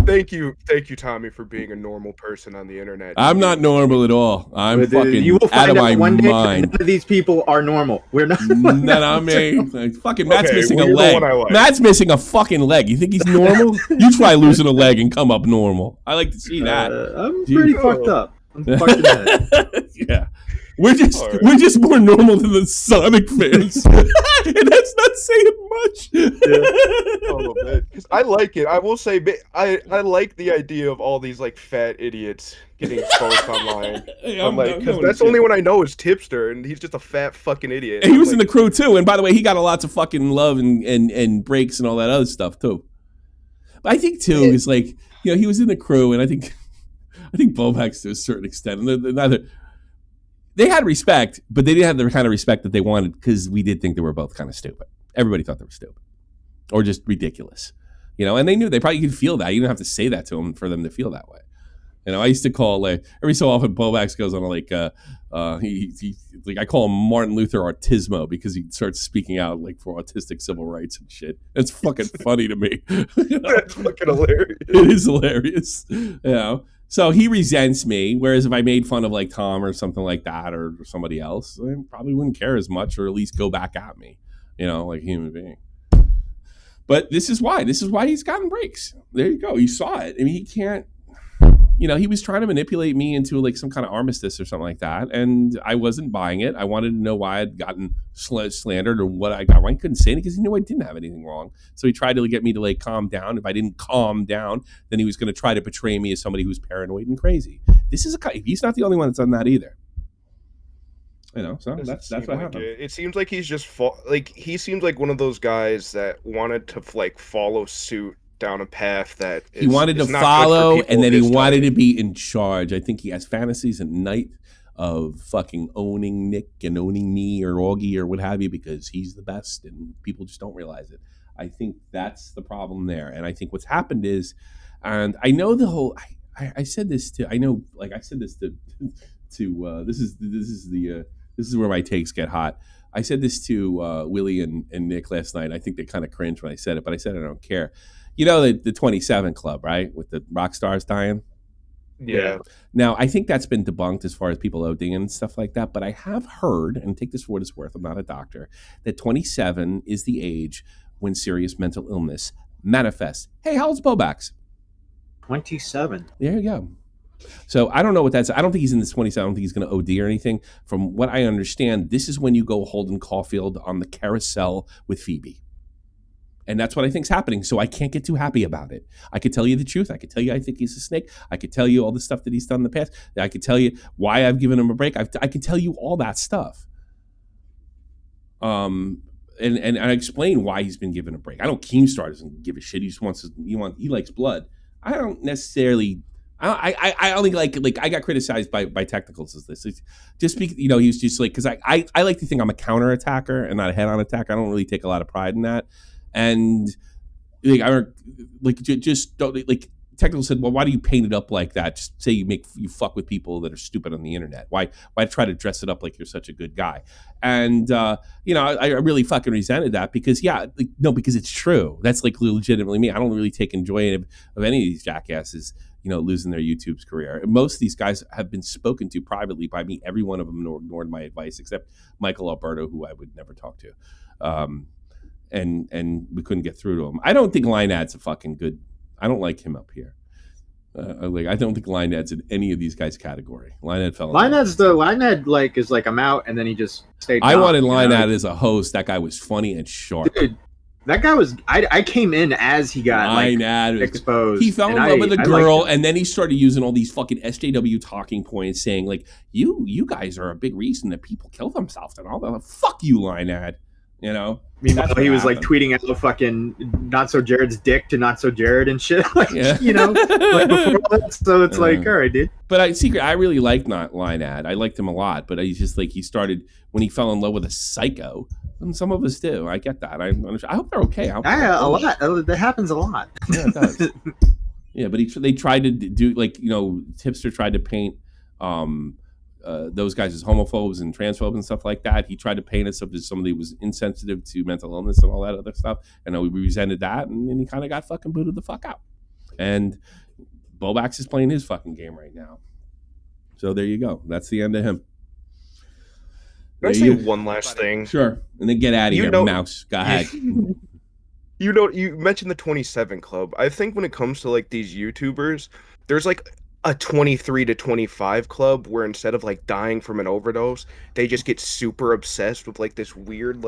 Speaker 18: Thank you, Tommy, for being a normal person on the internet.
Speaker 1: I'm not normal at all. I'm fucking
Speaker 2: you will
Speaker 1: out of my
Speaker 2: one day
Speaker 1: mind.
Speaker 2: None of these people are normal. We're not.
Speaker 1: Not me. Like, fucking Matt's
Speaker 18: Okay,
Speaker 1: missing
Speaker 18: well,
Speaker 1: a
Speaker 18: you're the
Speaker 1: leg.
Speaker 18: one I like.
Speaker 1: Matt's missing a fucking leg. You think he's normal? You try losing a leg and come up normal. I like to see that.
Speaker 2: I'm pretty fucked up. I'm fucked in the head.
Speaker 1: Yeah. We're just more normal than the Sonic fans. And that's not saying much.
Speaker 18: Oh, man. 'Cause I like it. I will say, I like the idea of all these like fat idiots getting exposed online.
Speaker 1: Hey,
Speaker 18: I'm like, because that's the only one I know is Tipster, and he's just a fat fucking idiot.
Speaker 1: And he was in the crew too. And by the way, he got a lots of fucking love and breaks and all that other stuff too. But I think too is like, he was in the crew, and I think Bowblax to a certain extent, and they had respect, but they didn't have the kind of respect that they wanted because we did think they were both kind of stupid. Everybody thought they were stupid or just ridiculous, and they knew they probably could feel that. You didn't have to say that to them for them to feel that way. I used to call every so often Bowblax goes on I call him Martin Luther Autismo because he starts speaking out like for autistic civil rights and shit. It's fucking funny to me.
Speaker 18: That's fucking hilarious.
Speaker 1: It is hilarious. So he resents me, whereas if I made fun of like Tom or something like that or somebody else, I probably wouldn't care as much or at least go back at me, like a human being. But this is why he's gotten breaks. There you go. You saw it. I mean, he can't, he was trying to manipulate me into like some kind of armistice or something like that. And I wasn't buying it. I wanted to know why I'd gotten slandered or what I got wrong. I couldn't say it because he knew I didn't have anything wrong. So he tried to get me to like calm down. If I didn't calm down, then he was going to try to portray me as somebody who's paranoid and crazy. He's not the only one that's done that either. So that's what happened.
Speaker 18: It seems like he's just he seems like one of those guys that wanted to like follow suit down a path that
Speaker 1: he wanted to follow, and then he wanted to be in charge. I think he has fantasies at night fucking owning Nick and owning me or Augie or what have you because he's the best and people just don't realize it. I think that's the problem there. And I think what's happened is, and I know the whole, I said this to, I know, like I said this to this is where my takes get hot. I said this to Willie and Nick last night. I think they kind of cringed when I said it, but I said I don't care. You know the 27 Club, right? With the rock stars dying.
Speaker 18: Yeah.
Speaker 1: Now, I think that's been debunked as far as people ODing and stuff like that. But I have heard, and take this for what it's worth, I'm not a doctor, that 27 is the age when serious mental illness manifests. Hey, how old's Bowblax?
Speaker 2: 27.
Speaker 1: There you go. So I don't know what that's. I don't think he's in this 27. I don't think he's going to OD or anything. From what I understand, this is when you go Holden Caulfield on the carousel with Phoebe. And that's what I think's happening. So I can't get too happy about it. I could tell you the truth. I could tell you I think he's a snake. I could tell you all the stuff that he's done in the past. I could tell you why I've given him a break. I can tell you all that stuff. And I explain why he's been given a break. I know Keemstar doesn't give a shit. He just wants he likes blood. I don't necessarily. I only like I got criticized by technicals as this. It's just because he was just like because I like to think I'm a counter attacker and not a head on attack. I don't really take a lot of pride in that. And just don't technical said, well, why do you paint it up like that? Just say you fuck with people that are stupid on the internet. Why try to dress it up like you're such a good guy? And I really fucking resented that because because it's true. That's legitimately me. I don't really take enjoyment of any of these jackasses losing their YouTube's career. Most of these guys have been spoken to privately by me. Every one of them ignored my advice except Michael Alberto, who I would never talk to. And we couldn't get through to him. I don't think Linead's a fucking good. I don't like him up here. I don't think Linead's in any of these guys' category. Linead fell.
Speaker 2: Linead is I'm out, and then he just stayed.
Speaker 1: I wanted Linead as a host. That guy was funny and sharp.
Speaker 2: Dude, that guy was. I came in as he got exposed.
Speaker 1: He fell in love with a girl, and then he started using all these fucking SJW talking points, saying you guys are a big reason that people kill themselves and all that. Fuck you, Linead.
Speaker 2: Meanwhile, he was tweeting out fucking Not So Jared's dick to Not So Jared and shit. Before that. So it's all right, dude.
Speaker 1: But I really liked Linead. I liked him a lot. But he's just he started when he fell in love with a psycho. And some of us do. I get that. I hope they're okay.
Speaker 2: A lot. That happens a lot.
Speaker 1: Yeah, it does. Yeah, but they tried to do Tipster tried to paint those guys as homophobes and transphobes and stuff like that. He tried to paint us up as somebody who was insensitive to mental illness and all that other stuff. And we resented that, and then he kind of got fucking booted the fuck out. And Bowblax is playing his fucking game right now. So there you go. That's the end of him.
Speaker 18: Can I say one last thing?
Speaker 1: Sure. And then get out of here, mouse. Go ahead.
Speaker 18: You mentioned the 27 Club. I think when it comes to these YouTubers, there's a 23 to 25 club where instead of dying from an overdose, they just get super obsessed with this weird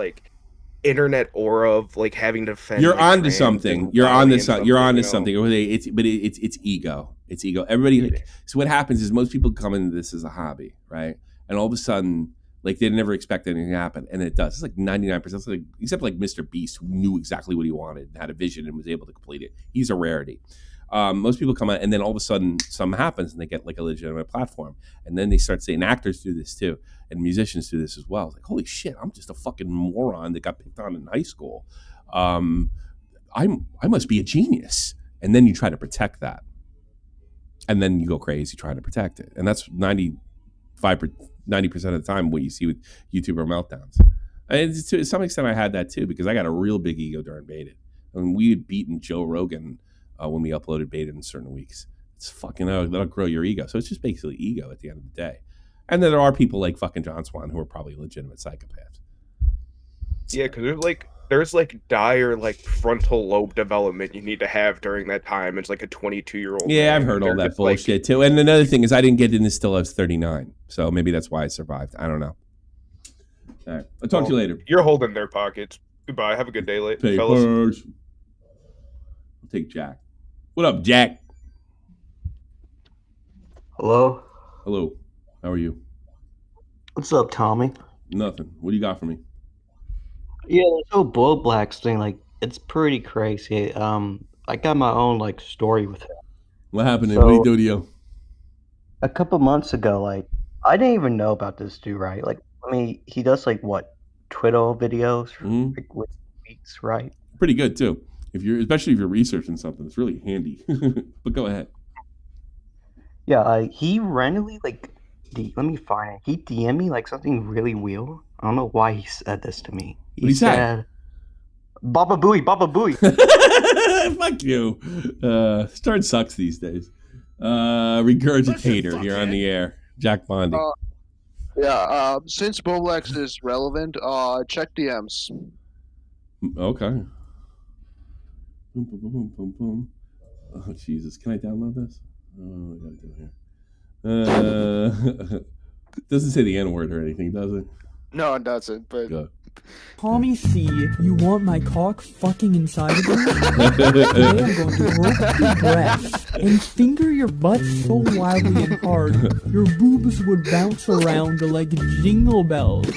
Speaker 18: internet aura of having to defend.
Speaker 1: You're onto something. You're onto something. You're onto something. It's ego. It's ego. Everybody. So what happens is most people come into this as a hobby, right? And all of a sudden, they never expect anything to happen, and it does. It's 99%. Except Mr. Beast, who knew exactly what he wanted, and had a vision, and was able to complete it. He's a rarity. Most people come out and then all of a sudden something happens and they get a legitimate platform. And then they start saying actors do this too. And musicians do this as well. Holy shit, I'm just a fucking moron that got picked on in high school. I must be a genius. And then you try to protect that. And then you go crazy trying to protect it. And that's 90% of the time what you see with YouTuber meltdowns. And to some extent I had that too because I got a real big ego during Baited. I mean, we had beaten Joe Rogan when we uploaded Baited in certain weeks. It's fucking that'll grow your ego. So it's just basically ego at the end of the day. And then there are people like fucking John Swan who are probably legitimate psychopaths.
Speaker 18: Yeah, because there's dire frontal lobe development you need to have during that time. It's a 22-year-old.
Speaker 1: Yeah, I've heard all that bullshit too. And another thing is I didn't get into this till I was 39. So maybe that's why I survived. I don't know. All right. I'll talk to you later.
Speaker 18: You're holding their pockets. Goodbye. Have a good day, fellas.
Speaker 1: I'll take Jack. What up, Jack?
Speaker 19: Hello?
Speaker 1: Hello. How are you?
Speaker 19: What's up, Tommy?
Speaker 1: Nothing. What do you got for me?
Speaker 19: Yeah, this whole Bowblax thing, it's pretty crazy. I got my own, story with it.
Speaker 1: What happened? What did he do to you?
Speaker 19: A couple months ago, I didn't even know about this dude, right? Like, I mean, he does like what, Twitter videos, like with tweets, right?
Speaker 1: Pretty good too. Especially if you're researching something, it's really handy. But go ahead.
Speaker 19: Yeah, he randomly like, let me find it. He DM'd me like something really weird. I don't know why he said this to me. He said, "Baba Booey, Baba Booey."
Speaker 1: Fuck you. Start sucks these days. Regurgitator here on the air. Jack Bondi.
Speaker 20: Since Bowblax is relevant, check DMs.
Speaker 1: Okay. Boom, boom, boom, boom, boom. Oh, Jesus. Can I download this? Oh, I gotta do it here. Doesn't say the N-word or anything, does it?
Speaker 20: No, it doesn't, but...
Speaker 1: Good.
Speaker 7: Tommy C, you want my cock fucking inside of you? Today I'm going to roast your breasts and finger your butt so wildly and hard, your boobs would bounce around like jingle bells.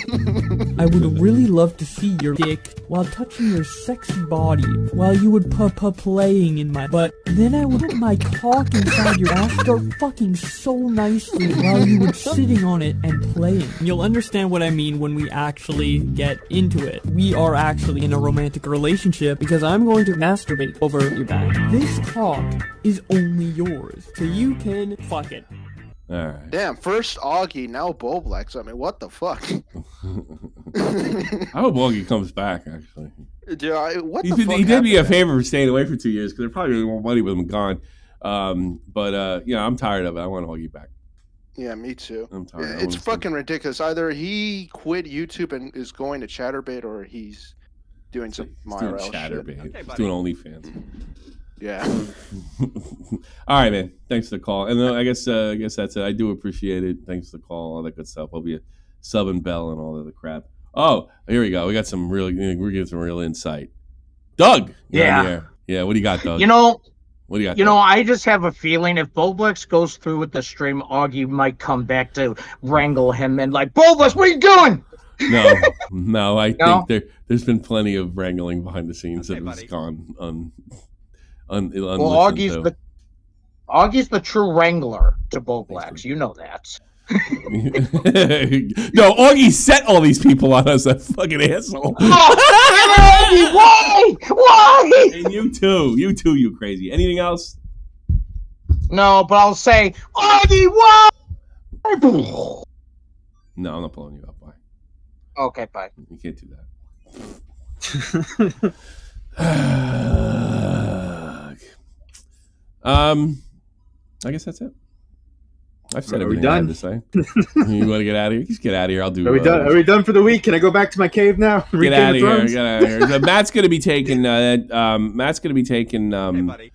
Speaker 7: I would really love to see your dick while touching your sexy body, while you would playing in my butt. Then I would put my cock inside your ass, start fucking so nicely while you would sitting on it and playing. You'll understand what I mean when we actually get into it. We are actually in a romantic relationship because I'm going to masturbate over your back. This cock is only yours, so you can fuck it.
Speaker 1: All right.
Speaker 20: Damn, first Augie, now Bowblax. I mean, what the fuck?
Speaker 1: I hope Augie comes back, actually.
Speaker 20: Yeah, what the fuck
Speaker 1: He did me a
Speaker 20: happened?
Speaker 1: favor for staying away for 2 years because they're probably really more money with him gone. But I'm tired of it. I want Augie back.
Speaker 20: Yeah, me too.
Speaker 1: I'm tired.
Speaker 20: Yeah, it's fucking ridiculous. Either he quit YouTube and is going to Chatterbait, or he's doing some
Speaker 1: He's doing
Speaker 20: IRL
Speaker 1: Chatterbait.
Speaker 20: shit.
Speaker 1: He's doing OnlyFans.
Speaker 20: Yeah.
Speaker 1: All right, man. Thanks for the call. And I guess that's it. I do appreciate it. Thanks for the call, all that good stuff. I'll be a sub and bell and all that other crap. Oh, here we go. We got some we're getting some real insight. Doug. You're on the air. Yeah. What do you got, Doug? What do you got?
Speaker 21: I just have a feeling if Bowblax goes through with the stream, Augie might come back to wrangle him and like, Bowblax, what are you doing?
Speaker 1: No. I think there's been plenty of wrangling behind the scenes that has gone
Speaker 21: Well, Augie's the true wrangler to Bowblax. You know that.
Speaker 1: No, Augie set all these people on us. That fucking asshole.
Speaker 21: Why?
Speaker 1: And you too, you crazy. Anything else?
Speaker 21: No, but I'll say, Augie, why?
Speaker 1: No, I'm not pulling you up. Bye.
Speaker 21: Okay, bye.
Speaker 1: You can't do that. I guess that's it. I've said everything I had to say. You want to get out of here? Just get out of here. I'll do.
Speaker 2: Are we done? Are we done for the week? Can I go back to my cave now?
Speaker 1: Get out of here. Get out of here. Matt's going to be taking. Matt's going to be taking. Hey, buddy.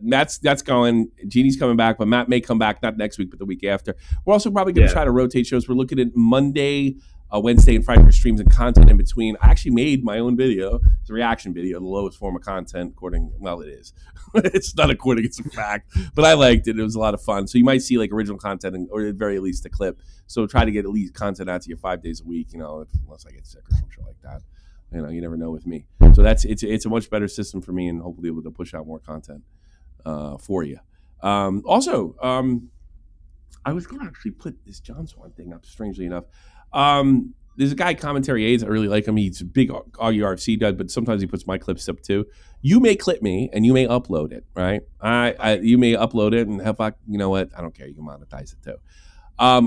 Speaker 1: That's going. Jeannie's coming back, but Matt may come back not next week, but the week after. We're also probably going to try to rotate shows. We're looking at Monday, Wednesday, and Friday for streams and content in between. I actually made my own video. It's a reaction video, the lowest form of content, according. Well, it is. It's not according. It's a fact. But I liked it. It was a lot of fun. So you might see like original content, or at very least a clip. So try to get at least content out to you 5 days a week. Unless I get sick or some shit like that. You never know with me. So it's a much better system for me, and hopefully able to push out more content for you. Also, I was going to actually put this John Swan thing up. Strangely enough, there's a guy, Commentary Aids. I really like him. He's a big Augie RFC dude, but sometimes he puts my clips up too. You may clip me and you may upload it, right? You may upload it and you know what? I don't care. You can monetize it too.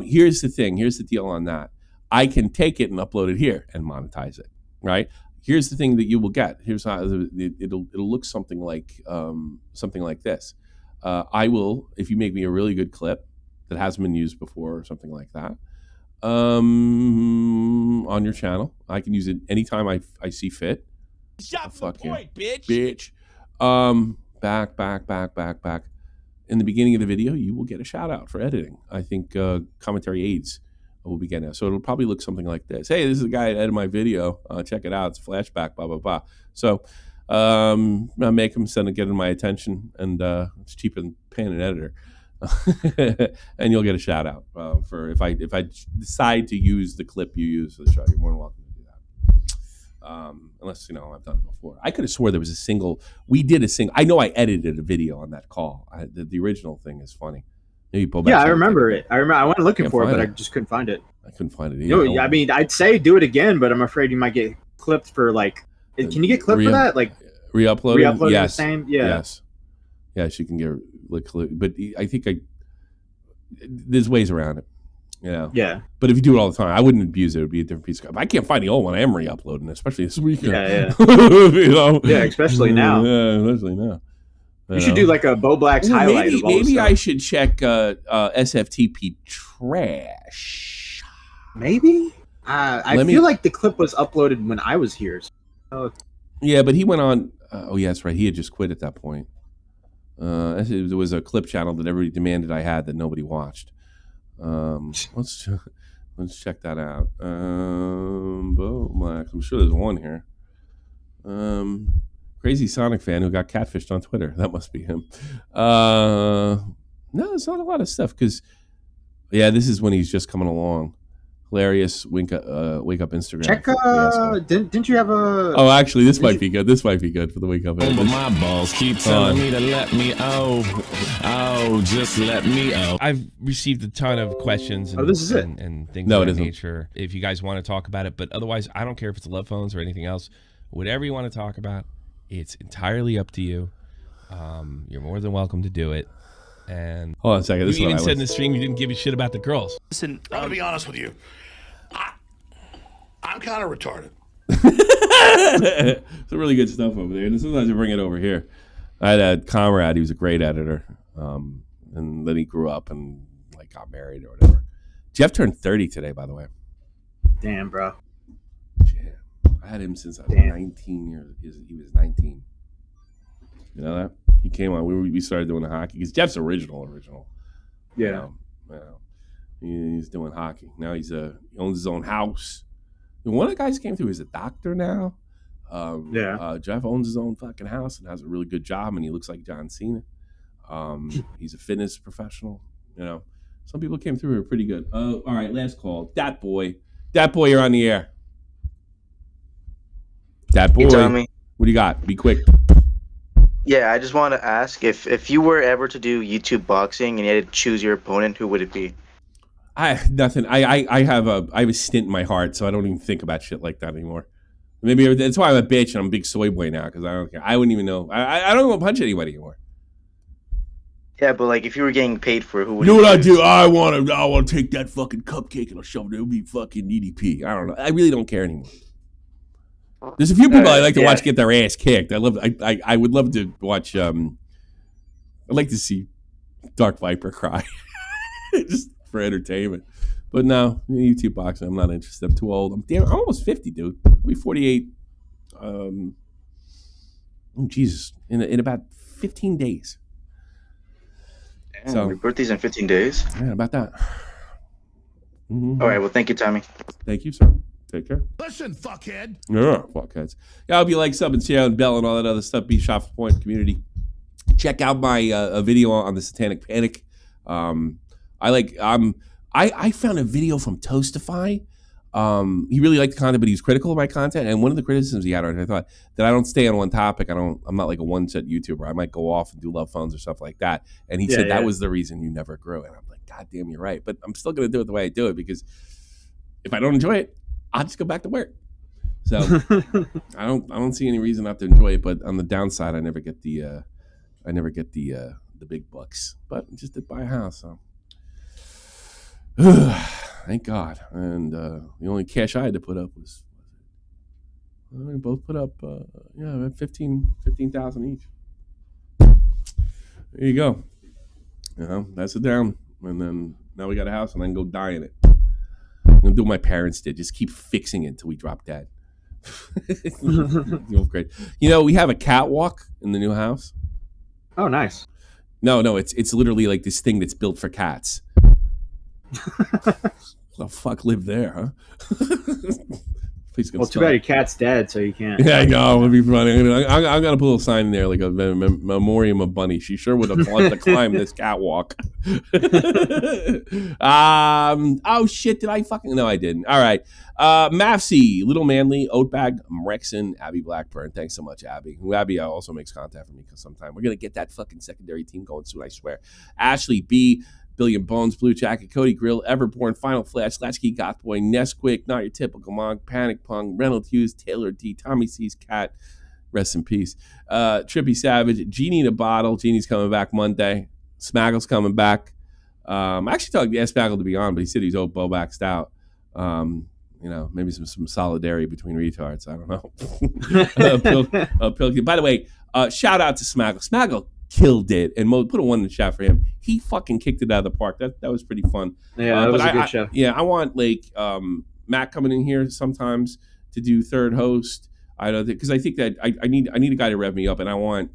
Speaker 1: Here's the thing. Here's the deal on that. I can take it and upload it here and monetize it. Right. Here's the thing that you will get. Here's how it'll look something like this. I will, if you make me a really good clip that hasn't been used before or something like that, on your channel, I can use it anytime I see fit. Shut the point, bitch. Back. In the beginning of the video, you will get a shout out for editing. I think Commentary Aids will be getting it. So it'll probably look something like this. Hey, this is the guy that edited my video. Check it out. It's a flashback, blah, blah, blah. So I make him get my attention, and it's cheaper than paying an editor. And you'll get a shout out for if I decide to use the clip you use for the show. You're more than welcome to do that. Unless, I've done it before. I could have swore there was a single. I know I edited a video on that call. The original thing is funny. Maybe Bowblax
Speaker 2: Yeah, I
Speaker 1: had it
Speaker 2: remember
Speaker 1: taken.
Speaker 2: it. I remember. I went looking
Speaker 1: Can't
Speaker 2: for it,
Speaker 1: find
Speaker 2: but I
Speaker 1: it.
Speaker 2: just couldn't find it.
Speaker 1: I couldn't find it
Speaker 2: You
Speaker 1: either.
Speaker 2: know, I mean, I'd say do it again, but I'm afraid you might get clipped for like. Can you get clipped for that? Like
Speaker 1: re-uploaded?
Speaker 2: re-uploading
Speaker 1: Yes.
Speaker 2: the same? Yeah.
Speaker 1: Yes. Yes, you can get like, but I think there's ways around it.
Speaker 2: Yeah.
Speaker 1: But if you do it all the time, I wouldn't abuse it. It would be a different piece of. If I can't find the old one, I am re-uploading it, especially this weekend.
Speaker 2: Yeah.
Speaker 1: You know?
Speaker 2: Yeah, especially now.
Speaker 1: Yeah, especially now.
Speaker 2: You should do like a Bowblax highlight.
Speaker 1: Maybe
Speaker 2: of all the
Speaker 1: I
Speaker 2: stuff.
Speaker 1: should check SFTP trash.
Speaker 2: Maybe. I feel like the clip was uploaded when I was here. So.
Speaker 1: Yeah, but he went on. Oh, yeah, that's right. He had just quit at that point. There was a clip channel that everybody demanded I had that nobody watched. Let's check that out. Bowblax. I'm sure there's one here. Crazy Sonic fan who got catfished on Twitter. That must be him. No, it's not a lot of stuff because, yeah, this is when he's just coming along. Hilarious wake up Instagram.
Speaker 2: Check. Didn't you have a?
Speaker 1: Oh, actually, this might be good. This might be good for the wake up.
Speaker 3: But my balls keep telling me to let me just let me out.
Speaker 13: I've received a ton of questions and,
Speaker 2: this is it.
Speaker 13: and things
Speaker 1: No,
Speaker 13: of
Speaker 1: it
Speaker 13: that
Speaker 1: isn't.
Speaker 13: nature. If you guys want to talk about it, but otherwise, I don't care if it's love phones or anything else. Whatever you want to talk about, it's entirely up to you. You're more than welcome to do it. And
Speaker 1: hold on a second. This
Speaker 13: you
Speaker 1: is
Speaker 13: even
Speaker 1: what I
Speaker 13: said in
Speaker 1: was-
Speaker 13: the stream you didn't give a shit about the girls.
Speaker 3: Listen, I'm gonna be honest with you. I'm kind of retarded.
Speaker 1: Some really good stuff over there. And sometimes I bring it over here. I had a comrade. He was a great editor. And then he grew up and like got married or whatever. Jeff turned 30 today, by the way.
Speaker 2: Damn, bro.
Speaker 1: I had him since I was 19 years. He was 19. You know that? He came on. We started doing the hockey because Jeff's original.
Speaker 2: Yeah.
Speaker 1: He's doing hockey now. He owns his own house. And one of the guys came through. He's a doctor now. Jeff owns his own fucking house and has a really good job, and he looks like John Cena. He's a fitness professional. You know, some people came through who were pretty good. All right, last call. Dat boy, you're on the air. Dat boy,
Speaker 22: Hey, Tommy.
Speaker 1: what do you got? Be quick.
Speaker 22: Yeah, I just want to ask if you were ever to do YouTube boxing and you had to choose your opponent, who would it be?
Speaker 1: Nothing. I have a stint in my heart, so I don't even think about shit like that anymore. Maybe that's why I'm a bitch and I'm a big soy boy now because I don't care. I wouldn't even know. I don't even punch anybody anymore.
Speaker 22: Yeah, but like if you were getting paid for it, who would
Speaker 1: You know
Speaker 22: you
Speaker 1: what I
Speaker 22: choose?
Speaker 1: do? I want to take that fucking cupcake and I'll shove it. It'll be fucking EDP. I don't know. I really don't care anymore. There's a few people I like to watch get their ass kicked. I would love to watch. I'd like to see Dark Viper cry, just for entertainment. But no, YouTube boxing. I'm not interested. I'm too old. I'm almost 50, dude. I'll be 48. Oh Jesus! In about 15 days.
Speaker 22: Damn, your birthday's in 15 days.
Speaker 1: Yeah, about that. Mm-hmm.
Speaker 22: All right, well, thank you, Tommy.
Speaker 1: Thank you, sir. Take care.
Speaker 3: Listen, fuckhead.
Speaker 1: Yeah, fuckheads. Yeah, I'll be like sub and share and bell and all that other stuff. Be Shop for Point community. Check out my a video on the Satanic Panic. I found a video from Toastify. He really liked the content, but he was critical of my content. And one of the criticisms he had on it, I thought that I don't stay on one topic. I'm not like a one set YouTuber. I might go off and do love phones or stuff like that. And he said that was the reason you never grew. And I'm like, God damn, you're right. But I'm still gonna do it the way I do it because if I don't enjoy it, I'll just go back to work. So I don't see any reason not to enjoy it. But on the downside, I never get the big bucks. But I just did buy a house, so thank God. And the only cash I had to put up was we both put up 15,000 each. There you go. You know, that's a down. And then now we got a house and I can go die in it. I'm gonna do what my parents did. Just keep fixing it until we drop dead. Great. You know, we have a catwalk in the new house.
Speaker 2: Oh, nice.
Speaker 1: No, it's literally like this thing that's built for cats. The fuck lived there, huh?
Speaker 2: Well, too bad your cat's dead, so you can't.
Speaker 1: Yeah, I know. It'd be funny. I'm gonna put a little sign in there, like a memoriam of Bunny. She sure would have wanted to climb this catwalk. Oh shit! Did I fucking? No, I didn't. All right. Mavsy, Little Manly, Oatbag, Rexon, Abby Blackburn. Thanks so much, Abby. Who Abby also makes contact for me because sometime we're gonna get that fucking secondary team going soon. I swear. Ashley B, Billion Bones, Blue Jacket, Cody Grill, Everborn, Final Flash, Latchkey, Gothboy, Nesquik, Not Your Typical Monk, Panic Punk, Reynolds Hughes, Taylor D, Tommy C's Cat, rest in peace, Trippy Savage, Genie in a Bottle. Genie's coming back Monday. Smaggle's coming back. I actually talked to Smaggle to be on, but he said he's Bowblaxed out. Maybe some solidarity between retards. I don't know. By the way, shout out to Smaggle. Smaggle killed it, and Mo, put a 1 in the chat for him. He fucking kicked it out of the park. That was pretty fun.
Speaker 2: Yeah, that was a good show.
Speaker 1: I want Matt coming in here sometimes to do third host. I know because I think that I need a guy to rev me up, and I want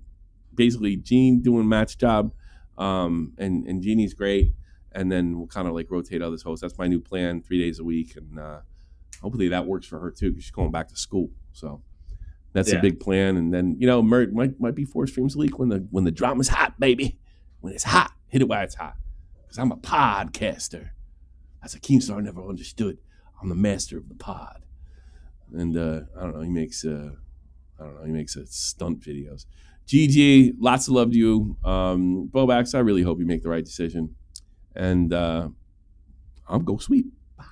Speaker 1: basically Gene doing Matt's job, and Jeannie's great, and then we'll kind of rotate others hosts. That's my new plan, 3 days a week, and hopefully that works for her too because she's going back to school. So that's a big plan. And then Mert might be 4 streams a week when the drama's hot, baby. When it's hot, hit it while it's hot. Because I'm a podcaster. That's a Keemstar never understood. I'm the master of the pod. And I don't know. He makes stunt videos. GG, lots of love to you, Bowblax. I really hope you make the right decision. And I'm go sweep. Bye.